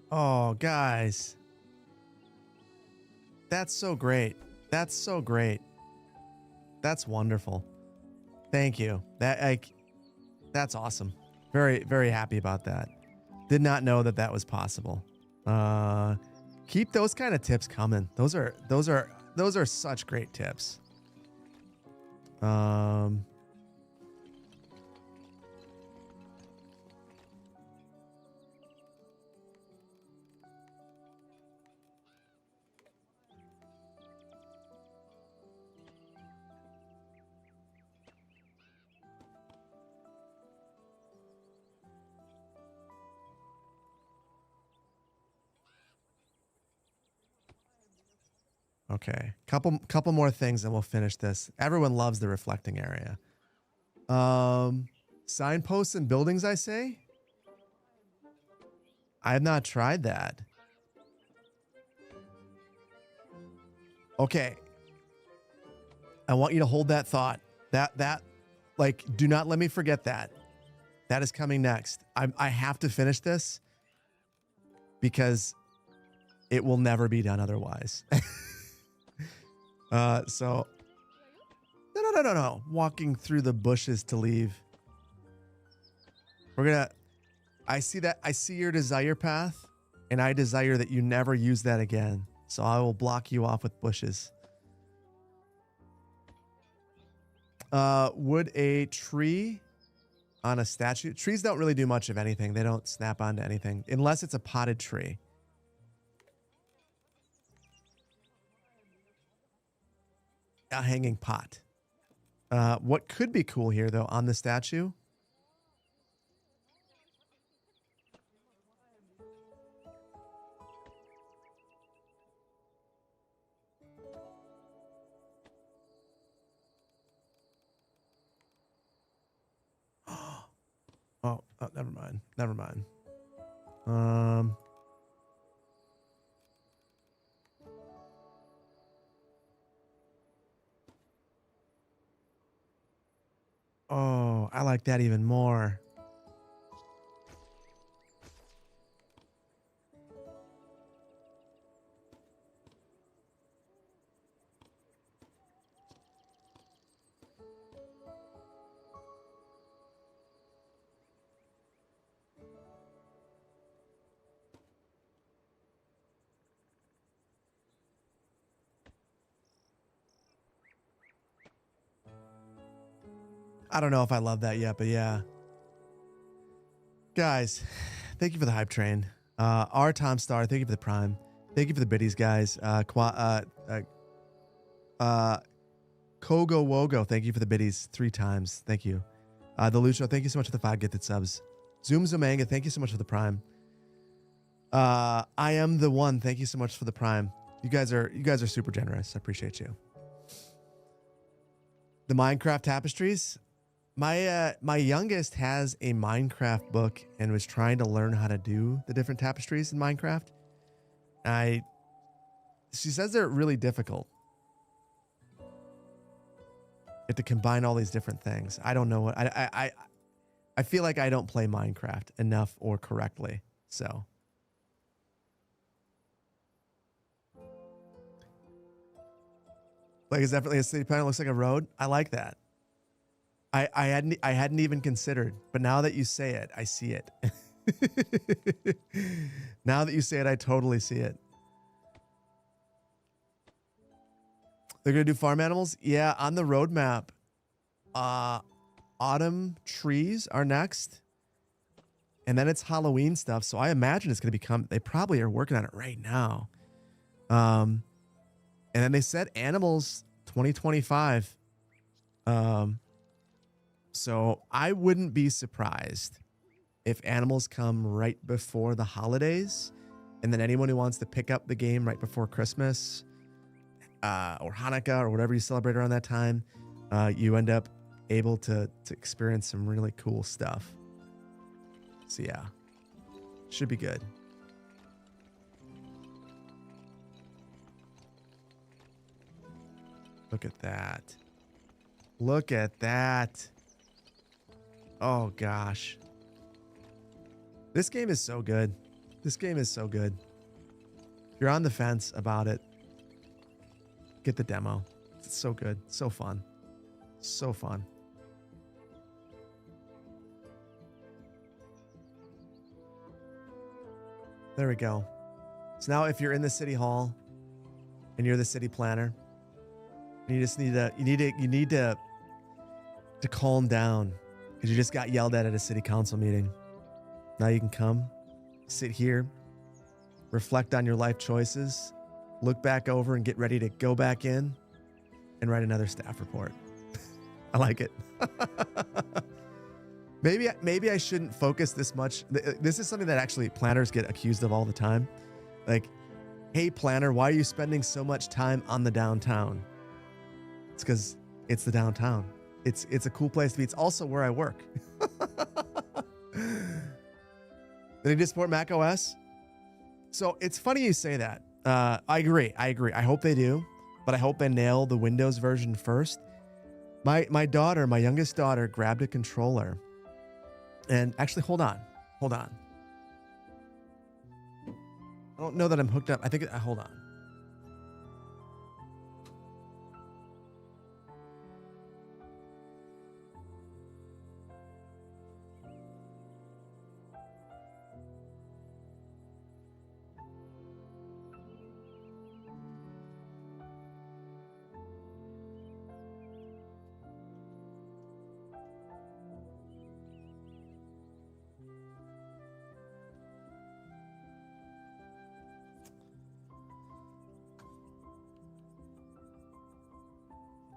Oh, guys. That's so great. That's so great. That's wonderful. Thank you. That's awesome. Very, very happy about that. Did not know that that was possible. Keep those kind of tips coming. Those are such great tips. Okay, couple more things and we'll finish this. Everyone loves the reflecting area. Signposts and buildings, I say? I have not tried that. Okay. I want you to hold that thought. That like, do not let me forget that. That is coming next. I have to finish this because it will never be done otherwise. So no. Walking through the bushes to leave. I see your desire path, and I desire that you never use that again. So I will block you off with bushes. Would a tree on a statue? Trees don't really do much of anything. They don't snap onto anything unless it's a potted tree. A hanging pot. What could be cool here, though, on the statue? Oh, never mind. Never mind. Oh, I like that even more. I don't know if I love that yet, but yeah. Guys, thank you for the hype train. R Tom Star, thank you for the prime. Thank you for the biddies, guys. Kogo Wogo, thank you for the biddies 3 times. Thank you. The Lucho, thank you so much for the 5 gifted subs. Zoom Zomanga, thank you so much for the Prime. I am the one. Thank you so much for the Prime. You guys are super generous. I appreciate you. The Minecraft tapestries. My youngest has a Minecraft book and was trying to learn how to do the different tapestries in Minecraft. She says they're really difficult. You have to combine all these different things. I don't know what I feel like I don't play Minecraft enough or correctly. So like it's definitely a city plan. It looks like a road. I like that. I hadn't even considered, but now that you say it, I see it. Now that you say it, I totally see it. They're gonna do farm animals? Yeah, on the roadmap. Autumn trees are next. And then it's Halloween stuff. So I imagine it's gonna become, they probably are working on it right now. And then they said animals 2025. So I wouldn't be surprised if animals come right before the holidays, and then anyone who wants to pick up the game right before Christmas or Hanukkah or whatever you celebrate around that time, you end up able to experience some really cool stuff. So yeah, should be good. Look at that. Look at that. Oh, gosh. This game is so good. This game is so good. If you're on the fence about it, get the demo. It's so good. So fun. So fun. There we go. So now if you're in the city hall and you're the city planner, you just need to calm down because you just got yelled at a city council meeting. Now you can come, sit here, reflect on your life choices, look back over and get ready to go back in and write another staff report. I like it. Maybe I shouldn't focus this much. This is something that actually planners get accused of all the time. Like, hey planner, why are you spending so much time on the downtown? It's because it's the downtown. It's a cool place to be. It's also where I work. They need to support Mac OS. So it's funny you say that. I agree. I hope they do, but I hope they nail the Windows version first. My youngest daughter grabbed a controller and actually, hold on. I don't know that I'm hooked up. I think, hold on.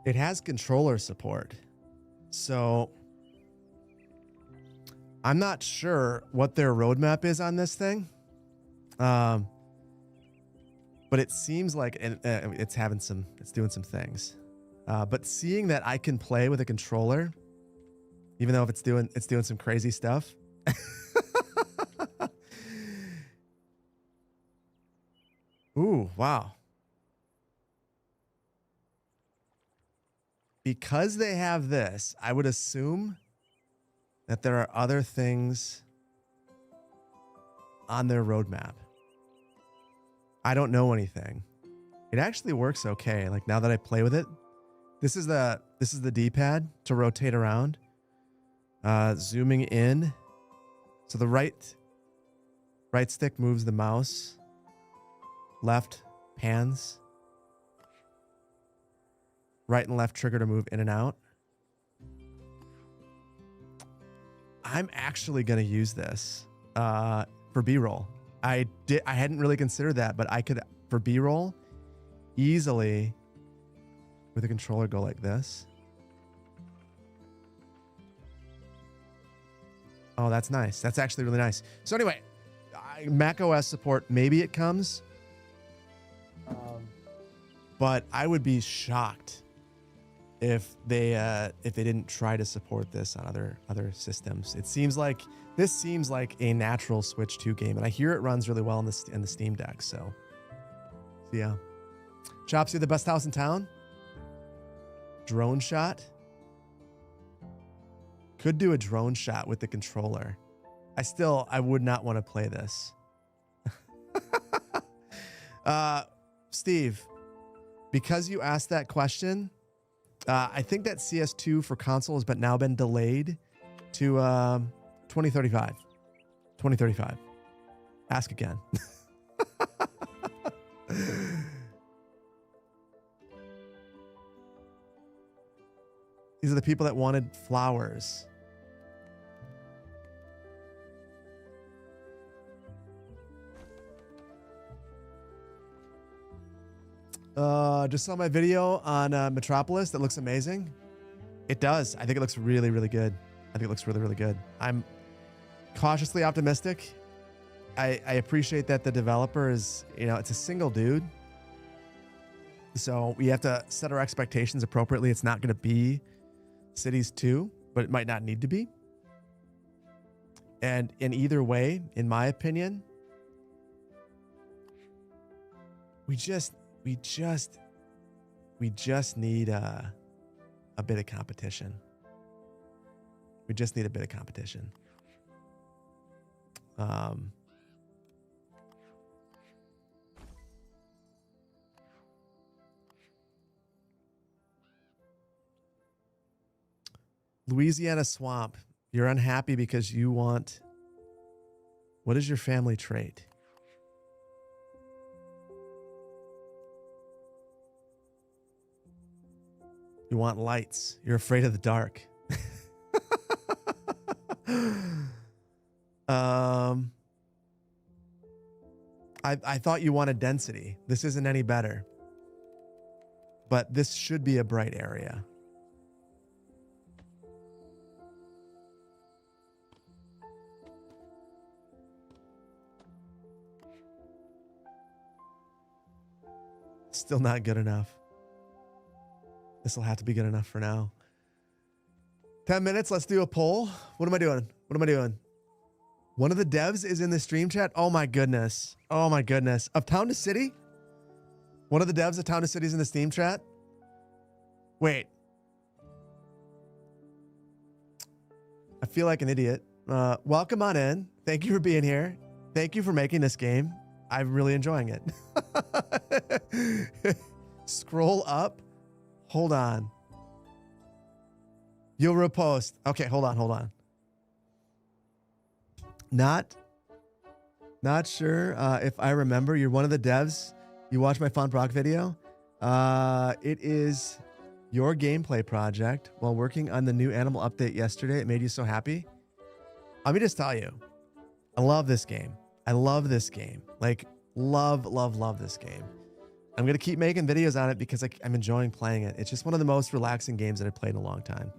It has controller support. So I'm not sure what their roadmap is on this thing. But it seems like it's doing some things. But seeing that I can play with a controller, even though if it's doing some crazy stuff. Ooh, wow. Because they have this, I would assume that there are other things on their roadmap. I don't know anything. It actually works okay. Like now that I play with it, this is the D-pad to rotate around. Zooming in. So the right stick moves the mouse. Left pans. Right and left trigger to move in and out. I'm actually going to use this for B-roll. I hadn't really considered that, but I could, for B-roll, easily with a controller go like this. Oh, that's nice. That's actually really nice. So anyway, Mac OS support, maybe it comes. But I would be shocked if they didn't try to support this on other systems. This seems like a natural Switch 2 game, and I hear it runs really well in the Steam Deck. So yeah. Chops, you the best house in town? Drone shot? Could do a drone shot with the controller. I would not want to play this. Steve, because you asked that question, I think that CS2 for console has now been delayed to 2035. 2035. Ask again. These are the people that wanted flowers. Just saw my video on Metropolis. That looks amazing. It does. I think it looks really, really good. I think it looks really, really good. I'm cautiously optimistic. I appreciate that the developer is, it's a single dude. So we have to set our expectations appropriately. It's not going to be Cities 2, but it might not need to be. And in either way, in my opinion, we just need a bit of competition. We just need a bit of competition. Louisiana Swamp, you're unhappy because you want... What is your family trait? You want lights. You're afraid of the dark. I thought you wanted density. This isn't any better. But this should be a bright area. Still not good enough. This will have to be good enough for now. 10 minutes. Let's do a poll. What am I doing? One of the devs is in the stream chat. Oh my goodness. Of Town to City? One of the devs of Town to City is in the Steam chat? Wait. I feel like an idiot. Welcome on in. Thank you for being here. Thank you for making this game. I'm really enjoying it. Scroll up. Hold on. You'll repost. Okay, hold on. Not sure if I remember. You're one of the devs. You watched my Font Brock video. It is your gameplay project while working on the new animal update yesterday. It made you so happy. Let me just tell you, I love this game. Love this game this game. I'm going to keep making videos on it because I'm enjoying playing it. It's just one of the most relaxing games that I've played in a long time.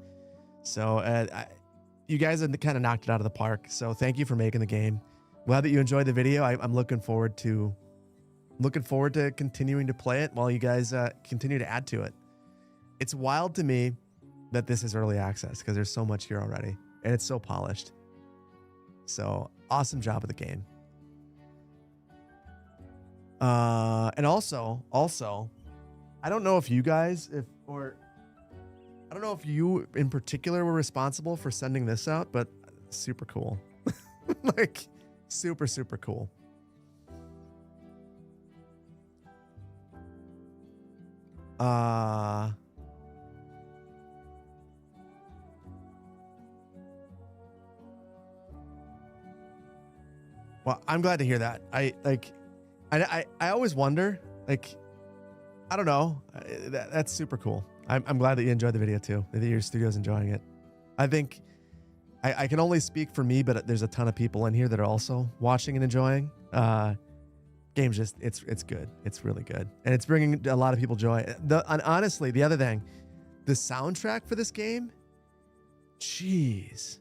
So you guys have kind of knocked it out of the park. So thank you for making the game. Glad that you enjoyed the video. I'm looking forward to continuing to play it while you guys continue to add to it. It's wild to me that this is early access because there's so much here already and it's so polished. So awesome job of the game. And also, I don't know if you guys, I don't know if you in particular were responsible for sending this out, but super cool. Like super, super cool. Well, I'm glad to hear that. I always wonder, I don't know. That's super cool. I'm glad that you enjoyed the video too. That your studio's enjoying it. I think I can only speak for me, but there's a ton of people in here that are also watching and enjoying. Game's just, it's good. It's really good. And it's bringing a lot of people joy. And honestly, the other thing, the soundtrack for this game, jeez.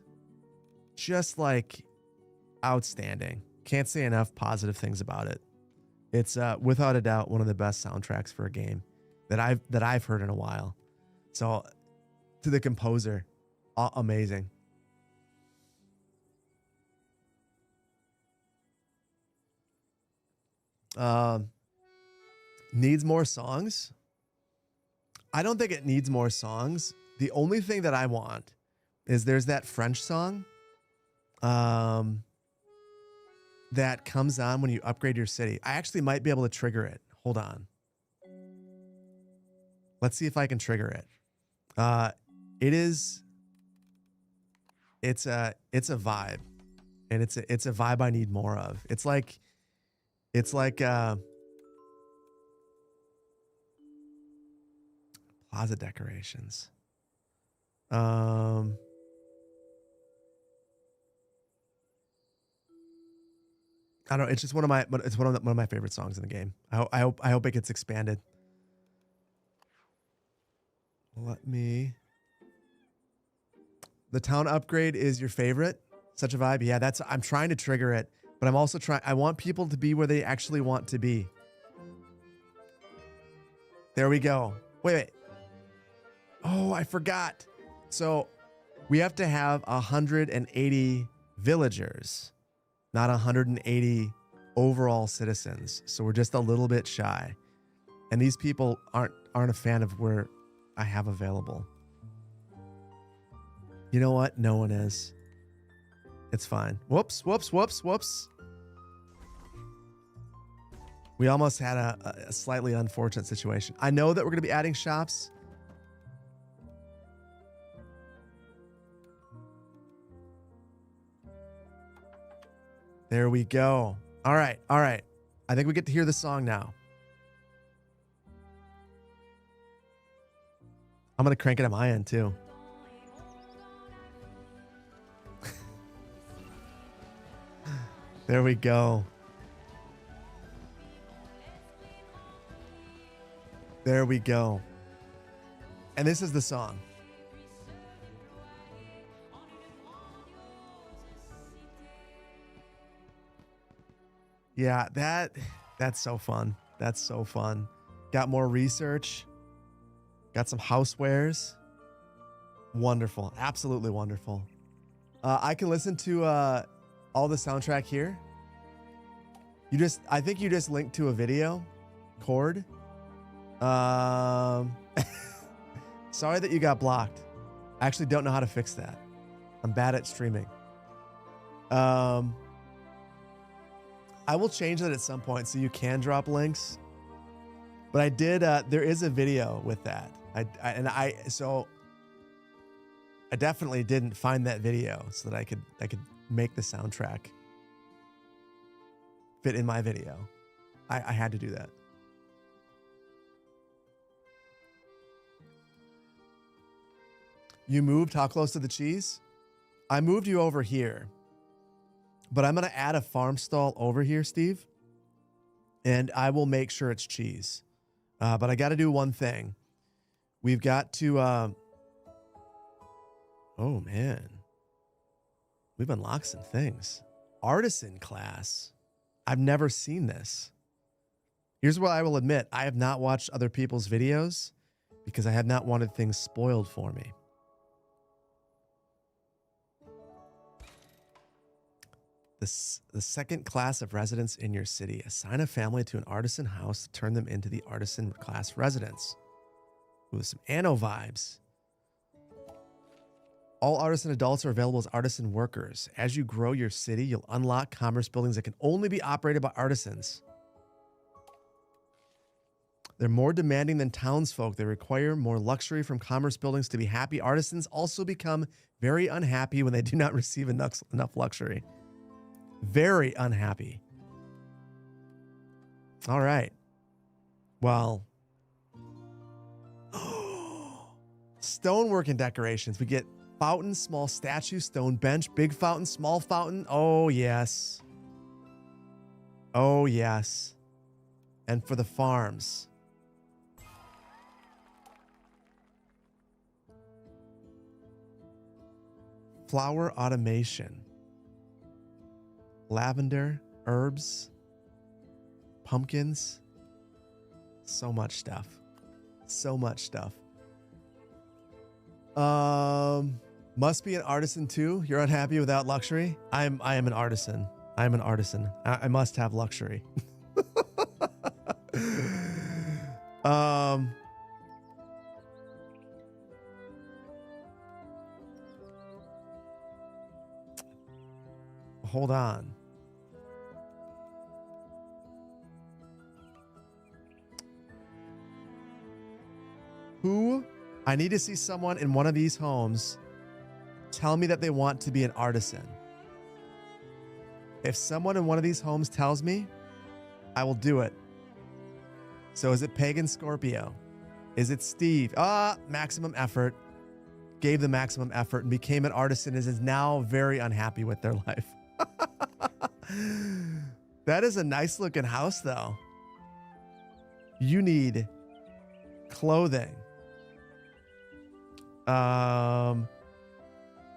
just like outstanding. Can't say enough positive things about it. It's without a doubt one of the best soundtracks for a game that I've heard in a while. So to the composer, amazing. Needs more songs? I don't think it needs more songs. The only thing that I want is there's that French song that comes on when you upgrade your city. I actually might be able to trigger it. Hold on. Let's see if I can trigger it. It's a vibe. And it's a vibe I need more of. It's like plaza decorations. I don't know. It's just one of my favorite songs in the game. I hope it gets expanded. Let me. The town upgrade is your favorite. Such a vibe. Yeah, I'm trying to trigger it, but I'm also trying. I want people to be where they actually want to be. There we go. Wait. Oh, I forgot. So we have to have 180 villagers, not 180 overall citizens. So we're just a little bit shy. And these people aren't a fan of where I have available. You know what? No one is. It's fine. Whoops. We almost had a slightly unfortunate situation. I know that we're going to be adding shops. There we go. All right. I think we get to hear the song now. I'm going to crank it on my end too. There we go. There we go. And this is the song. Yeah, that's so fun. That's so fun. Got more research. Got some housewares. Wonderful. Absolutely wonderful. I can listen to all the soundtrack here. I think you just linked to a video. Chord. Sorry that you got blocked. I actually don't know how to fix that. I'm bad at streaming. I will change that at some point so you can drop links. But I did. There is a video with that. I definitely didn't find that video so that I could make the soundtrack fit in my video. I had to do that. You moved how close to the cheese? I moved you over here. But I'm going to add a farm stall over here, Steve. And I will make sure it's cheese. But I got to do one thing. We've got to... oh, man. We've unlocked some things. Artisan class. I've never seen this. Here's what I will admit. I have not watched other people's videos because I have not wanted things spoiled for me. The second class of residents in your city. Assign a family to an artisan house to turn them into the artisan class residents. With some Anno vibes. All artisan adults are available as artisan workers. As you grow your city, you'll unlock commerce buildings that can only be operated by artisans. They're more demanding than townsfolk. They require more luxury from commerce buildings to be happy. Artisans also become very unhappy when they do not receive enough luxury. Very unhappy. All right. Well, stonework and decorations. We get fountain, small statue, stone bench, big fountain, small fountain. Oh, yes. Oh, yes. And for the farms. Flower automation. lavender, herbs, pumpkins. So much stuff. So much stuff. Must be an artisan too. You're unhappy without luxury? I am an artisan. I'm an artisan. I must have luxury. Hold on. Who? I need to see someone in one of these homes tell me that they want to be an artisan. If someone in one of these homes tells me, I will do it. So is it Pagan Scorpio? Is it Steve? Maximum effort. Gave the maximum effort and became an artisan and is now very unhappy with their life. That is a nice looking house though. You need clothing.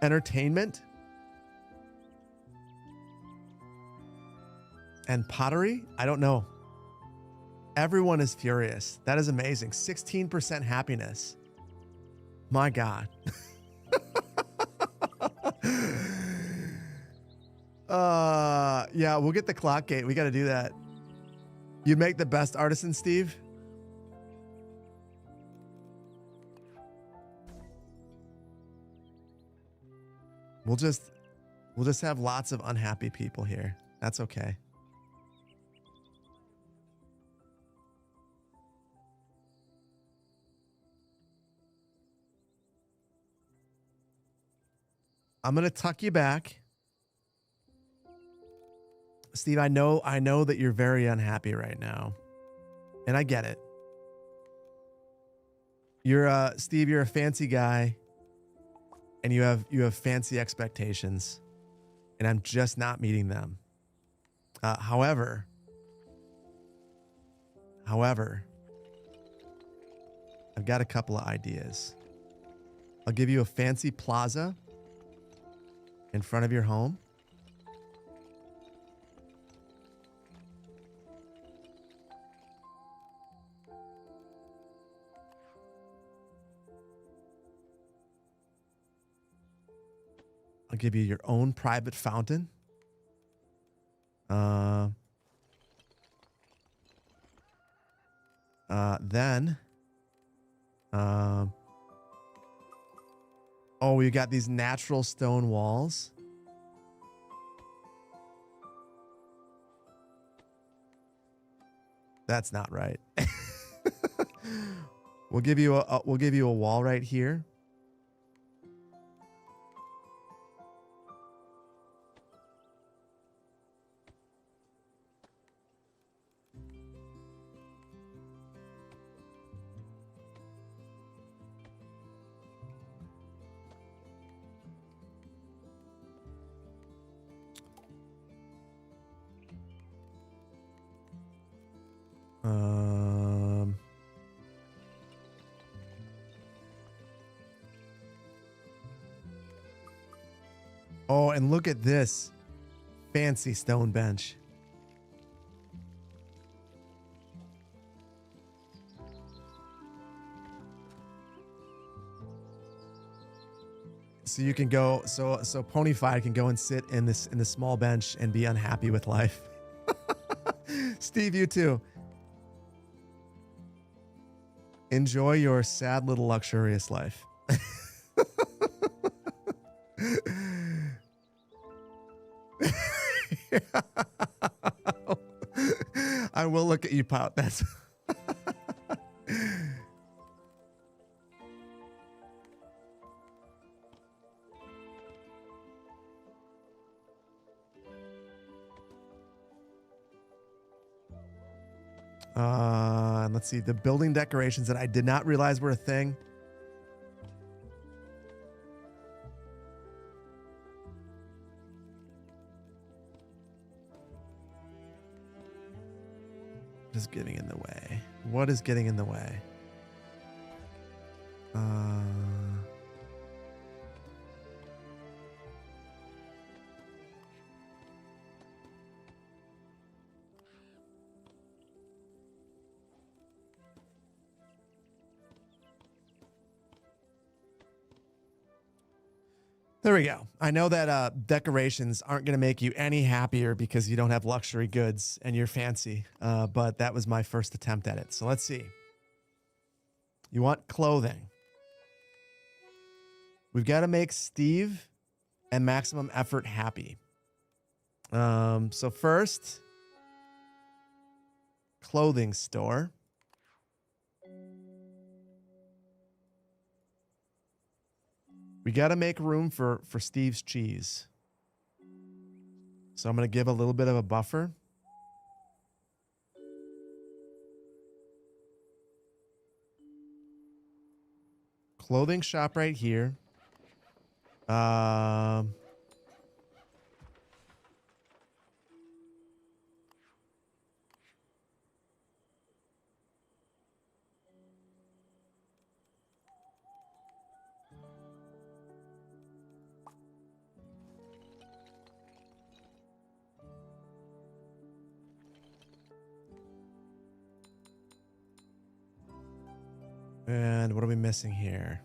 Entertainment. And pottery? I don't know. Everyone is furious. That is amazing. 16% happiness. My God. Yeah, we'll get the clock gate. We got to do that. You'd make the best artisan, Steve. We'll just have lots of unhappy people here. That's okay. I'm going to tuck you back. Steve, I know that you're very unhappy right now. And I get it. Steve, you're a fancy guy. And you have fancy expectations. And I'm just not meeting them. However, I've got a couple of ideas. I'll give you a fancy plaza in front of your home. I'll give you your own private fountain. Then, oh, you got these natural stone walls. That's not right. We'll give you a wall right here. Oh, and look at this fancy stone bench. So you can go, so Ponyfied can go and sit in this small bench and be unhappy with life. Steve, you too. Enjoy your sad little luxurious life. I will look at you pout. That's let's see, the building decorations that I did not realize were a thing. What is getting in the way? What is getting in the way? There we go. I know that decorations aren't going to make you any happier because you don't have luxury goods and you're fancy, but that was my first attempt at it. So let's see. You want clothing. We've got to make Steve and Maximum Effort happy. So first, clothing store. We got to make room for Steve's cheese. So I'm going to give a little bit of a buffer. Clothing shop right here. And what are we missing here?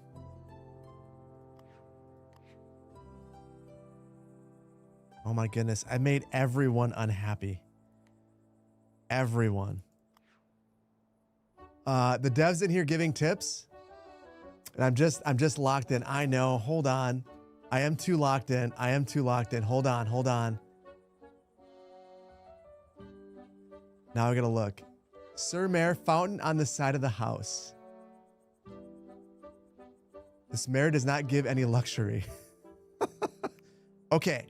Oh my goodness. I made everyone unhappy. Everyone. The devs in here giving tips. And I'm just locked in. I know. Hold on. I am too locked in. Hold on. Now I gotta look. Sir Mayor, fountain on the side of the house. This mayor does not give any luxury. Okay.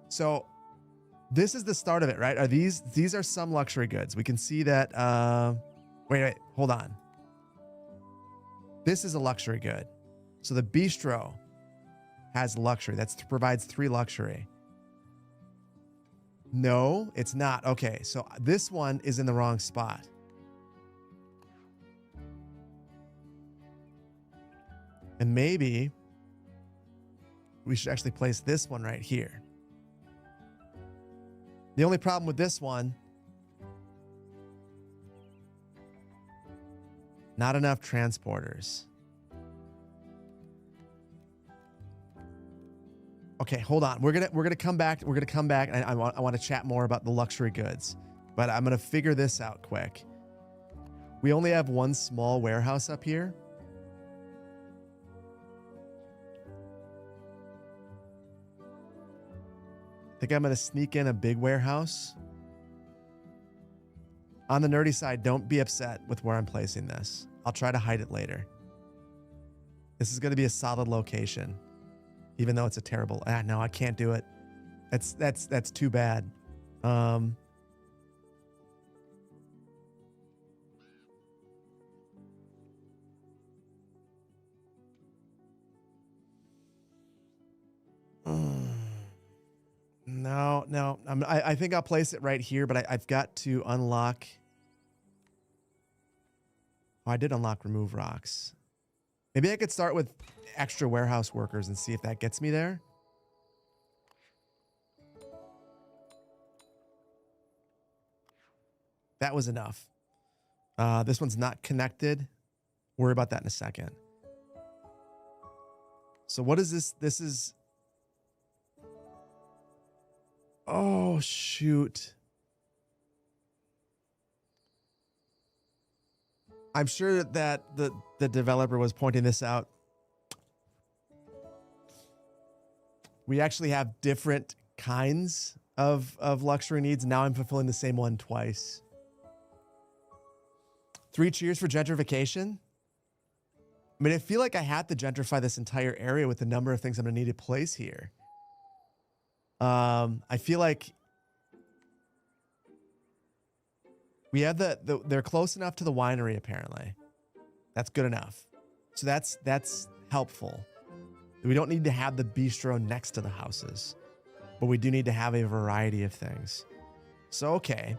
So this is the start of it, right? Are these are some luxury goods. We can see that wait, hold on. This is a luxury good. So the bistro has luxury. That provides 3 luxury. No, it's not. Okay, so this one is in the wrong spot. And maybe we should actually place this one right here. The only problem with this one, not enough transporters. Okay, hold on. We're gonna come back. And I want to chat more about the luxury goods, but I'm gonna figure this out quick. We only have one small warehouse up here. I think I'm going to sneak in a big warehouse. On the nerdy side, don't be upset with where I'm placing this. I'll try to hide it later. This is going to be a solid location, even though it's a terrible. No, I can't do it. That's too bad. No. I think I'll place it right here, but I've got to unlock. Oh, I did unlock remove rocks. Maybe I could start with extra warehouse workers and see if that gets me there. That was enough. This one's not connected. Worry about that in a second. So what is this? This is... Oh, shoot. I'm sure that the developer was pointing this out. We actually have different kinds of luxury needs. Now I'm fulfilling the same one twice. 3 cheers for gentrification. I mean, I feel like I had to gentrify this entire area with the number of things I'm going to need to place here. I feel like we have they're close enough to the winery, apparently. That's good enough. So that's helpful. We don't need to have the bistro next to the houses, but we do need to have a variety of things. So, okay.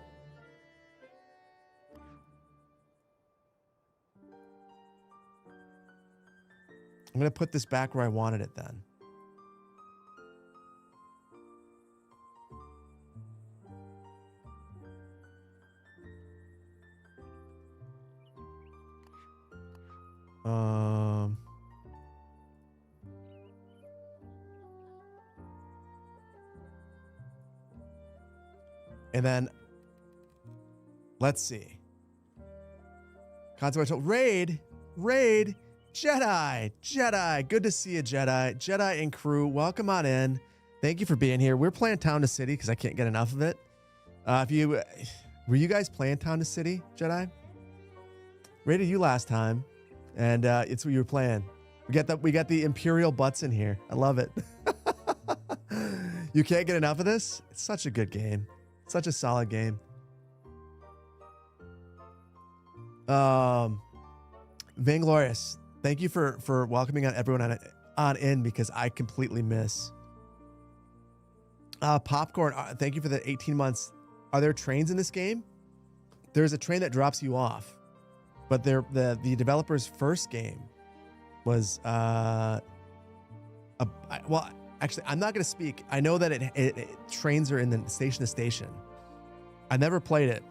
I'm going to put this back where I wanted it then. And then, let's see. Consequential raid, Jedi. Good to see you, Jedi and crew. Welcome on in. Thank you for being here. We're playing Town to City because I can't get enough of it. Were you guys playing Town to City, Jedi? Raided you last time, and it's what you were playing. We got the Imperial butts in here. I love it. You can't get enough of this? It's such a good game. Such a solid game. Vainglorious, thank you for welcoming everyone on in because I completely miss. Popcorn, thank you for the 18 months. Are there trains in this game? There's a train that drops you off, but the developer's first game was well, actually, I'm not going to speak. I know that trains are in the station to station. I never played it.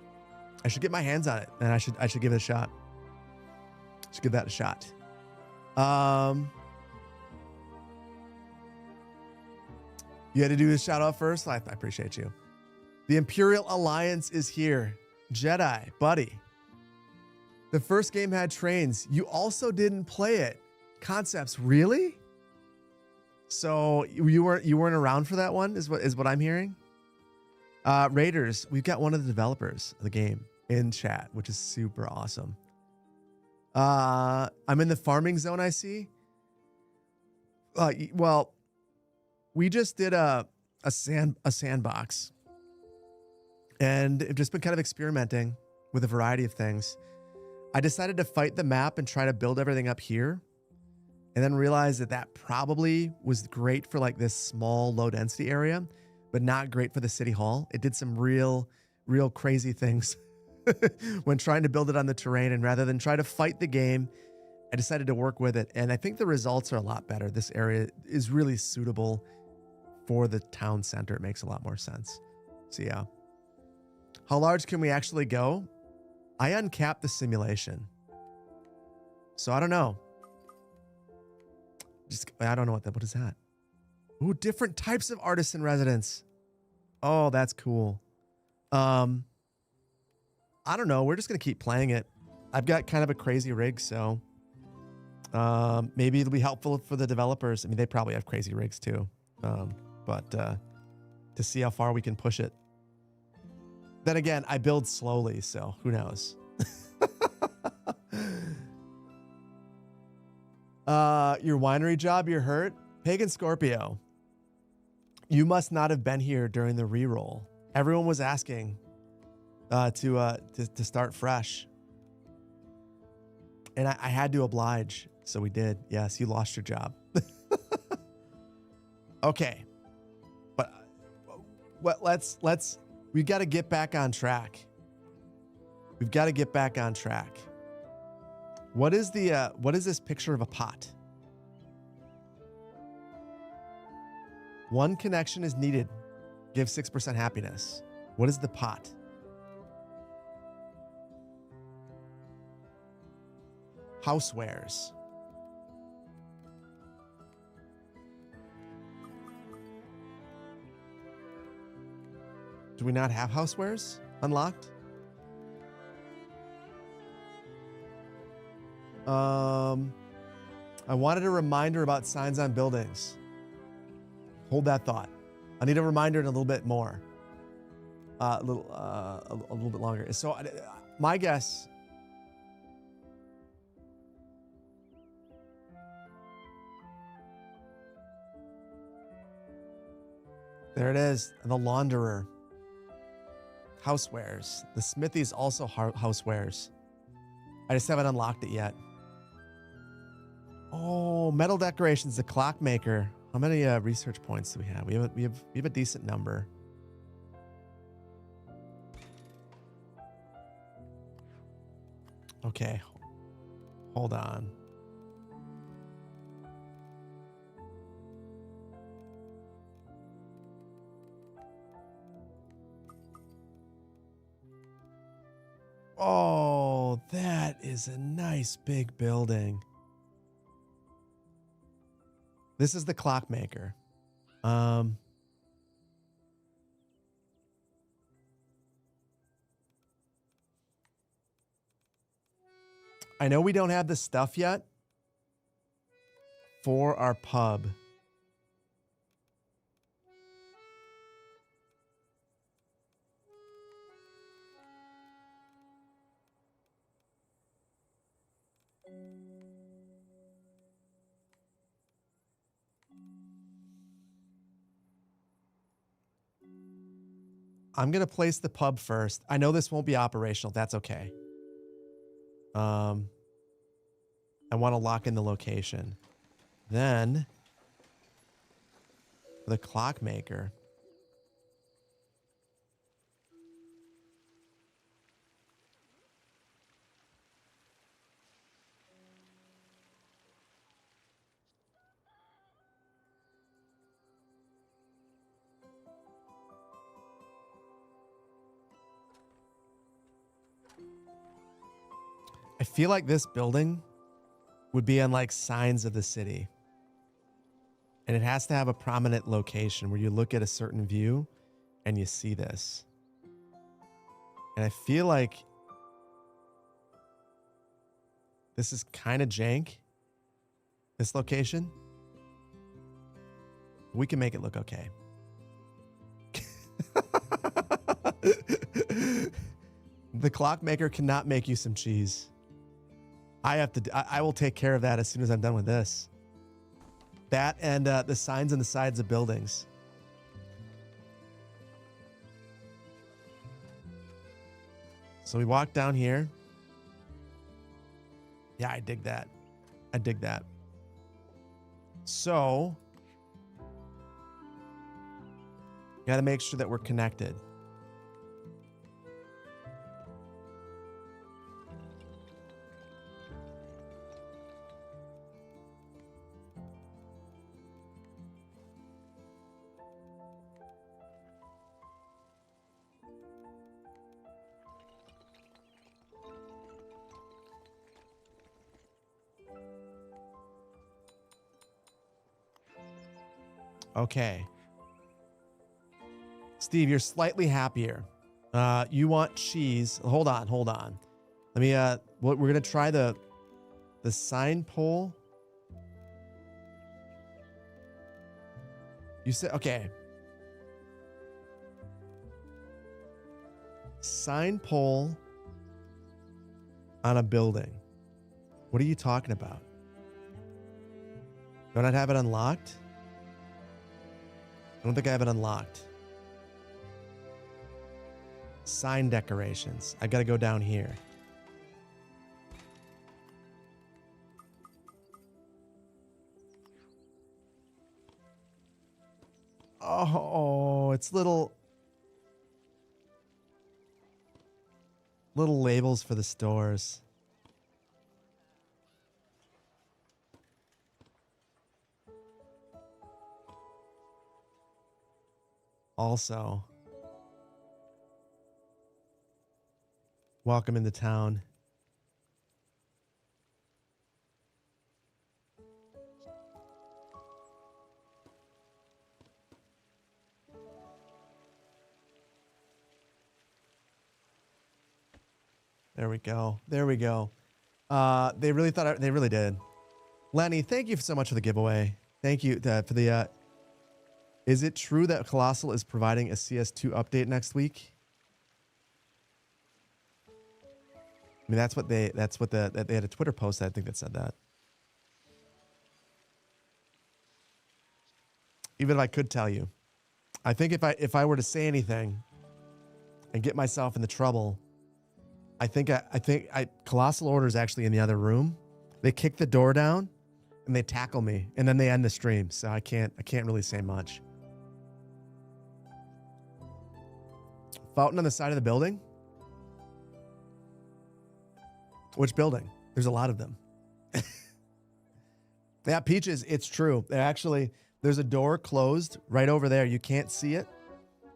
I should get my hands on it, and I should give it a shot. Should give that a shot. You had to do a shout out first. I appreciate you. The Imperial Alliance is here. Jedi, buddy. The first game had trains. You also didn't play it. Concepts, really? So you weren't around for that one, is what I'm hearing. Raiders, we've got one of the developers of the game in chat, which is super awesome. I'm in the farming zone, I see. Well, we just did a sandbox, and I've just been kind of experimenting with a variety of things. I decided to fight the map and try to build everything up here, and then realized that probably was great for like this small, low density area, but not great for the city hall. It did some real crazy things when trying to build it on the terrain, and rather than try to fight the game, I decided to work with it, and I think the results are a lot better. This area is really suitable for the town center. It makes a lot more sense. So yeah. How large can we actually go? I uncapped the simulation. So I don't know. I don't know what is that? Ooh, different types of artists in residence. Oh, that's cool. I don't know. We're just going to keep playing it. I've got kind of a crazy rig, so maybe it'll be helpful for the developers. I mean, they probably have crazy rigs too. But to see how far we can push it. Then again, I build slowly, so who knows? Your winery job, you're hurt? Pagan Scorpio, you must not have been here during the reroll. Everyone was asking to start fresh. And I had to oblige, so we did. Yes, you lost your job. Okay. But we've got to get back on track. We've got to get back on track. What is this picture of a pot? One connection is needed. Give 6% happiness. What is the pot? Housewares. Do we not have housewares unlocked? I wanted a reminder about signs on buildings. Hold that thought. I need a reminder in a little bit more. A little bit longer. So my guess. There it is. The launderer. Housewares. The smithy is also housewares. I just haven't unlocked it yet. Oh, metal decorations. The clockmaker. How many research points do we have? We have a decent number. Okay. Hold on. Oh, that is a nice big building. This is the clockmaker. I know we don't have the stuff yet for our pub. I'm going to place the pub first. I know this won't be operational. That's okay. I want to lock in the location. Then the clockmaker. I feel like this building would be on like signs of the city. And it has to have a prominent location where you look at a certain view and you see this. And I feel like this is kind of jank, this location. We can make it look okay. The clockmaker cannot make you some cheese. I will take care of that as soon as I'm done with this. That and the signs on the sides of buildings. So we walk down here. Yeah, I dig that. I dig that. So, got to make sure that we're connected. Okay. Steve, you're slightly happier. You want cheese. Hold on. Let me we're going to try the sign pole. You said okay. Sign pole on a building. What are you talking about? Don't I have it unlocked? I don't think I have it unlocked. Sign decorations. I got to go down here. Oh, it's little labels for the stores. Also, welcome into town. There we go. There we go. They really thought they really did. Lenny, thank you so much for the giveaway. Thank you for the. Is it true that Colossal is providing a CS2 update next week? I mean, they had a Twitter post, I think, that said that. Even if I could tell you, I think if I were to say anything and get myself into trouble, I think Colossal Order is actually in the other room. They kick the door down and they tackle me, and then they end the stream. So I can't really say much. Fountain on the side of the building? Which building? There's a lot of them. Yeah, Peaches, it's true. There's a door closed right over there. You can't see it.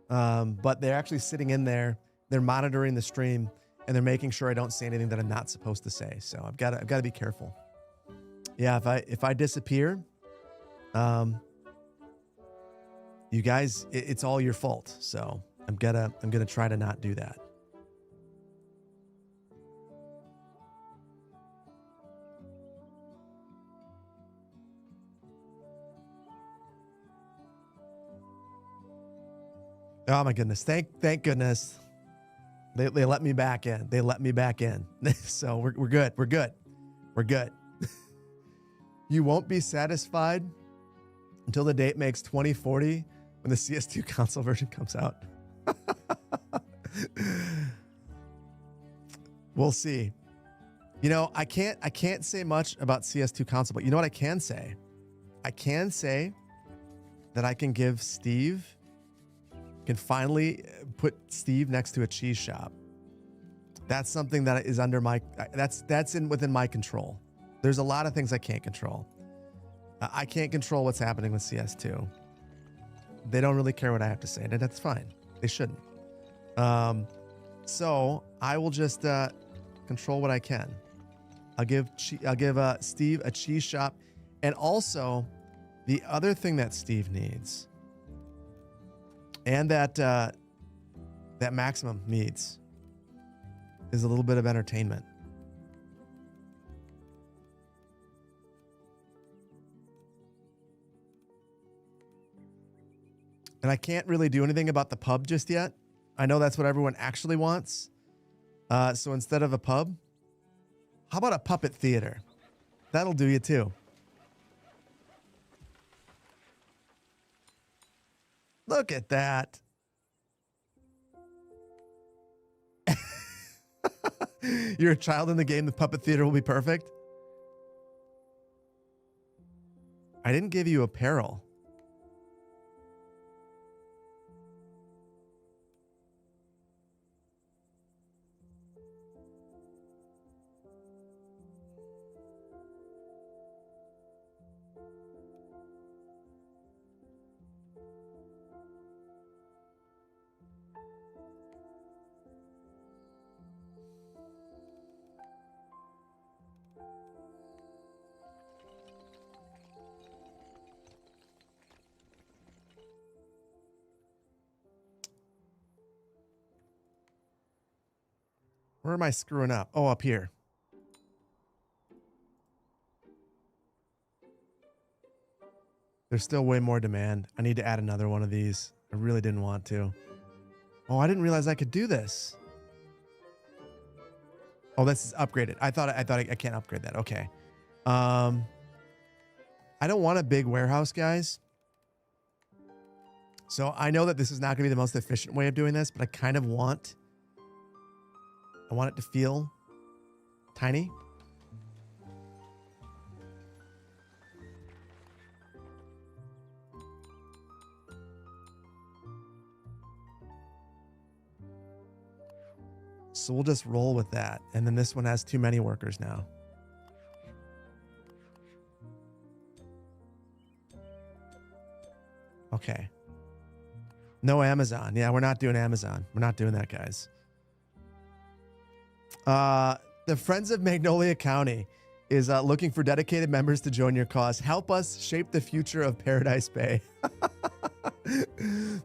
But they're actually sitting in there. They're monitoring the stream, and they're making sure I don't say anything that I'm not supposed to say. So I've got to be careful. Yeah, if I disappear, you guys, it's all your fault. So I'm gonna try to not do that. Oh my goodness. Thank goodness. They let me back in. They let me back in. So we're good. We're good. We're good. You won't be satisfied until the date makes 2040 when the CS2 console version comes out. We'll see. You know, I can't say much about CS2 console, but you know what I can say? I can say that I can give Steve, can finally put Steve next to a cheese shop. That's something that is under my, within my control. There's a lot of things I can't control. I can't control what's happening with CS2. They don't really care what I have to say, and that's fine. They shouldn't. So I will just control what I can. I'll give Steve a cheese shop, and also the other thing that Steve needs, and that Maximum needs, is a little bit of entertainment. And I can't really do anything about the pub just yet. I know that's what everyone actually wants. So instead of a pub, how about a puppet theater? That'll do you too. Look at that. You're a child in the game. The puppet theater will be perfect. I didn't give you apparel. Where am I screwing up? Oh, up here. There's still way more demand. I need to add another one of these. I really didn't want to. Oh, I didn't realize I could do this. Oh, this is upgraded. I thought I can't upgrade that. Okay. I don't want a big warehouse, guys. So I know that this is not going to be the most efficient way of doing this, but I kind of want it to feel tiny. So we'll just roll with that. And then this one has too many workers now. Okay. No Amazon. Yeah, we're not doing Amazon. We're not doing that, guys. The Friends of Magnolia County is looking for dedicated members to join your cause. Help us shape the future of Paradise Bay.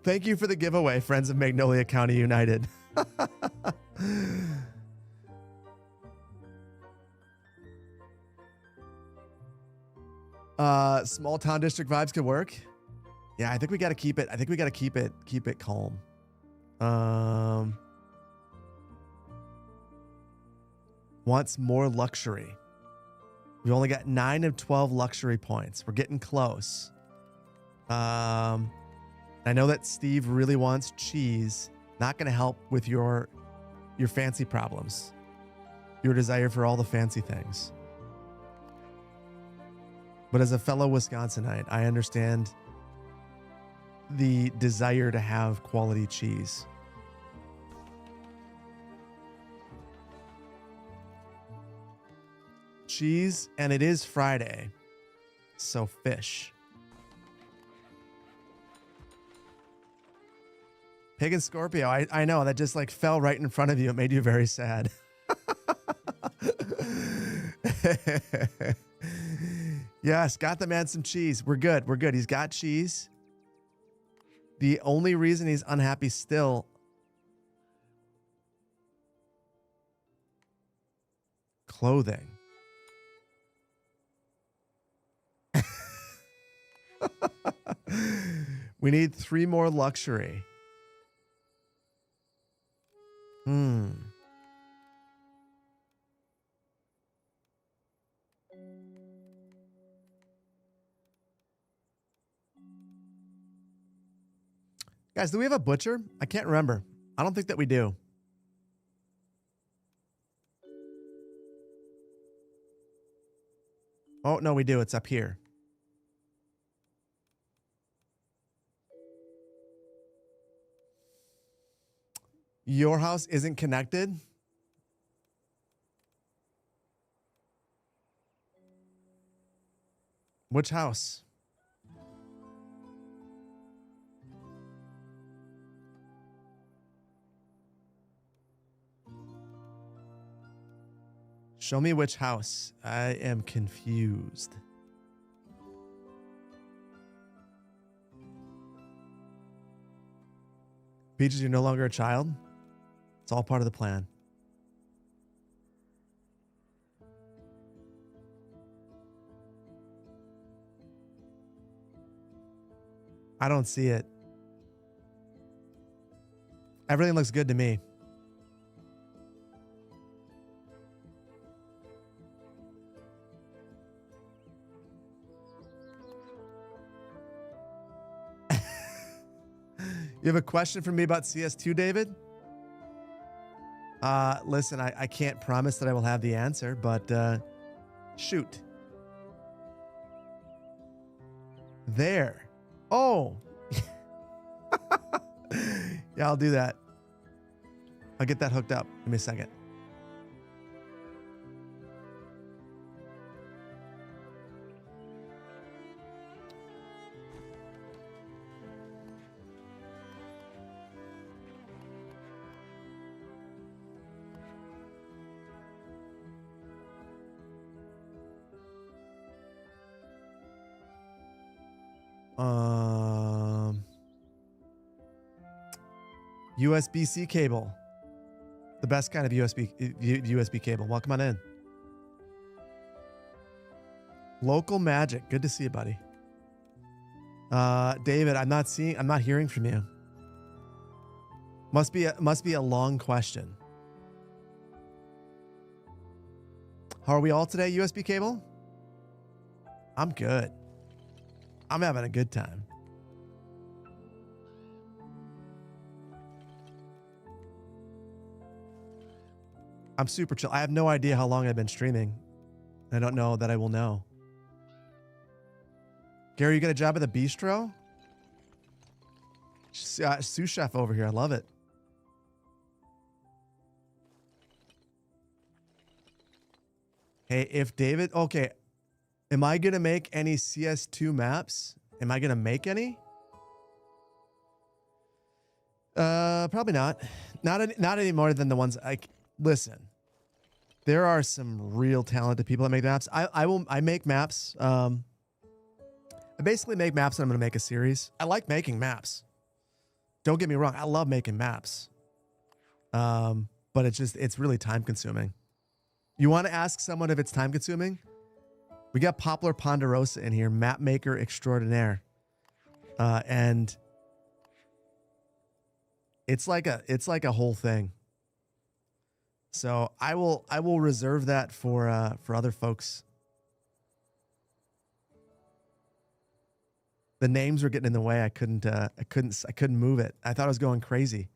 Thank you for the giveaway, Friends of Magnolia County United. Small town district vibes could work. Yeah, I think we got to keep it. I think we got to keep it calm. Wants more luxury. We only got 9 of 12 luxury points. We're getting close. I know that Steve really wants cheese. Not going to help with your fancy problems. Your desire for all the fancy things. But as a fellow Wisconsinite, I understand the desire to have quality cheese. Cheese, and it is Friday, so fish. Pig and Scorpio, I know, that just like fell right in front of you. It made you very sad. Yes, got the man some cheese. We're good. We're good. He's got cheese. The only reason he's unhappy still, clothing. We need 3 more luxury. Hmm. Guys, do we have a butcher? I can't remember. I don't think that we do. Oh, no, we do. It's up here. Your house isn't connected? Which house? Show me which house. I am confused. Peaches, you're no longer a child? It's all part of the plan. I don't see it. Everything looks good to me. You have a question for me about CS2, David? Listen, I can't promise that I will have the answer, but shoot. There. Oh. Yeah, I'll do that. I'll get that hooked up. Give me a second. USB-C cable. The best kind of USB cable. Welcome on in. Local Magic. Good to see you, buddy. David, I'm not hearing from you. Must be a long question. How are we all today, USB cable? I'm good. I'm having a good time. I'm super chill. I have no idea how long I've been streaming. I don't know that I will know. Gary, you got a job at the bistro? Sous chef over here. I love it. Hey, if David... Okay. Am I going to make any CS2 maps? Am I going to make any? Probably not. Not any more than the ones I... Listen. There are some real talented people that make maps. I make maps. I basically make maps and I'm going to make a series. I like making maps. Don't get me wrong. I love making maps. But it's really time consuming. You want to ask someone if it's time consuming? We got Poplar Ponderosa in here, map maker extraordinaire. And it's like a whole thing. So I will reserve that for other folks. The names were getting in the way. I couldn't move it. I thought I was going crazy.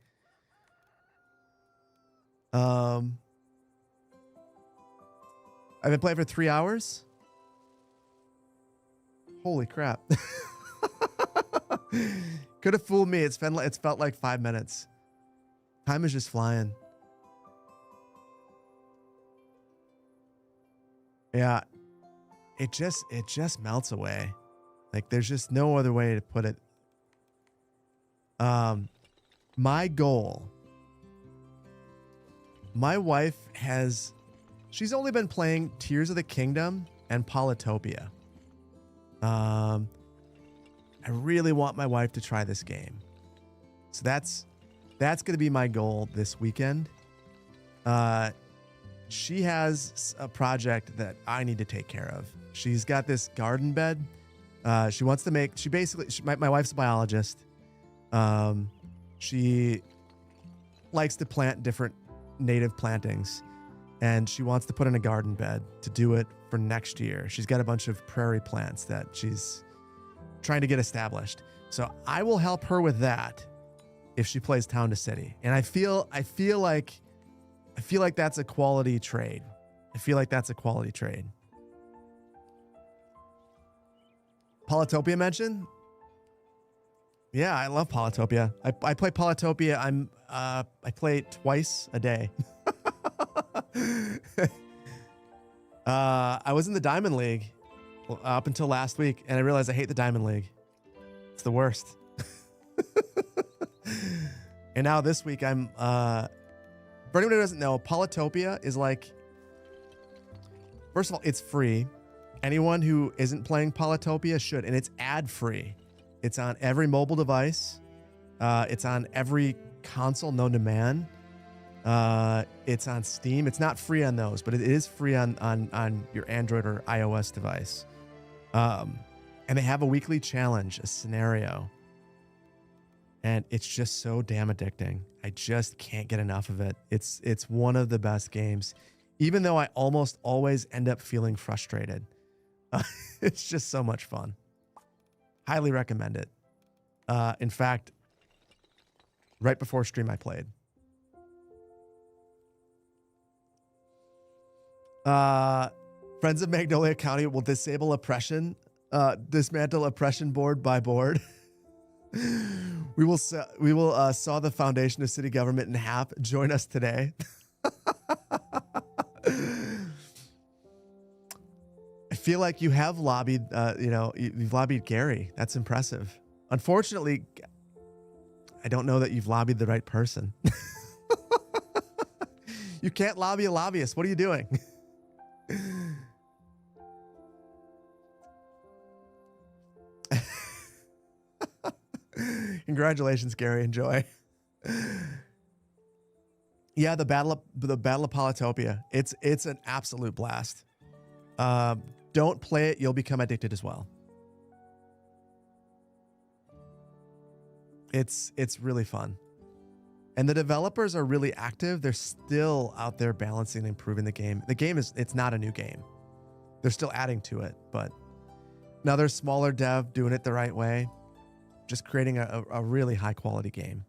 I've been playing for 3 hours. Holy crap. Could have fooled me. It's felt like 5 minutes. Time is just flying. Yeah. It just melts away. Like there's just no other way to put it. My goal. My wife she's only been playing Tears of the Kingdom and Polytopia. I really want my wife to try this game. So that's going to be my goal this weekend. She has a project that I need to take care of. She's got this garden bed. She wants to make, my wife's a biologist. She likes to plant different native plantings, and she wants to put in a garden bed to do it for next year. She's got a bunch of prairie plants that she's trying to get established. So I will help her with that if she plays town to city. And I feel like that's a quality trade. I feel like that's a quality trade. Polytopia mentioned? Yeah, I love Polytopia. I play Polytopia. I play it twice a day. I was in the Diamond League up until last week, and I realized I hate the Diamond League. It's the worst. And now this week, I'm for anyone who doesn't know, Polytopia is like, first of all, it's free. Anyone who isn't playing Polytopia should, and it's ad-free. It's on every mobile device. It's on every console known to man. It's on Steam. It's not free on those, but it is free on your Android or iOS device. And they have a weekly challenge, a scenario. And it's just so damn addicting. I just can't get enough of it. It's one of the best games, even though I almost always end up feeling frustrated. It's just so much fun. Highly recommend it. In fact, right before stream I played. Friends of Magnolia County will dismantle oppression board by board. We will saw the foundation of city government in half. Join us today. I feel like you have lobbied, you've lobbied Gary. That's impressive. Unfortunately, I don't know that you've lobbied the right person. You can't lobby a lobbyist. What are you doing? Congratulations, Gary. Enjoy. Yeah, the battle of Polytopia. It's an absolute blast. Don't play it; you'll become addicted as well. It's really fun, and the developers are really active. They're still out there balancing and improving the game. The game it's not a new game. They're still adding to it, but another smaller dev doing it the right way, just creating a really high quality game.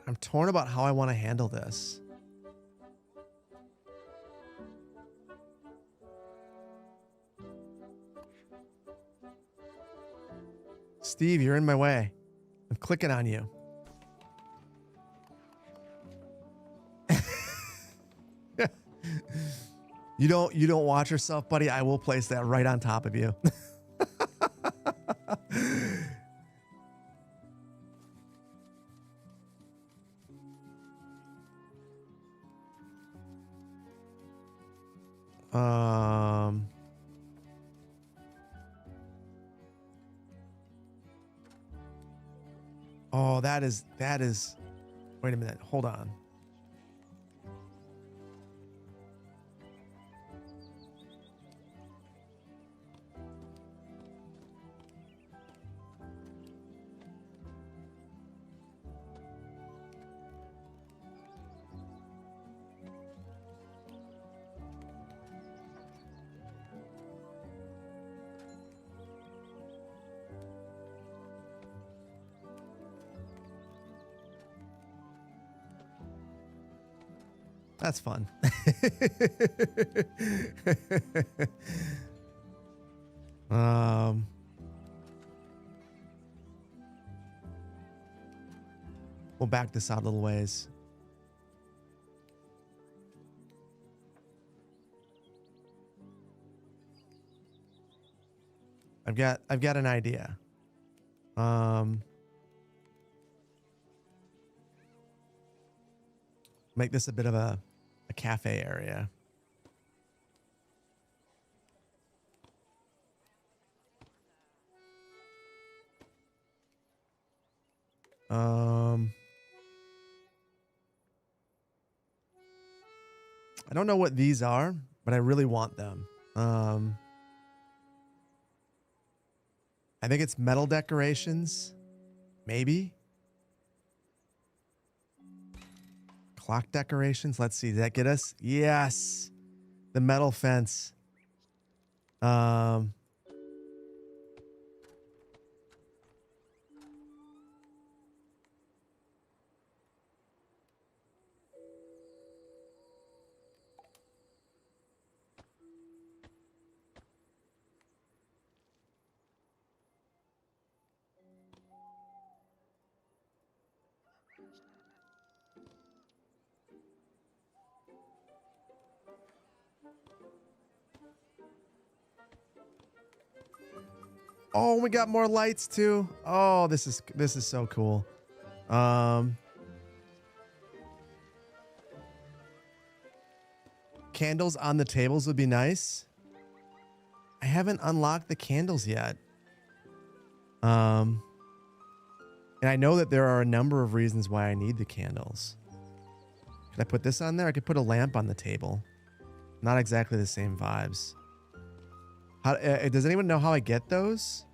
I'm torn about how I want to handle this. Steve, you're in my way. I'm clicking on you. You don't watch yourself, buddy. I will place that right on top of you. Oh, that is, wait a minute. Hold on. That's fun. We'll back this out a little ways. I've got an idea. Make this a bit of a cafe area. I don't know what these are, but I really want them. I think it's metal decorations. Maybe. Clock decorations. Let's see. Did that get us? Yes. The metal fence. Oh, we got more lights too. Oh, this is so cool. Candles on the tables would be nice. I haven't unlocked the candles yet. And I know that there are a number of reasons why I need the candles. Could I put this on there? I could put a lamp on the table. Not exactly the same vibes. How, does anyone know how I get those?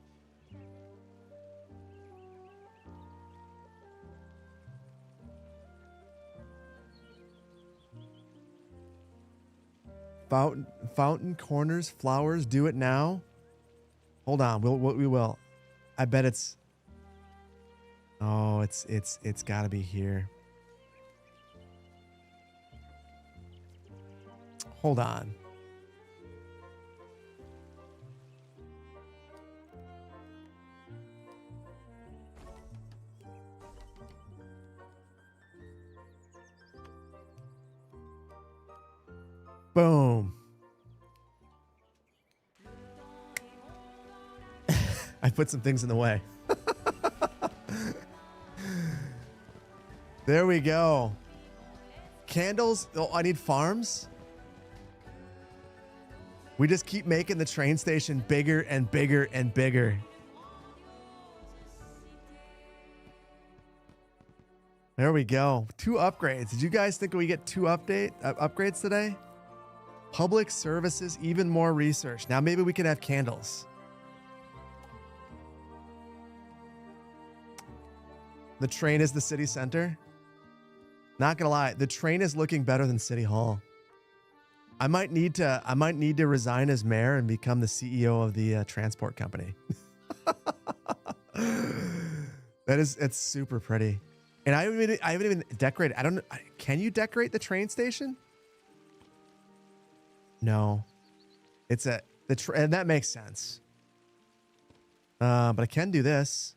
Fountain corners, flowers, do it now. Hold on, we will. I bet it's. Oh, it's got to be here. Hold on. Boom. I put some things in the way. There we go. Candles. Oh, I need farms. We just keep making the train station bigger and bigger and bigger. There we go. 2 upgrades. Did you guys think we get 2 upgrades today? Public services, even more research. Now maybe we can have candles. The train is the city center. Not gonna lie, the train is looking better than City Hall. I might need to resign as mayor and become the CEO of the transport company. It's super pretty. And I haven't even decorated. I don't know. Can you decorate the train station? No. It's and that makes sense. But I can do this.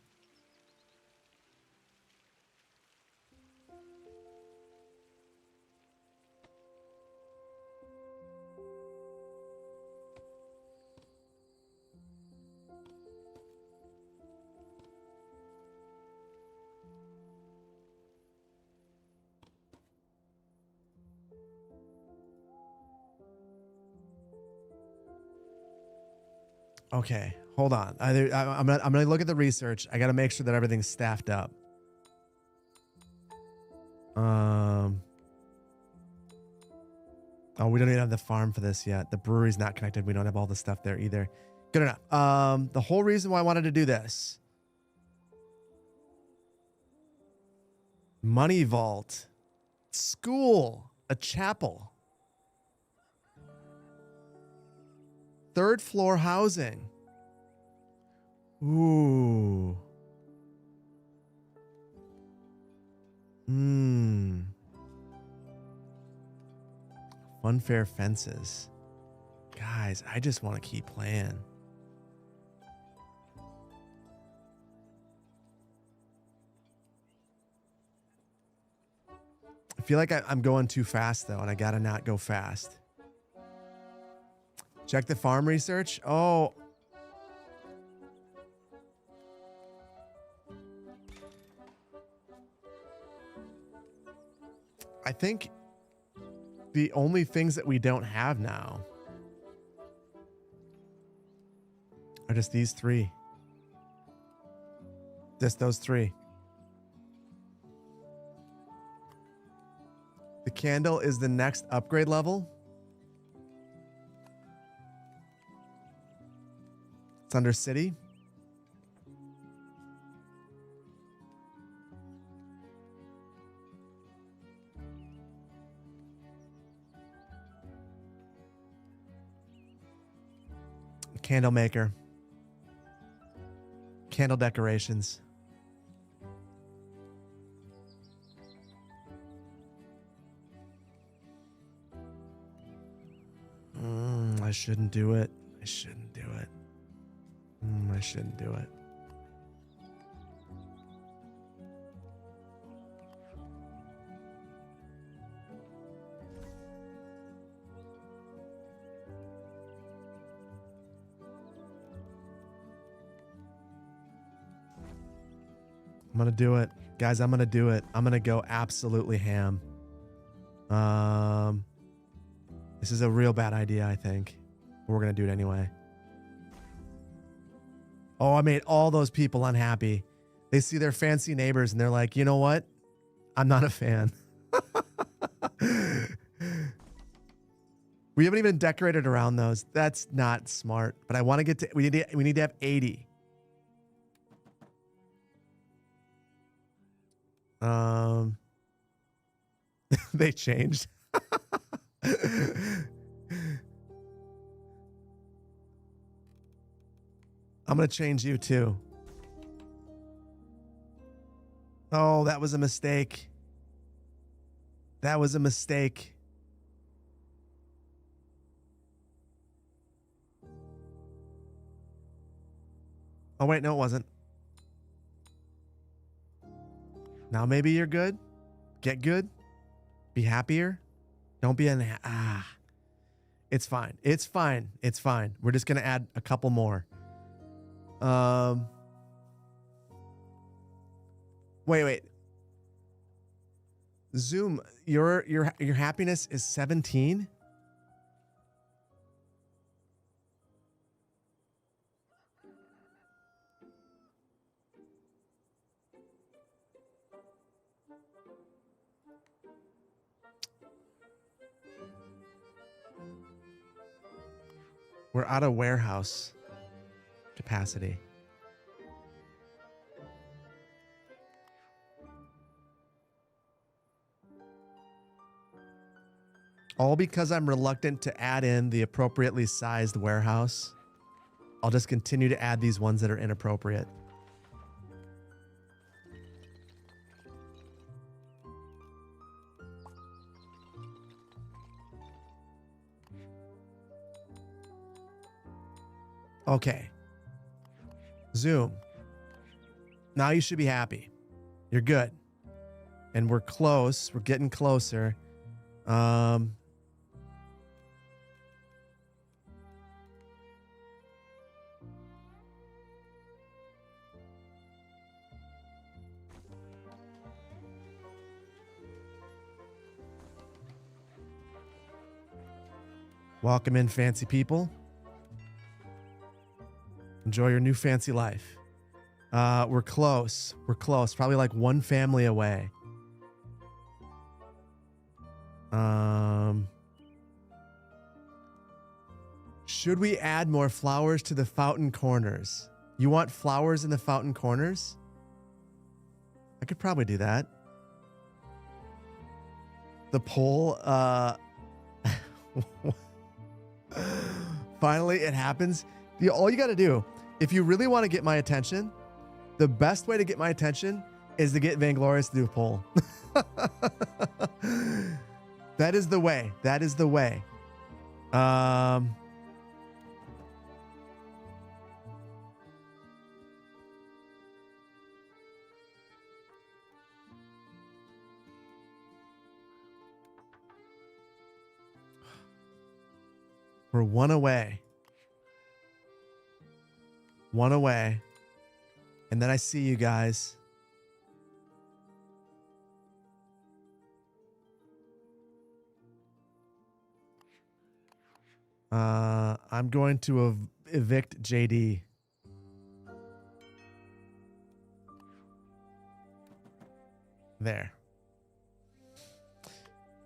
Okay, hold on. I'm gonna look at the research. I gotta make sure that everything's staffed up. Oh, we don't even have the farm for this yet. The brewery's not connected. We don't have all the stuff there either. Good enough. The whole reason why I wanted to do this. Money vault. School. A chapel. 3rd floor housing. Ooh. Funfair fences. Guys, I just want to keep playing. I feel like I'm going too fast though, and I gotta not go fast. Check the farm research. Oh. I think the only things that we don't have now are just these 3. Just those 3. The candle is the next upgrade level. It's under city. Candle maker. Candle decorations. I shouldn't do it. I shouldn't do it. I shouldn't do it. I'm gonna do it. Guys, I'm gonna do it. I'm gonna go absolutely ham. This is a real bad idea, I think. But we're gonna do it anyway. Oh, I made all those people unhappy. They see their fancy neighbors and they're like, you know what? I'm not a fan. We haven't even decorated around those. That's not smart. But I want to get to, we need to have 80. They changed. I'm going to change you too. Oh, that was a mistake. That was a mistake. Oh, wait, no, it wasn't. Now maybe you're good. Get good. Be happier. Don't be it's fine. It's fine. It's fine. We're just going to add a couple more. Wait. Zoom, your happiness is 17? We're out of warehouse capacity. All because I'm reluctant to add in the appropriately sized warehouse. I'll just continue to add these ones that are inappropriate. Okay. Zoom. Now you should be happy. You're good. And we're close. We're getting closer. Welcome in, fancy people. Enjoy your new fancy life. We're close. We're close. Probably like one family away. Should we add more flowers to the fountain corners? You want flowers in the fountain corners? I could probably do that. The poll, finally it happens. All you got to do, if you really want to get my attention, the best way to get my attention is to get Vainglorious to do a poll. That is the way. That is the way. We're one away. One away. And then I see you guys. I'm going to evict JD. There.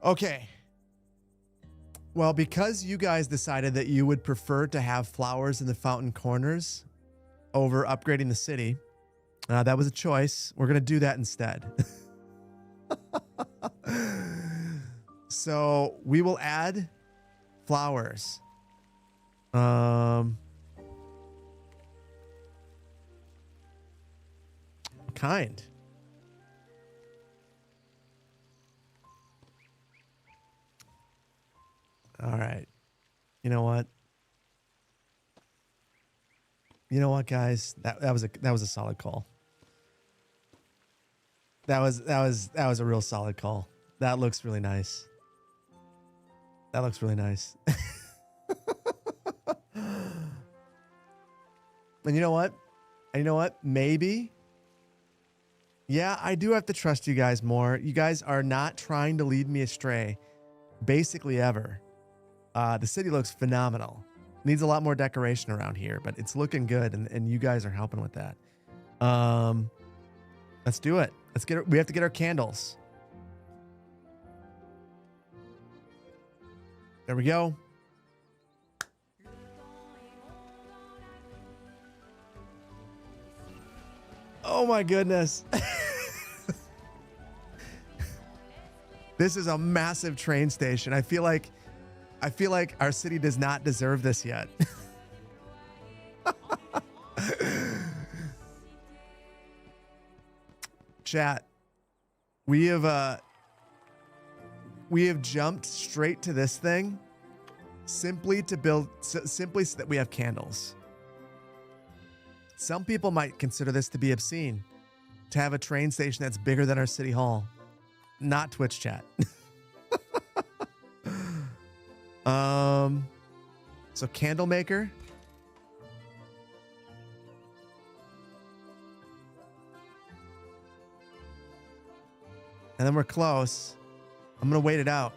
Okay. Well, because you guys decided that you would prefer to have flowers in the fountain corners, over upgrading the city. That was a choice. We're going to do that instead. So we will add flowers. What kind? All right. You know what? You know what, guys? That was a solid call. That was a real solid call. That looks really nice. That looks really nice. And you know what? Maybe. Yeah, I do have to trust you guys more. You guys are not trying to lead me astray, basically ever. The city looks phenomenal. Needs a lot more decoration around here, but it's looking good, and you guys are helping with that. Let's do it. We have to get our candles. There we go. Oh my goodness. This is a massive train station. I feel like our city does not deserve this yet. Chat, we have jumped straight to this thing simply so that we have candles. Some people might consider this to be obscene, to have a train station that's bigger than our city hall. Not Twitch chat. So candle maker. And then we're close. I'm going to wait it out.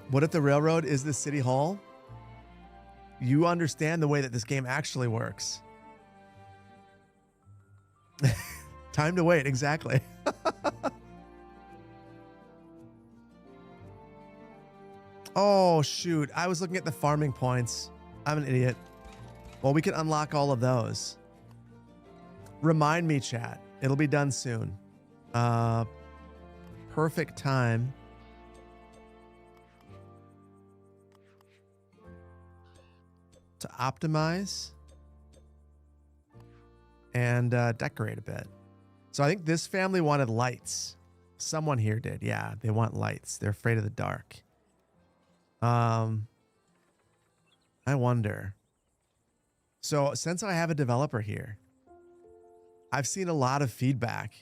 What if the railroad is the city hall? You understand the way that this game actually works. Time to wait, exactly. Oh, shoot. I was looking at the farming points. I'm an idiot. Well, we can unlock all of those. Remind me, chat. It'll be done soon. Perfect time. To optimize and decorate a bit. So I think this family wanted lights. Someone here did. Yeah, they want lights. They're afraid of the dark. I wonder. So since I have a developer here, I've seen a lot of feedback.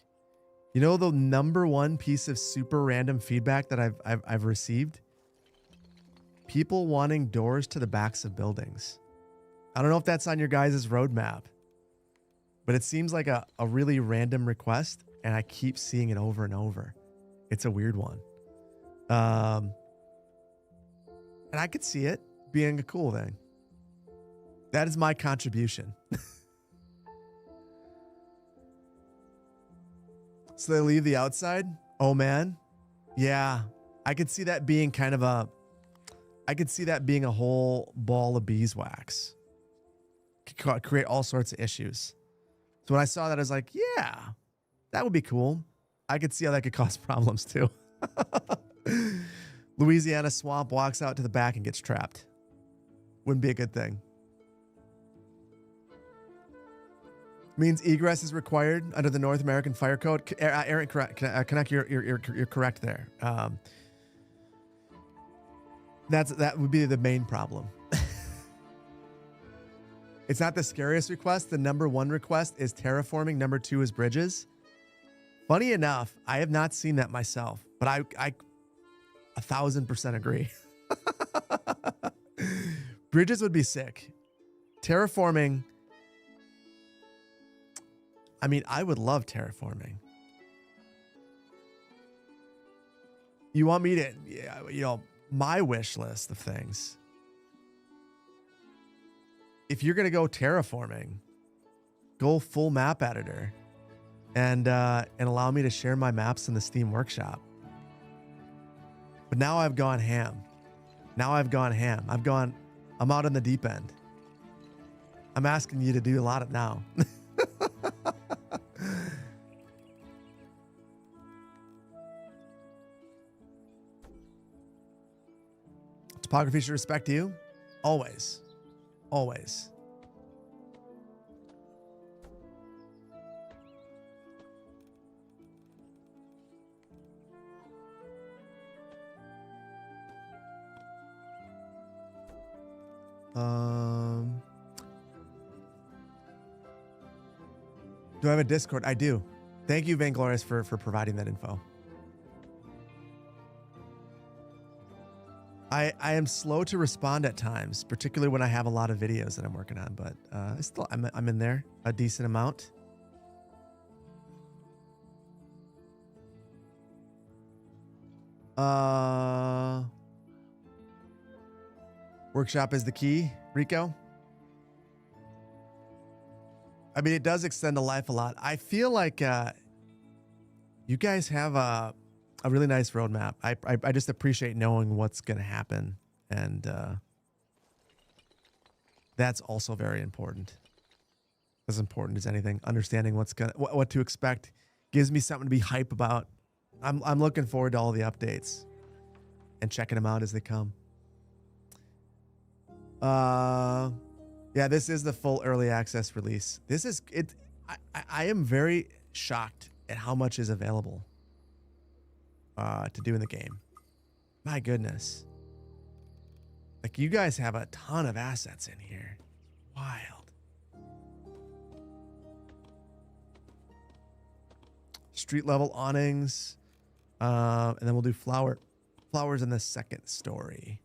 You know, the number one piece of super random feedback that I've received? People wanting doors to the backs of buildings. I don't know if that's on your guys' roadmap, but it seems like a really random request, and I keep seeing it over and over. It's a weird one. And I could see it being a cool thing. That is my contribution. So they leave the outside? Oh, man. Yeah. I could see that being a whole ball of beeswax. Could create all sorts of issues. So when I saw that, I was like, yeah, that would be cool. I could see how that could cause problems too. Louisiana swamp walks out to the back and gets trapped. Wouldn't be a good thing. Means egress is required under the North American Fire Code. Aaron, correct. Connect. You're correct there. That would be the main problem. It's not the scariest request. The number one request is terraforming. Number two is bridges. Funny enough, I have not seen that myself, but I 1000% agree. Bridges would be sick. Terraforming. I mean, I would love terraforming. You want me to, my wish list of things. If you're going to go terraforming, go full map editor and allow me to share my maps in the Steam Workshop. But now I've gone ham. Now I've gone ham. I'm out in the deep end. I'm asking you to do a lot of now. Topography should respect you. Always. Always. Do I have a Discord? I do. Thank you, Vainglorious, for providing that info. I am slow to respond at times, particularly when I have a lot of videos that I'm working on, but I'm in there a decent amount. Workshop is the key, Rico. I mean, it does extend the life a lot. I feel like you guys have a really nice roadmap. I just appreciate knowing what's going to happen. And that's also very important. As important as anything. Understanding what to expect gives me something to be hype about. I'm looking forward to all the updates and checking them out as they come. Yeah, this is the full early access release. This is it. I am very shocked at how much is available to do in the game. My goodness. Like, you guys have a ton of assets in here. Wild. Street level awnings. And then we'll do flowers in the second story.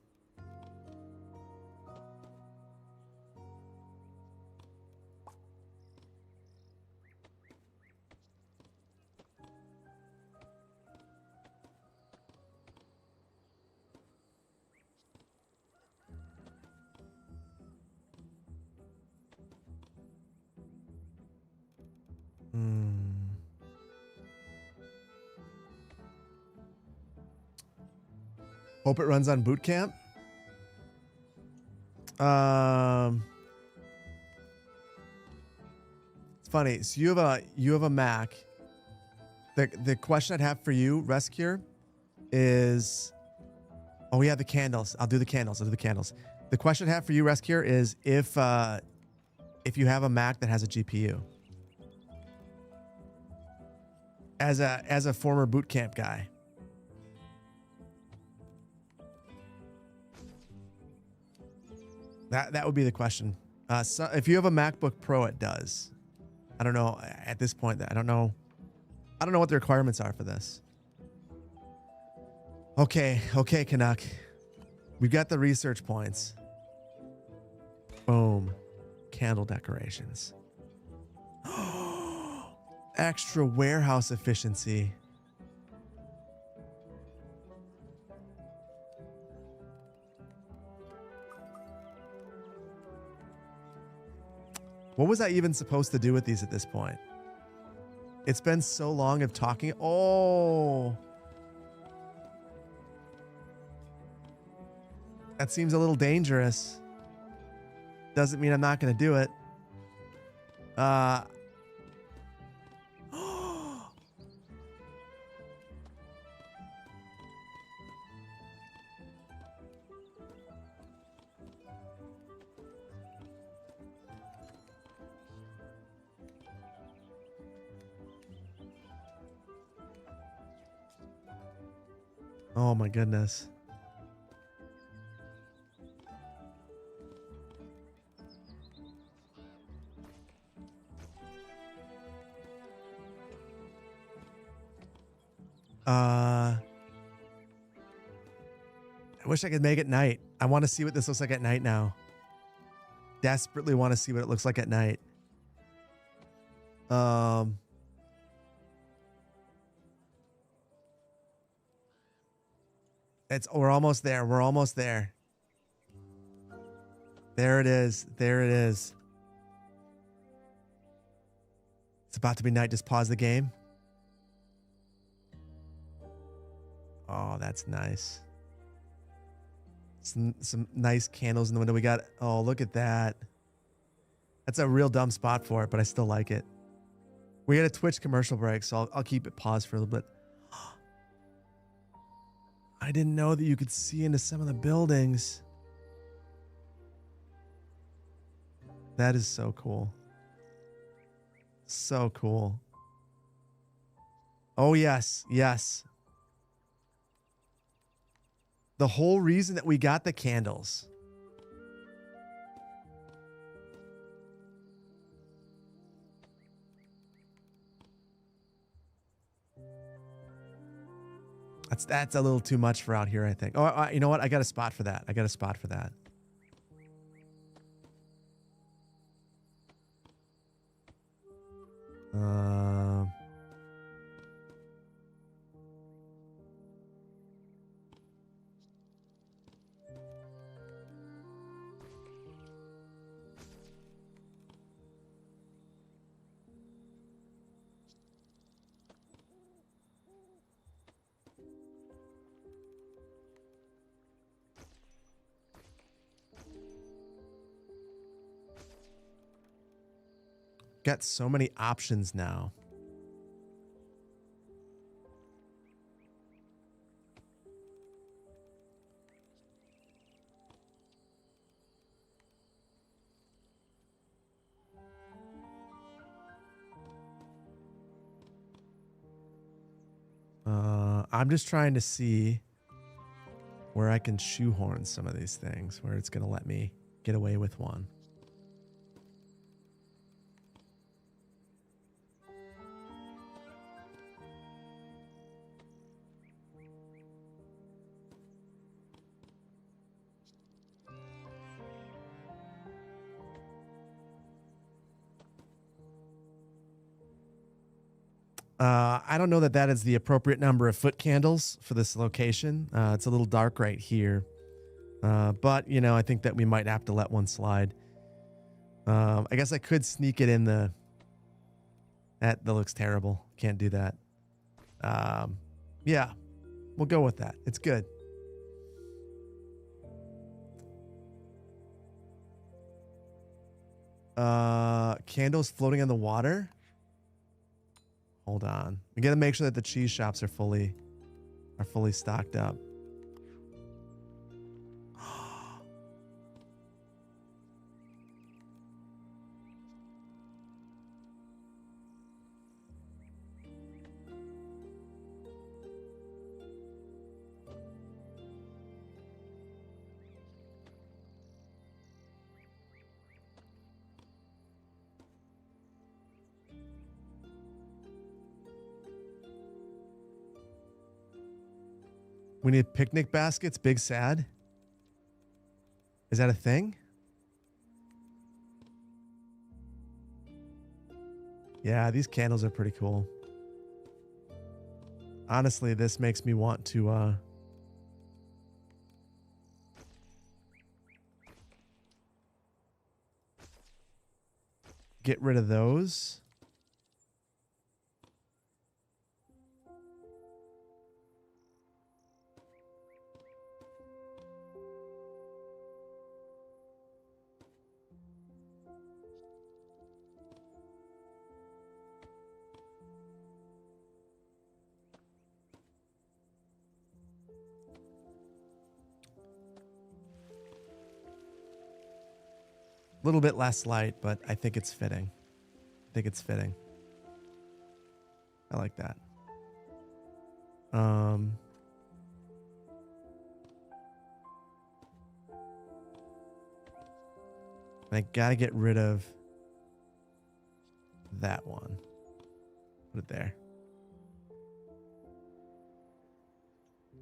Hope it runs on boot camp. It's funny. So you have a Mac. The question I'd have for you, Rescue, is, oh yeah, the candles. I'll do the candles. The question I have for you, Rescue, is if you have a Mac that has a GPU. As a former boot camp guy. That would be the question. So if you have a MacBook Pro, it does. I don't know at this point. I don't know what the requirements are for this. Okay, Canuck. We've got the research points. Boom. Candle decorations. Extra warehouse efficiency. What was I even supposed to do with these at this point? It's been so long of talking. Oh. That seems a little dangerous. Doesn't mean I'm not going to do it. Oh my goodness. I wish I could make it night. I want to see what this looks like at night now. Desperately want to see what it looks like at night. We're almost there. We're almost there. There it is. There it is. It's about to be night. Just pause the game. Oh, that's nice. Some nice candles in the window. We got, oh, look at that. That's a real dumb spot for it, but I still like it. We got a Twitch commercial break, so I'll keep it paused for a little bit. I didn't know that you could see into some of the buildings. That is so cool. So cool. Oh, yes. Yes. The whole reason that we got the candles. That's a little too much for out here, I think. Oh, you know what? I got a spot for that. Got so many options now. I'm just trying to see where I can shoehorn some of these things, where it's going to let me get away with one. I don't know that that is the appropriate number of foot candles for this location. It's a little dark right here. But, you know, I think that we might have to let one slide. I guess I could sneak it in the... That looks terrible. Can't do that. Yeah, we'll go with that. It's good. Candles floating on the water? Hold on. We got to make sure that the cheese shops are fully stocked up. We need picnic baskets, big sad. Is that a thing? Yeah, these candles are pretty cool. Honestly, this makes me want to get rid of those. A little bit less light, but I think it's fitting. I like that. I gotta get rid of that one. Put it there.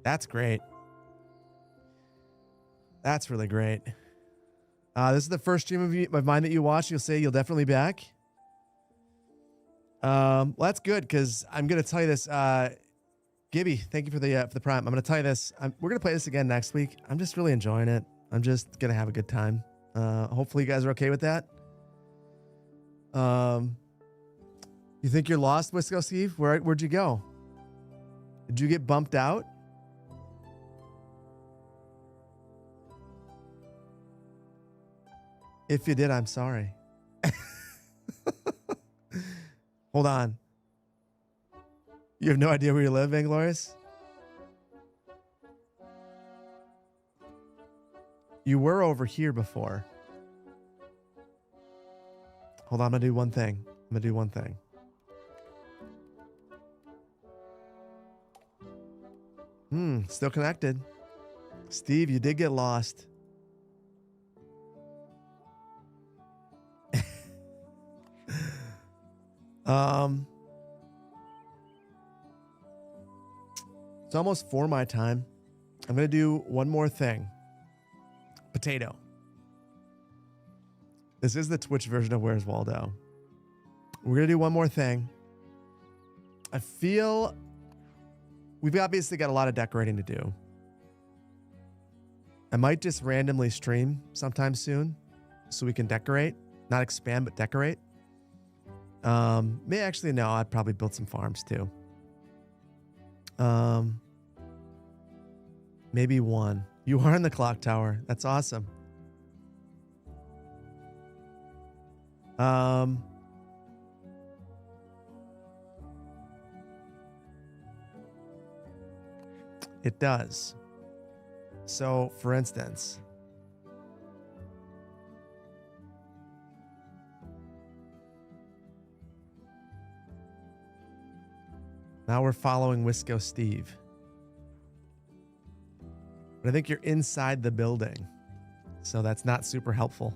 That's great. That's really great. This is the first stream of mine that you watch. You'll say you'll definitely be back. Well, that's good because I'm gonna tell you this. Gibby, thank you for the prime. I'm gonna tell you this. We're gonna play this again next week. I'm just really enjoying it. I'm just gonna have a good time. Hopefully you guys are okay with that. You think you're lost, Wisco Steve? Where'd you go? Did you get bumped out? If you did, I'm sorry. Hold on. You have no idea where you live, Vainglorious? You were over here before. Hold on, I'm gonna do one thing. Still connected. Steve, you did get lost. It's almost 4 my time. I'm gonna do one more thing. Potato. This is the Twitch version of Where's Waldo. We're gonna do one more thing. I feel we've obviously got a lot of decorating to do. I might just randomly stream sometime soon so we can decorate. Not expand, but decorate. No, I'd probably build some farms too. Maybe one. You are in the clock tower. That's awesome. It does. So, for instance, now we're following Wisco Steve. But I think you're inside the building, so that's not super helpful.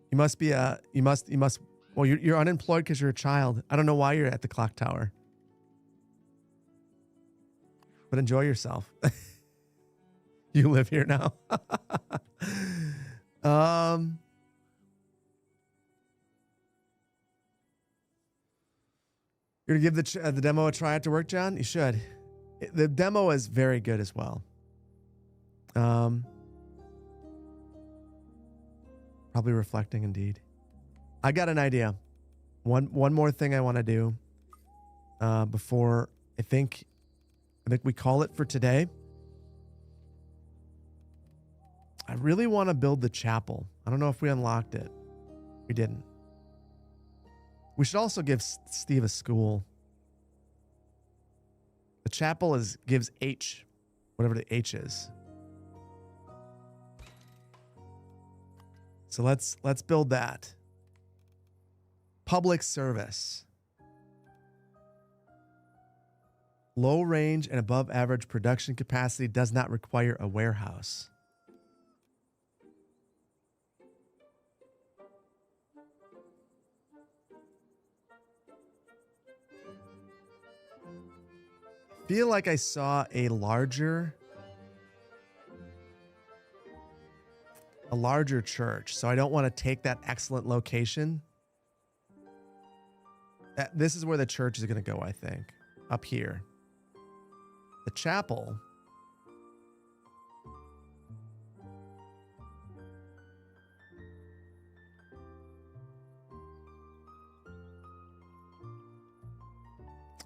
You must be well, you're unemployed because you're a child. I don't know why you're at the clock tower. But enjoy yourself. You live here now. You're gonna give the demo a try after work, John? You should. The demo is very good as well. Probably reflecting indeed. I got an idea. One more thing I want to do before I think we call it for today. I really want to build the chapel. I don't know if we unlocked it. We didn't. We should also give Steve a school. The chapel gives H, whatever the H is. So let's build that. Public service. Low range and above average production capacity does not require a warehouse. Feel like I saw a larger church, so I don't want to take that excellent location. This is where the church is going to go, I think. Up here. The chapel.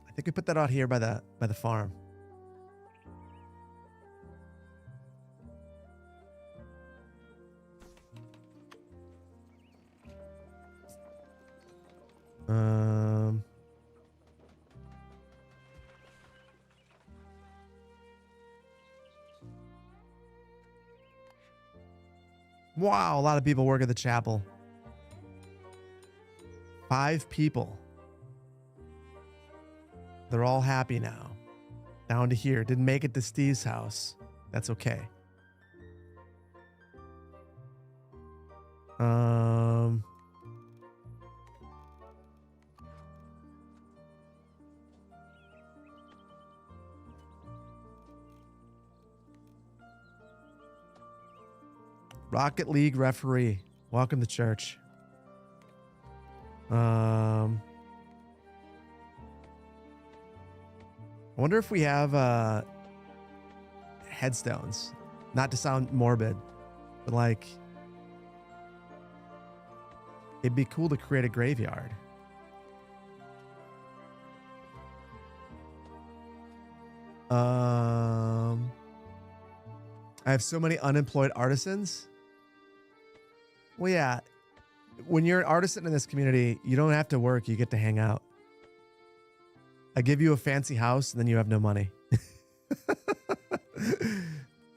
I think we put that out here by the farm. Wow, a lot of people work at the chapel. 5 people. They're all happy now. Down to here. Didn't make it to Steve's house. That's okay. Rocket League referee. Welcome to church. I wonder if we have headstones. Not to sound morbid, but like it'd be cool to create a graveyard. I have so many unemployed artisans. Well, yeah. When you're an artisan in this community, you don't have to work. You get to hang out. I give you a fancy house, and then you have no money.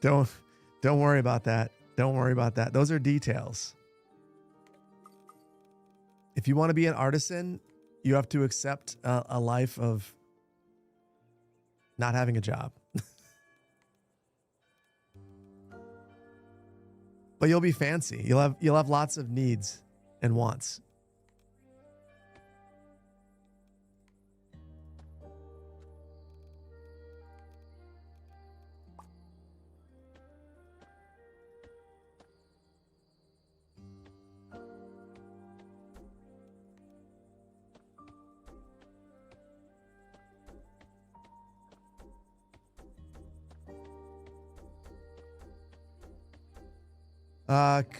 Don't worry about that. Don't worry about that. Those are details. If you want to be an artisan, you have to accept a life of not having a job. But you'll be fancy. You'll have lots of needs and wants.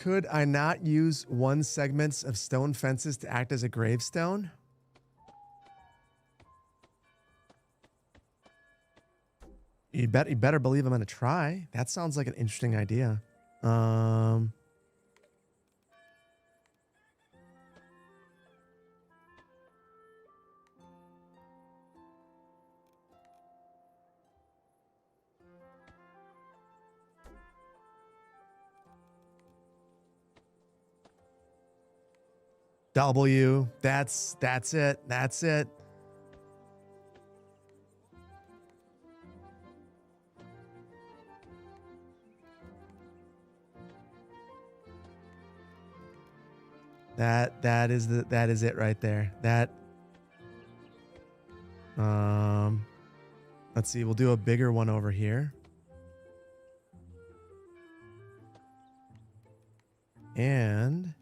Could I not use one segments of stone fences to act as a gravestone? You better believe I'm gonna try. That sounds like an interesting idea. W. That's it. That's it. That is it right there. That let's see, we'll do a bigger one over here. And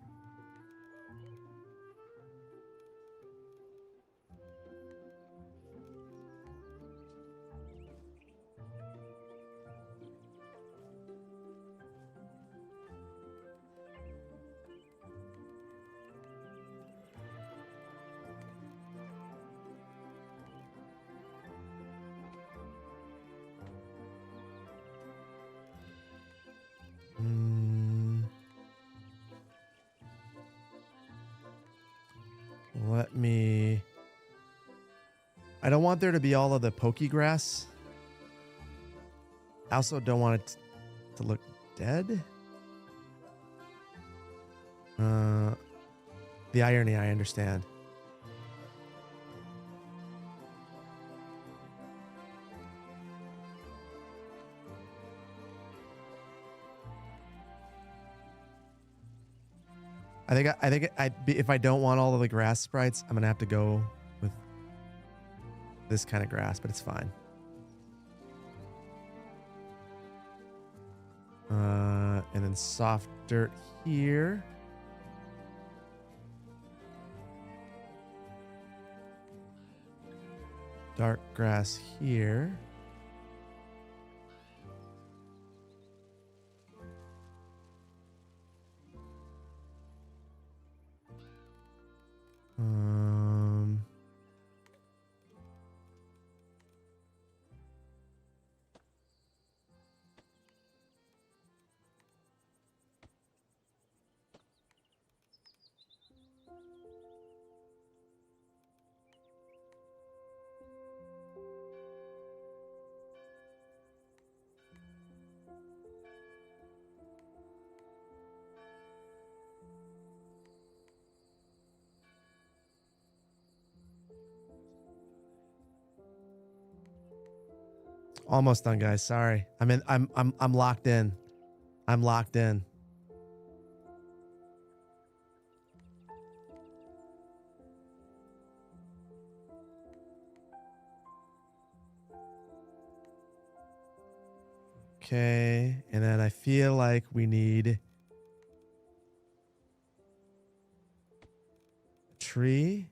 let me... I don't want there to be all of the pokey grass. I also don't want it to look dead. The irony, I understand. I think if I don't want all of the grass sprites, I'm gonna have to go with this kind of grass, but it's fine. And then soft dirt here. Dark grass here. Almost done, guys. Sorry. I'm locked in. I'm locked in. Okay, and then I feel like we need a tree.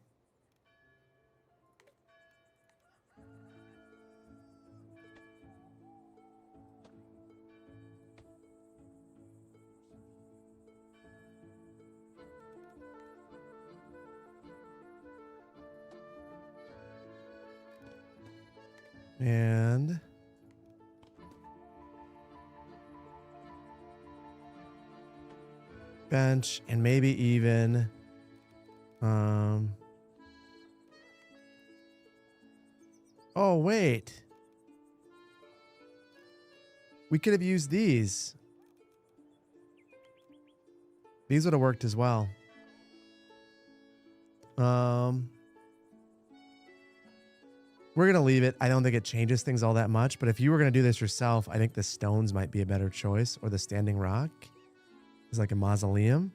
And Bench and maybe even oh wait. We could have used these. These would have worked as well. We're gonna leave it. I don't think it changes things all that much, but if you were gonna do this yourself, I think the stones might be a better choice, or the standing rock. It's like a mausoleum.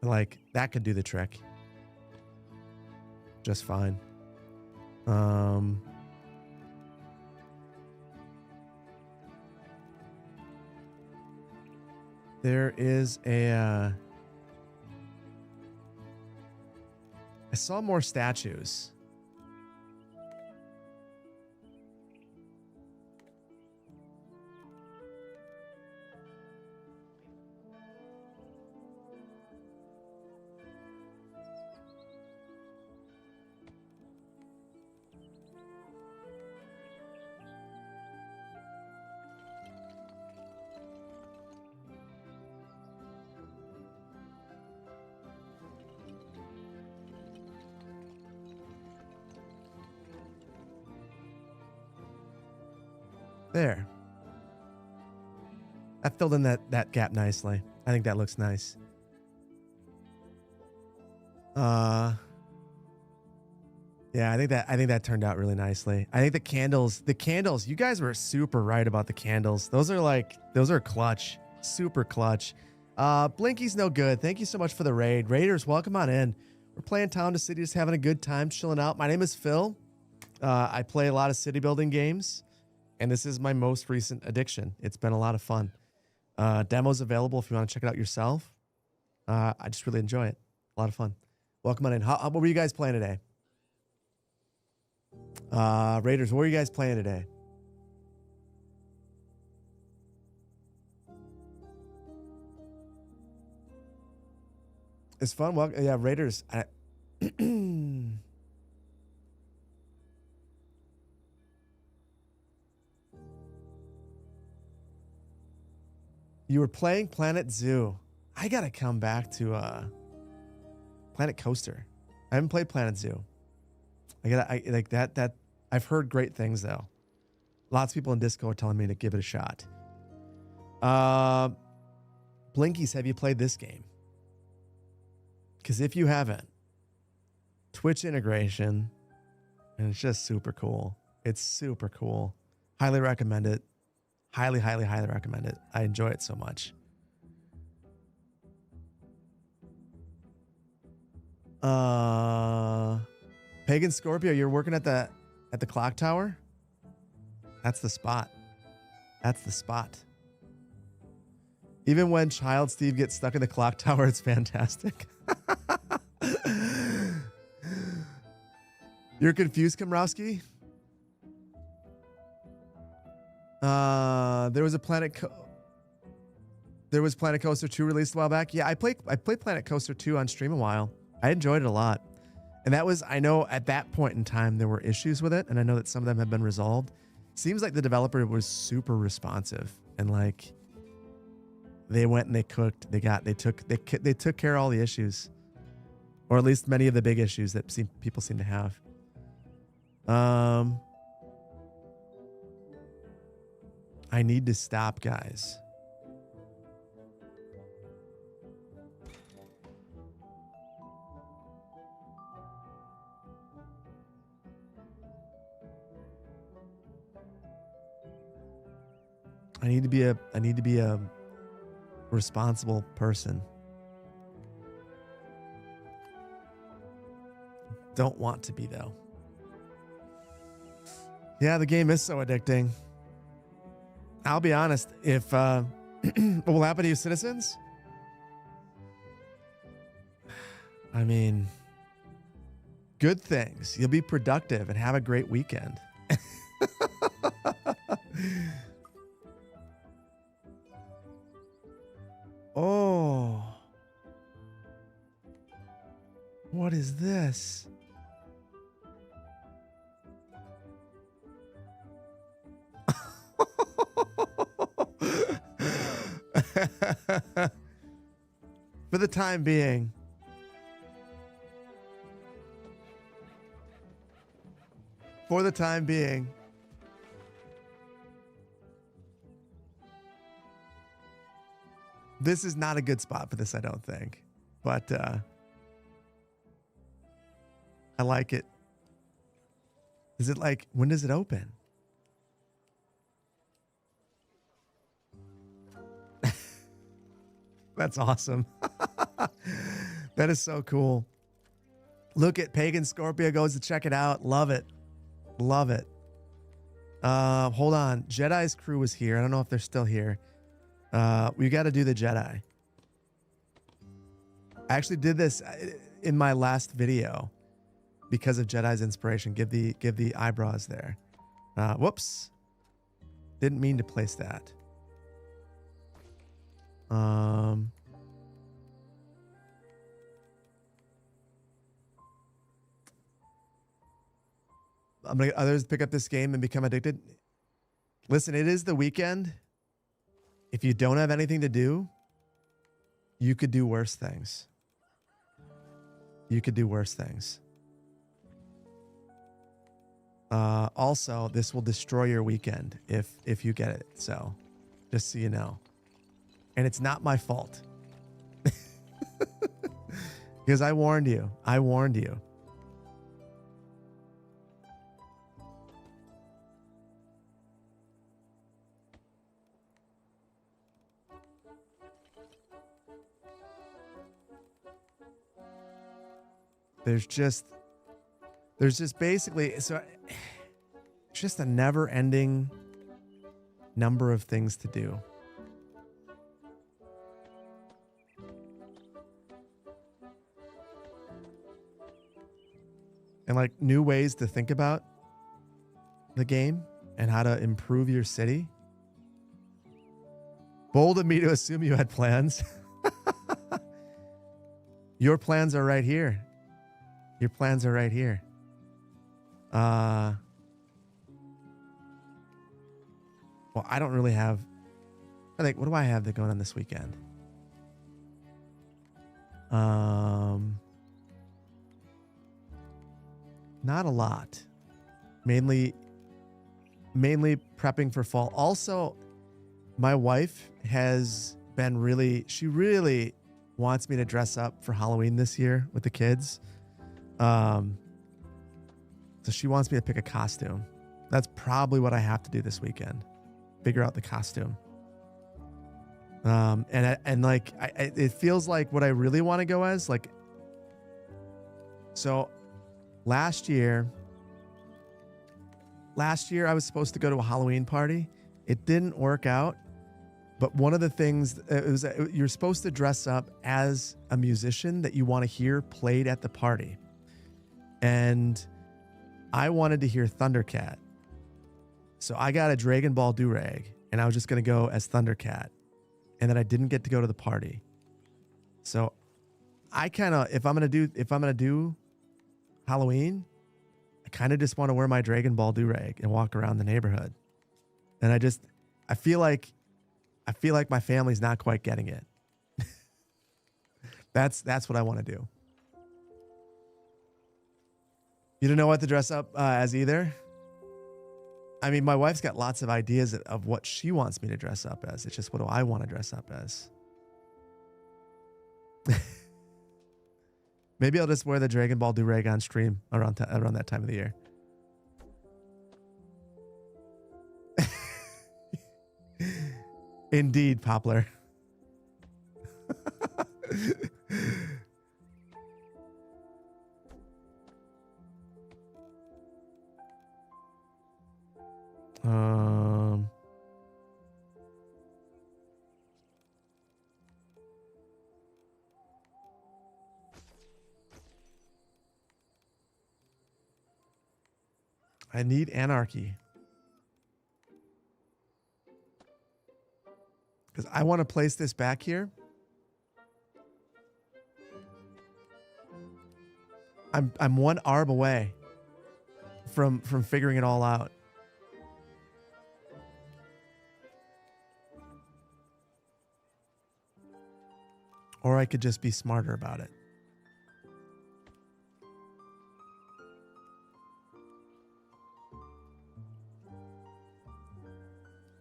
Like that could do the trick. Just fine. There is a I saw more statues. There. That filled in that gap nicely. I think that looks nice. Yeah, I think that turned out really nicely. I think the candles, you guys were super right about the candles. Those are clutch. Super clutch. Blinky's no good. Thank you so much for the raid. Raiders, welcome on in. We're playing Town to City, just having a good time, chilling out. My name is Phil. I play a lot of city building games. And this is my most recent addiction. It's been a lot of fun. Demos available if you want to check it out yourself. I just really enjoy it. A lot of fun. Welcome on in. What were you guys playing today? Raiders, what were you guys playing today? It's fun. Well, yeah, Raiders. You were playing Planet Zoo. I gotta come back to Planet Coaster. I haven't played Planet Zoo. I like that. I've heard great things though. Lots of people in Discord are telling me to give it a shot. Blinkies, have you played this game? Because if you haven't, Twitch integration, and it's just super cool. It's super cool. Highly recommend it. Highly, highly, highly recommend it. I enjoy it so much. Pagan Scorpio, you're working at the clock tower? That's the spot. That's the spot. Even when Child Steve gets stuck in the clock tower, it's fantastic. You're confused, Komrowski? There was Planet Coaster 2 released a while back. Yeah, I played Planet Coaster 2 on stream a while. I enjoyed it a lot. And that was, I know at that point in time there were issues with it, and I know that some of them have been resolved. Seems like the developer was super responsive, and like they went and they cooked, they took care of all the issues, or at least many of the big issues that people seem to have. I need to stop, guys. I need to be a responsible person. Don't want to be though. Yeah, the game is so addicting. I'll be honest, if what will happen to you citizens? I mean, good things. You'll be productive and have a great weekend. Oh. What is this? the time being, this is not a good spot for this, I don't think. But I like it. Is it like, when does it open? That's awesome. That is so cool. Look at Pagan Scorpio goes to check it out. Love it. Love it. Hold on. Jedi's crew was here. I don't know if they're still here. We got to do the Jedi. I actually did this in my last video because of Jedi's inspiration. Give the eyebrows there. Whoops. Didn't mean to place that. I'm gonna others pick up this game and become addicted. Listen, it is the weekend. If you don't have anything to do, you could do worse things. You could do worse things. Also, this will destroy your weekend if you get it. So, just so you know. And it's not my fault. Because I warned you. I warned you. There's just basically, so it's just a never-ending number of things to do. And like new ways to think about the game and how to improve your city. Bold of me to assume you had plans. Your plans are right here. Your plans are right here. Well, I don't really have, I think, what do I have that going on this weekend? Not a lot. Mainly prepping for fall. Also, my wife has been she really wants me to dress up for Halloween this year with the kids. So she wants me to pick a costume. That's probably what I have to do this weekend. Figure out the costume. It feels like what I really want to go as, like, so last year I was supposed to go to a Halloween party. It didn't work out. But one of the things, you're supposed to dress up as a musician that you want to hear played at the party. And I wanted to hear Thundercat. So I got a Dragon Ball do-rag, and I was just going to go as Thundercat. And then I didn't get to go to the party. So I kind of, if I'm going to do Halloween, I kind of just want to wear my Dragon Ball do-rag and walk around the neighborhood. And I feel like my family's not quite getting it. That's what I want to do. You don't know what to dress up as either? I mean, my wife's got lots of ideas of what she wants me to dress up as. It's just, what do I want to dress up as? Maybe I'll just wear the Dragon Ball do-rag on stream around that time of the year. Indeed, Poplar. I need anarchy. Because I want to place this back here. I'm one arb away from figuring it all out. Or I could just be smarter about it.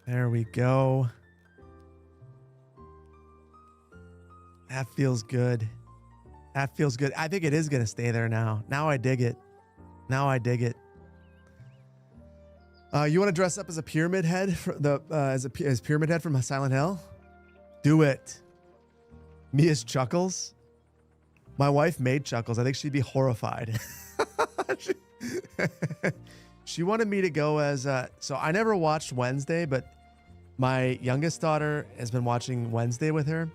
There we go. That feels good. That feels good. I think it is going to stay there now. Now I dig it. Now I dig it. You want to dress up as a pyramid head for as pyramid head from Silent Hill? Do it. Me as Chuckles. My wife made Chuckles. I think she'd be horrified. She wanted me to go as so I never watched Wednesday, but my youngest daughter has been watching Wednesday with her.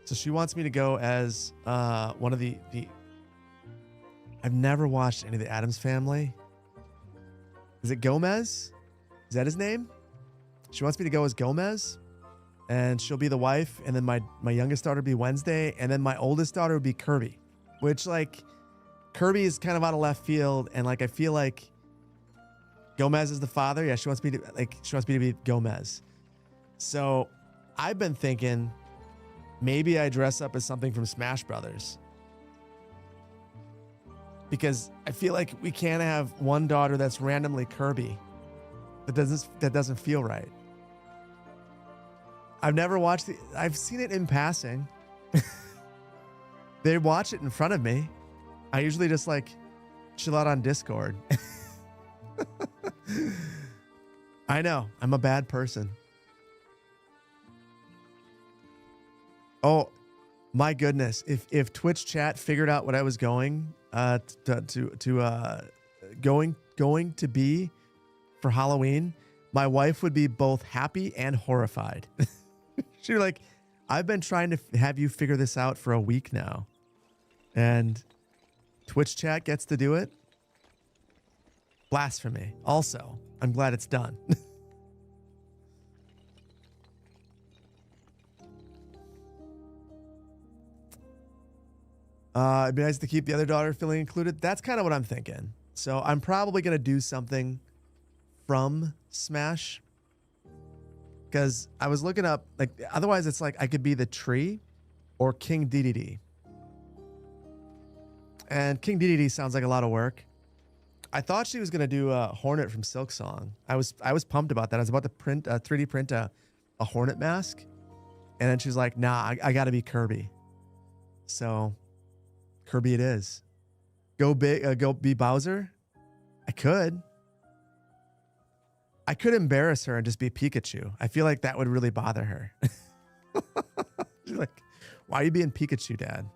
So she wants me to go as one of the I've never watched any of the Addams Family. Is it Gomez? Is that his name? She wants me to go as Gomez, and she'll be the wife, and then my youngest daughter will be Wednesday, and then my oldest daughter would be Kirby, which like Kirby is kind of out of left field, and like I feel like Gomez is the father. Yeah, she wants me to be Gomez. So I've been thinking maybe I dress up as something from Smash Brothers. Because I feel like we can't have one daughter that's randomly Kirby. That doesn't feel right. I've never watched I've seen it in passing. They watch it in front of me. I usually just like chill out on Discord. I know, I'm a bad person. Oh my goodness. If Twitch chat figured out what I was going to be for Halloween, my wife would be both happy and horrified. She'd be like, I've been trying to have you figure this out for a week now. And Twitch chat gets to do it. Blasphemy. Also, I'm glad it's done. It'd be nice to keep the other daughter feeling included. That's kind of what I'm thinking. So I'm probably going to do something from Smash. Because I was looking up, like, otherwise it's like I could be the tree or King Dedede. And King Dedede sounds like a lot of work. I thought she was going to do a Hornet from Silk Song. I was pumped about that. I was about to 3D print a Hornet mask. And then she's like, nah, I got to be Kirby. So Kirby it is. Go be Bowser. I could embarrass her and just be Pikachu. I feel like that would really bother her. She's like, why are you being Pikachu, Dad?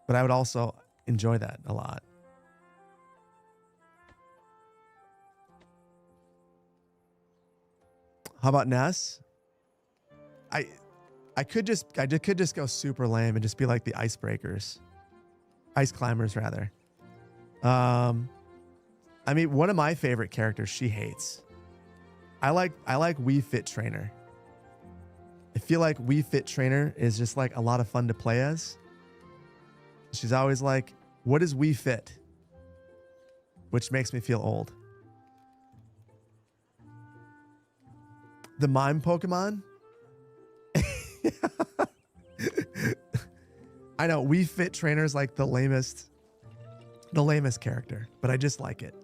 But I would also enjoy that a lot. How about Ness? I could just go super lame and just be like the Icebreakers. Ice Climbers, rather. I mean, one of my favorite characters she hates. I like Wii Fit Trainer. I feel like Wii Fit Trainer is just like a lot of fun to play as. She's always like, what is Wii Fit? Which makes me feel old. The mime Pokemon? I know, Wii Fit Trainer is like the lamest character, but I just like it.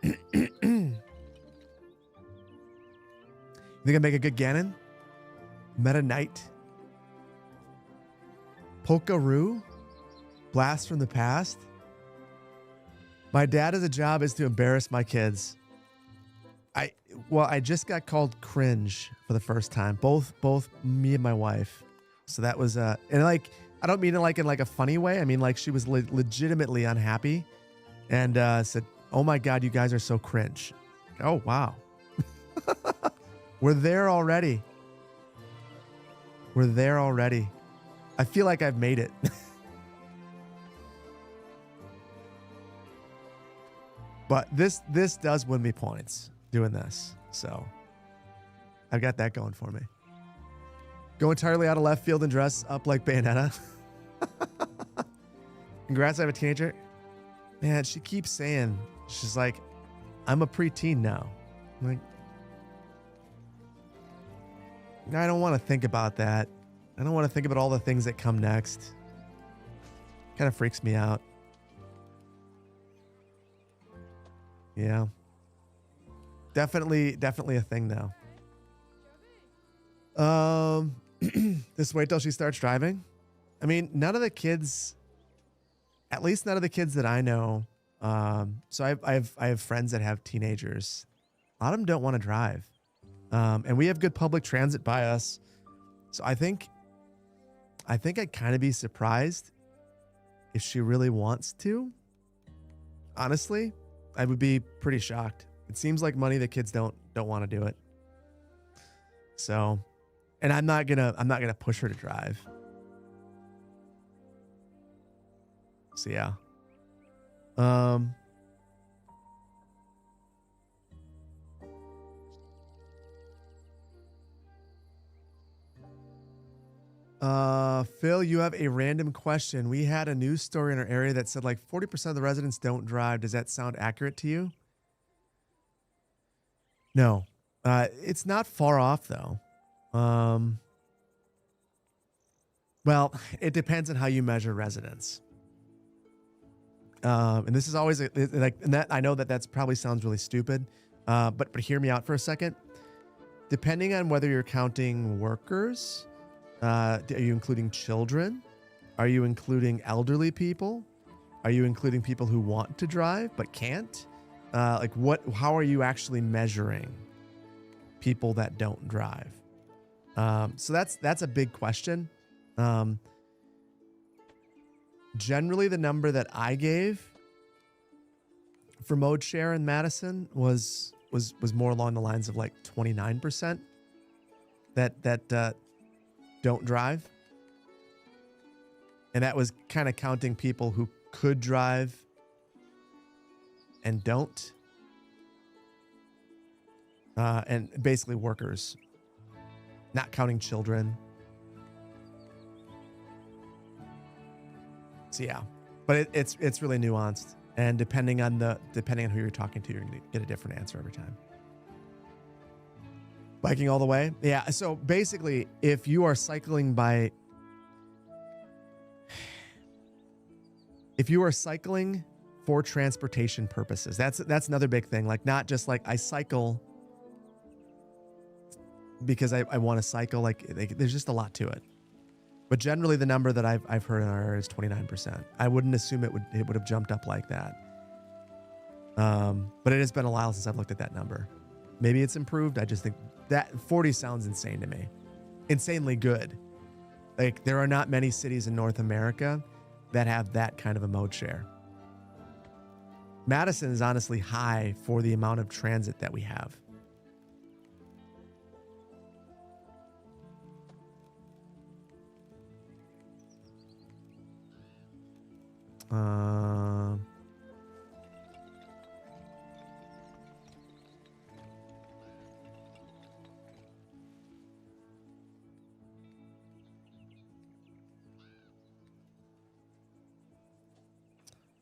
You think I make a good Ganon? Meta Knight? Pokeroo? Blast from the Past? My dad as a job is to embarrass my kids. I just got called cringe for the first time. Both me and my wife. So that was and like I don't mean it like in like a funny way. I mean like she was legitimately unhappy and said, "Oh my God, you guys are so cringe." Oh wow. We're there already. We're there already. I feel like I've made it. But this does win me points doing this. So I've got that going for me. Go entirely out of left field and dress up like Bayonetta. Congrats, I have a teenager. Man, she keeps saying, she's like, I'm a preteen now. I'm like, I don't want to think about that. I don't want to think about all the things that come next. Kind of freaks me out. Yeah. Definitely a thing though. Just wait till she starts driving. I mean, none of the kids, at least none of the kids that I know. So I have friends that have teenagers. A lot of them don't want to drive. And we have good public transit by us. So I think I'd kind of be surprised if she really wants to. Honestly, I would be pretty shocked. It seems like money that kids don't want to do it. So, and I'm not gonna push her to drive. So yeah. Phil, you have a random question. We had a news story in our area that said like 40% of the residents don't drive. Does that sound accurate to you? No. It's not far off though. Well, it depends on how you measure residents. And this is always like, and that I know that's probably sounds really stupid. But hear me out for a second. Depending on whether you're counting workers, are you including children? Are you including elderly people? Are you including people who want to drive but can't? How are you actually measuring people that don't drive? So that's a big question. Generally, the number that I gave for mode share in Madison was more along the lines of like 29% that don't drive, and that was kind of counting people who could drive and don't, and basically workers, not counting children. So yeah, but it's really nuanced, and depending on who you're talking to, you're gonna get a different answer every time. Biking all the way, yeah. So basically, if you are cycling for transportation purposes, that's another big thing. Like not just like I cycle because I want to cycle. Like there's just a lot to it. But generally, the number that I've heard in our area is 29%. I wouldn't assume it would have jumped up like that. But it has been a while since I've looked at that number. Maybe it's improved. I just think that 40 sounds insane to me. Insanely good. Like there are not many cities in North America that have that kind of a mode share. Madison is honestly high for the amount of transit that we have.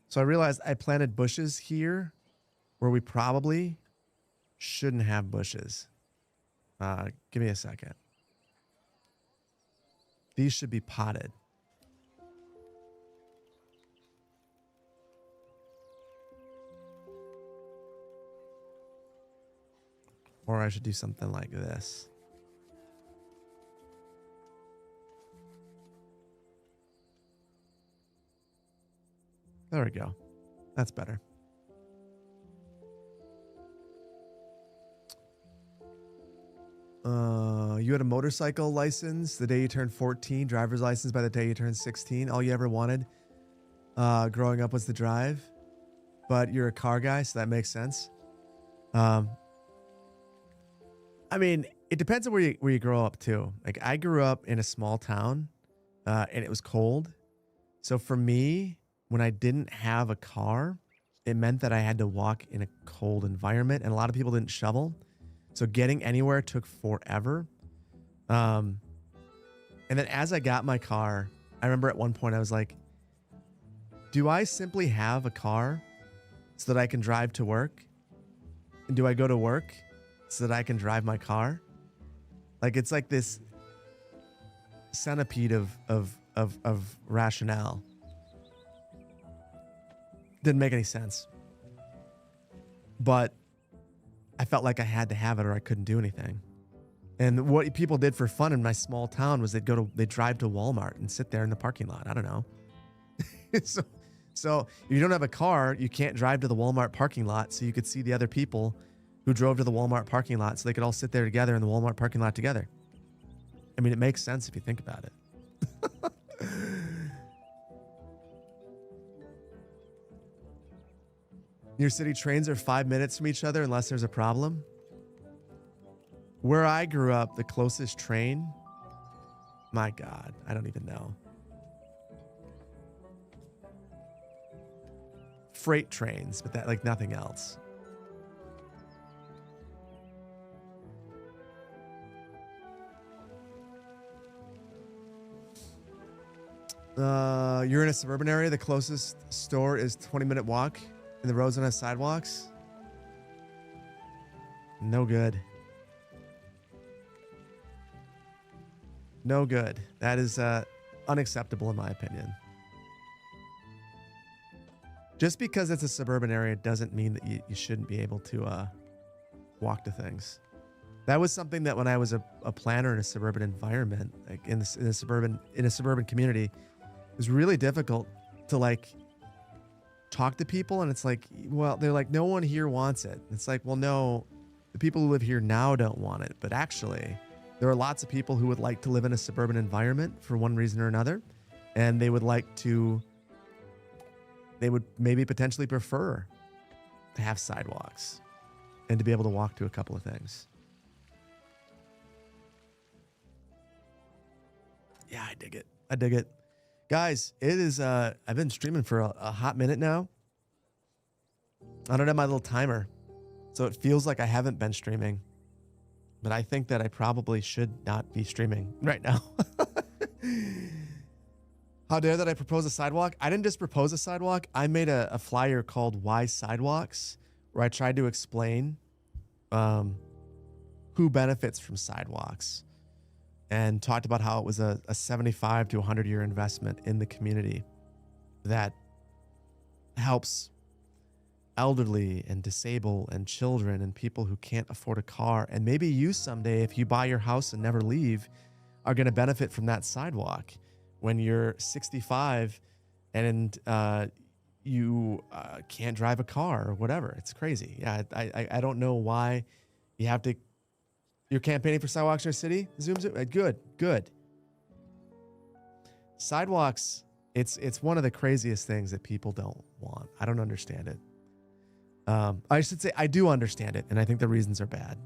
So I realized I planted bushes here where we probably shouldn't have bushes. Give me a second. These should be potted. Or I should do something like this. There we go. That's better. You had a motorcycle license the day you turned 14, driver's license by the day you turned 16. All you ever wanted growing up was to drive, but you're a car guy, so that makes sense. I mean, it depends on where you grow up too. Like I grew up in a small town, and it was cold. So for me, when I didn't have a car, it meant that I had to walk in a cold environment, and a lot of people didn't shovel. So getting anywhere took forever. And then as I got my car, I remember at one point I was like, do I simply have a car so that I can drive to work? And do I go to work so that I can drive my car? Like it's like this centipede of rationale. Didn't make any sense. But I felt like I had to have it or I couldn't do anything. And what people did for fun in my small town was they'd drive to Walmart and sit there in the parking lot. I don't know. So if you don't have a car, you can't drive to the Walmart parking lot. So you could see the other people who drove to the Walmart parking lot so they could all sit there together in the Walmart parking lot together. I mean, it makes sense if you think about it. Your city trains are 5 minutes from each other unless there's a problem. Where I grew up, the closest train, my God, I don't even know. Freight trains, but that like nothing else. You're in a suburban area. The closest store is 20-minute walk, and the roads don't have sidewalks. No good. No good. That is unacceptable in my opinion. Just because it's a suburban area doesn't mean that you shouldn't be able to walk to things. That was something that when I was a planner in a suburban environment, like in a suburban community, it was really difficult to like talk to people. And it's like, well, they're like, no one here wants it. It's like, well, no, the people who live here now don't want it. But actually, there are lots of people who would like to live in a suburban environment for one reason or another. And they would maybe potentially prefer to have sidewalks and to be able to walk to a couple of things. Yeah, I dig it. I dig it. Guys, it is, I've been streaming for a hot minute now. I don't have my little timer, so it feels like I haven't been streaming. But I think that I probably should not be streaming right now. How dare that I propose a sidewalk? I didn't just propose a sidewalk. I made a flyer called Why Sidewalks, where I tried to explain who benefits from sidewalks and talked about how it was a 75 to 100 year investment in the community that helps elderly and disabled and children and people who can't afford a car. And maybe you someday, if you buy your house and never leave, are going to benefit from that sidewalk when you're 65 and you can't drive a car or whatever. It's crazy. Yeah, I don't know why you have to. You're campaigning for sidewalks in your city? Zoom. Good. Sidewalks, it's one of the craziest things that people don't want. I don't understand it. I should say I do understand it, and I think the reasons are bad.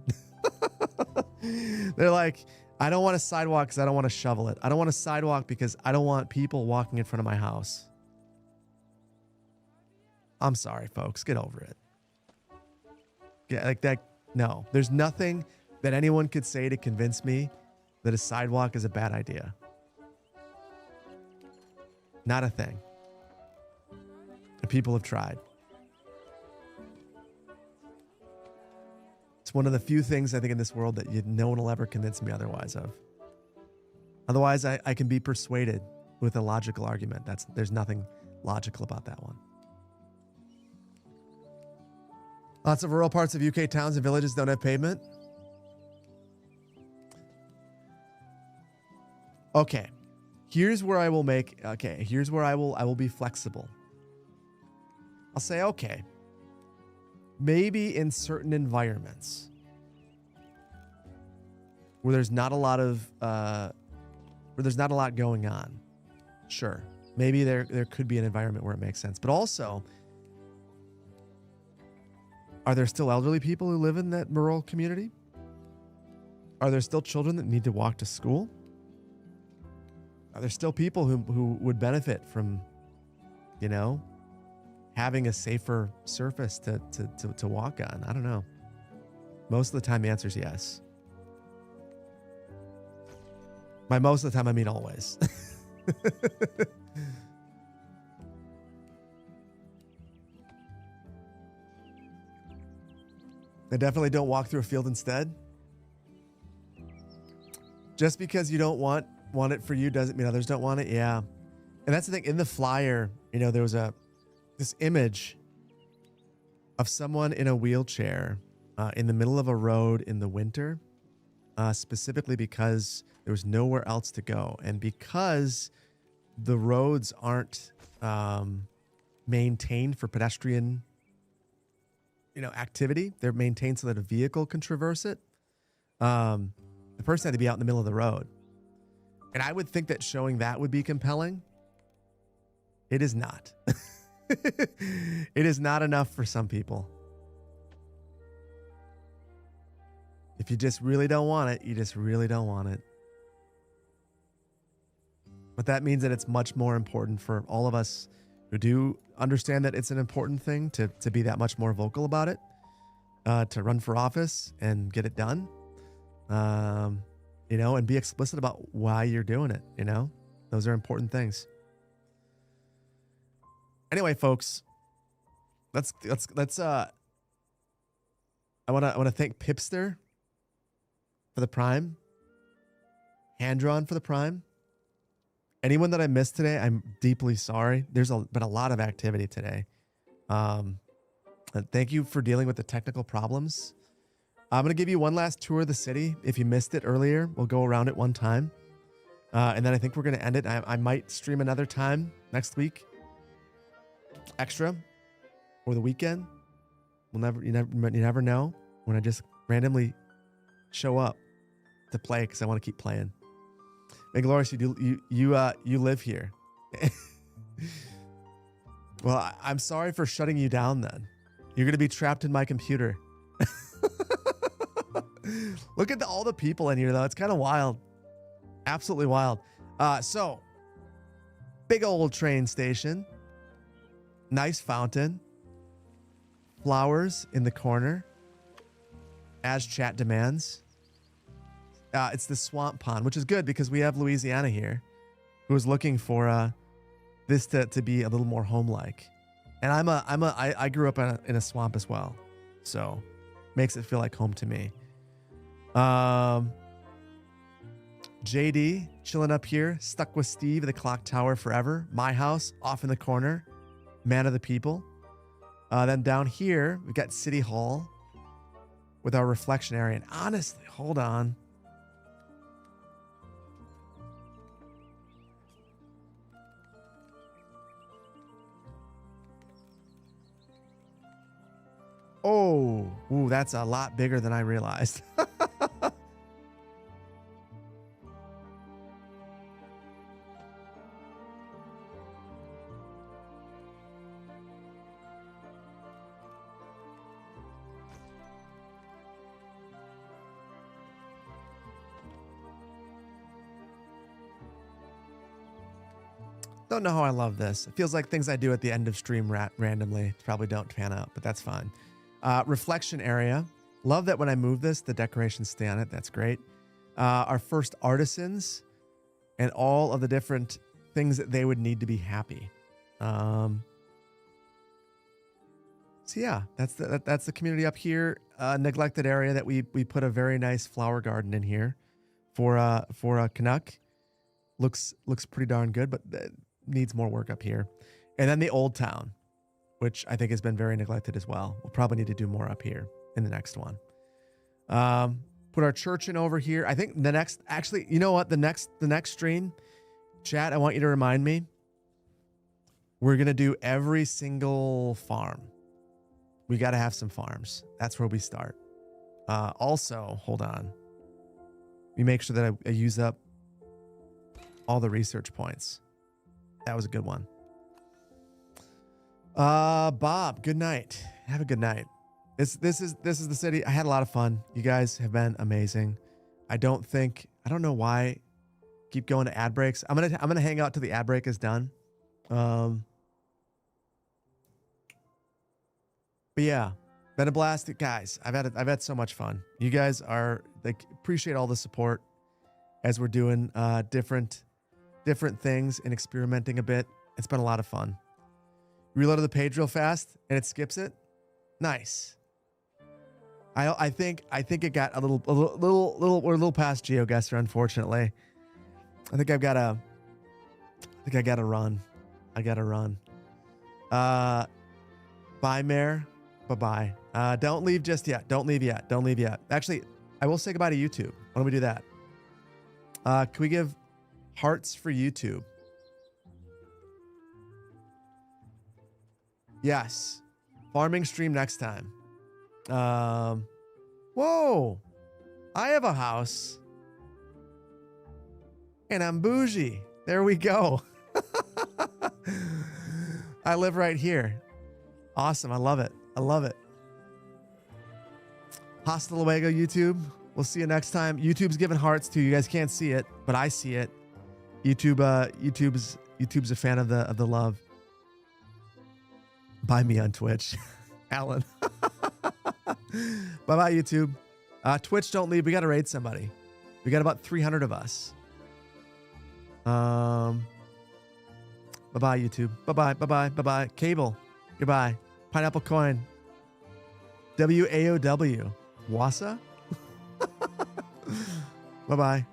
They're like, I don't want a sidewalk because I don't want to shovel it. I don't want a sidewalk because I don't want people walking in front of my house. I'm sorry, folks. Get over it. Yeah, like that. No, there's nothing that anyone could say to convince me that a sidewalk is a bad idea. Not a thing. And people have tried. It's one of the few things I think in this world that no one will ever convince me otherwise of. Otherwise, I can be persuaded with a logical argument. There's nothing logical about that one. Lots of rural parts of UK towns and villages don't have pavement. Okay, here's where I will be flexible. I'll say, okay, maybe in certain environments where there's not a lot going on. Sure, maybe there could be an environment where it makes sense. But also, are there still elderly people who live in that rural community? Are there still children that need to walk to school? Are there still people who would benefit from, having a safer surface to walk on? I don't know. Most of the time, the answer is yes. By most of the time, I mean always. I definitely don't walk through a field instead. Just because you don't want it for you doesn't mean others don't want it. Yeah. And that's the thing. In the flyer, there was this image of someone in a wheelchair in the middle of a road in the winter, specifically because there was nowhere else to go. And because the roads aren't maintained for pedestrian, activity, they're maintained so that a vehicle can traverse it. The person had to be out in the middle of the road. And I would think that showing that would be compelling. It is not. It is not enough for some people. If you just really don't want it, you just really don't want it. But that means that it's much more important for all of us who do understand that it's an important thing to be that much more vocal about it, to run for office and get it done, and be explicit about why you're doing it. Those are important things. Anyway, folks, let's I want to thank Pipster for the Prime, Hand-Drawn for the Prime. Anyone that I missed today, I'm deeply sorry. There's been a lot of activity today. And thank you for dealing with the technical problems. I'm going to give you one last tour of the city. If you missed it earlier, we'll go around it one time. And then I think we're going to end it. I might stream another time next week. Extra. Or the weekend. You never know when I just randomly show up to play because I want to keep playing. Glorious, you live here. Well, I'm sorry for shutting you down then. You're going to be trapped in my computer. Look at all the people in here, though. It's kind of wild. Absolutely wild. So, big old train station. Nice fountain. Flowers in the corner. As chat demands. It's the swamp pond, which is good because we have Louisiana here, who is looking for this to be a little more home-like. And I grew up in a swamp as well, so makes it feel like home to me. JD chilling up here, stuck with Steve at the clock tower forever. My house off in the corner, man of the people. Then down here we got City Hall with our reflection area. And honestly, hold on. Oh, ooh, that's a lot bigger than I realized. Don't know how I love this. It feels like things I do at the end of stream randomly probably don't pan out, but that's fine. Reflection area. Love that when I move this, the decorations stay on it. That's great. Our first artisans and all of the different things that they would need to be happy. So yeah, that's the community up here. Neglected area that we put a very nice flower garden in here for a Canuck. Looks pretty darn good, but needs more work up here. And then the old town, which I think has been very neglected as well. We'll probably need to do more up here in the next one. Put our church in over here. I think the next, actually, you know what? The next stream, chat, I want you to remind me. We're going to do every single farm. We got to have some farms. That's where we start. Also, hold on. We make sure that I use up all the research points. That was a good one. Bob, good night. Have a good night. This is the city. I had a lot of fun. You guys have been amazing. I don't know why keep going to ad breaks. I'm gonna hang out till the ad break is done. But yeah, been a blast, guys. I've had so much fun. You guys are appreciate all the support as we're doing different things and experimenting a bit. It's been a lot of fun. Reloaded the page real fast and it skips it. Nice. I think it got a little we're a little past GeoGuessr, unfortunately. I think I gotta run. I gotta run. Bye, Mare. Bye-bye. Don't leave just yet. Don't leave yet. Don't leave yet. Actually, I will say goodbye to YouTube. Why don't we do that? Can we give hearts for YouTube? Yes. Farming stream next time. Whoa. I have a house. And I'm bougie. There we go. I live right here. Awesome. I love it. I love it. Hasta luego, YouTube. We'll see you next time. YouTube's giving hearts too. You guys can't see it, but I see it. YouTube's a fan of the love. Buy me on Twitch. Alan. Bye-bye, YouTube. Twitch, don't leave. We got to raid somebody. We got about 300 of us. Bye-bye, YouTube. Bye-bye, bye-bye, bye-bye. Cable. Goodbye. Pineapple Coin. WAOW. Wassa? Bye-bye.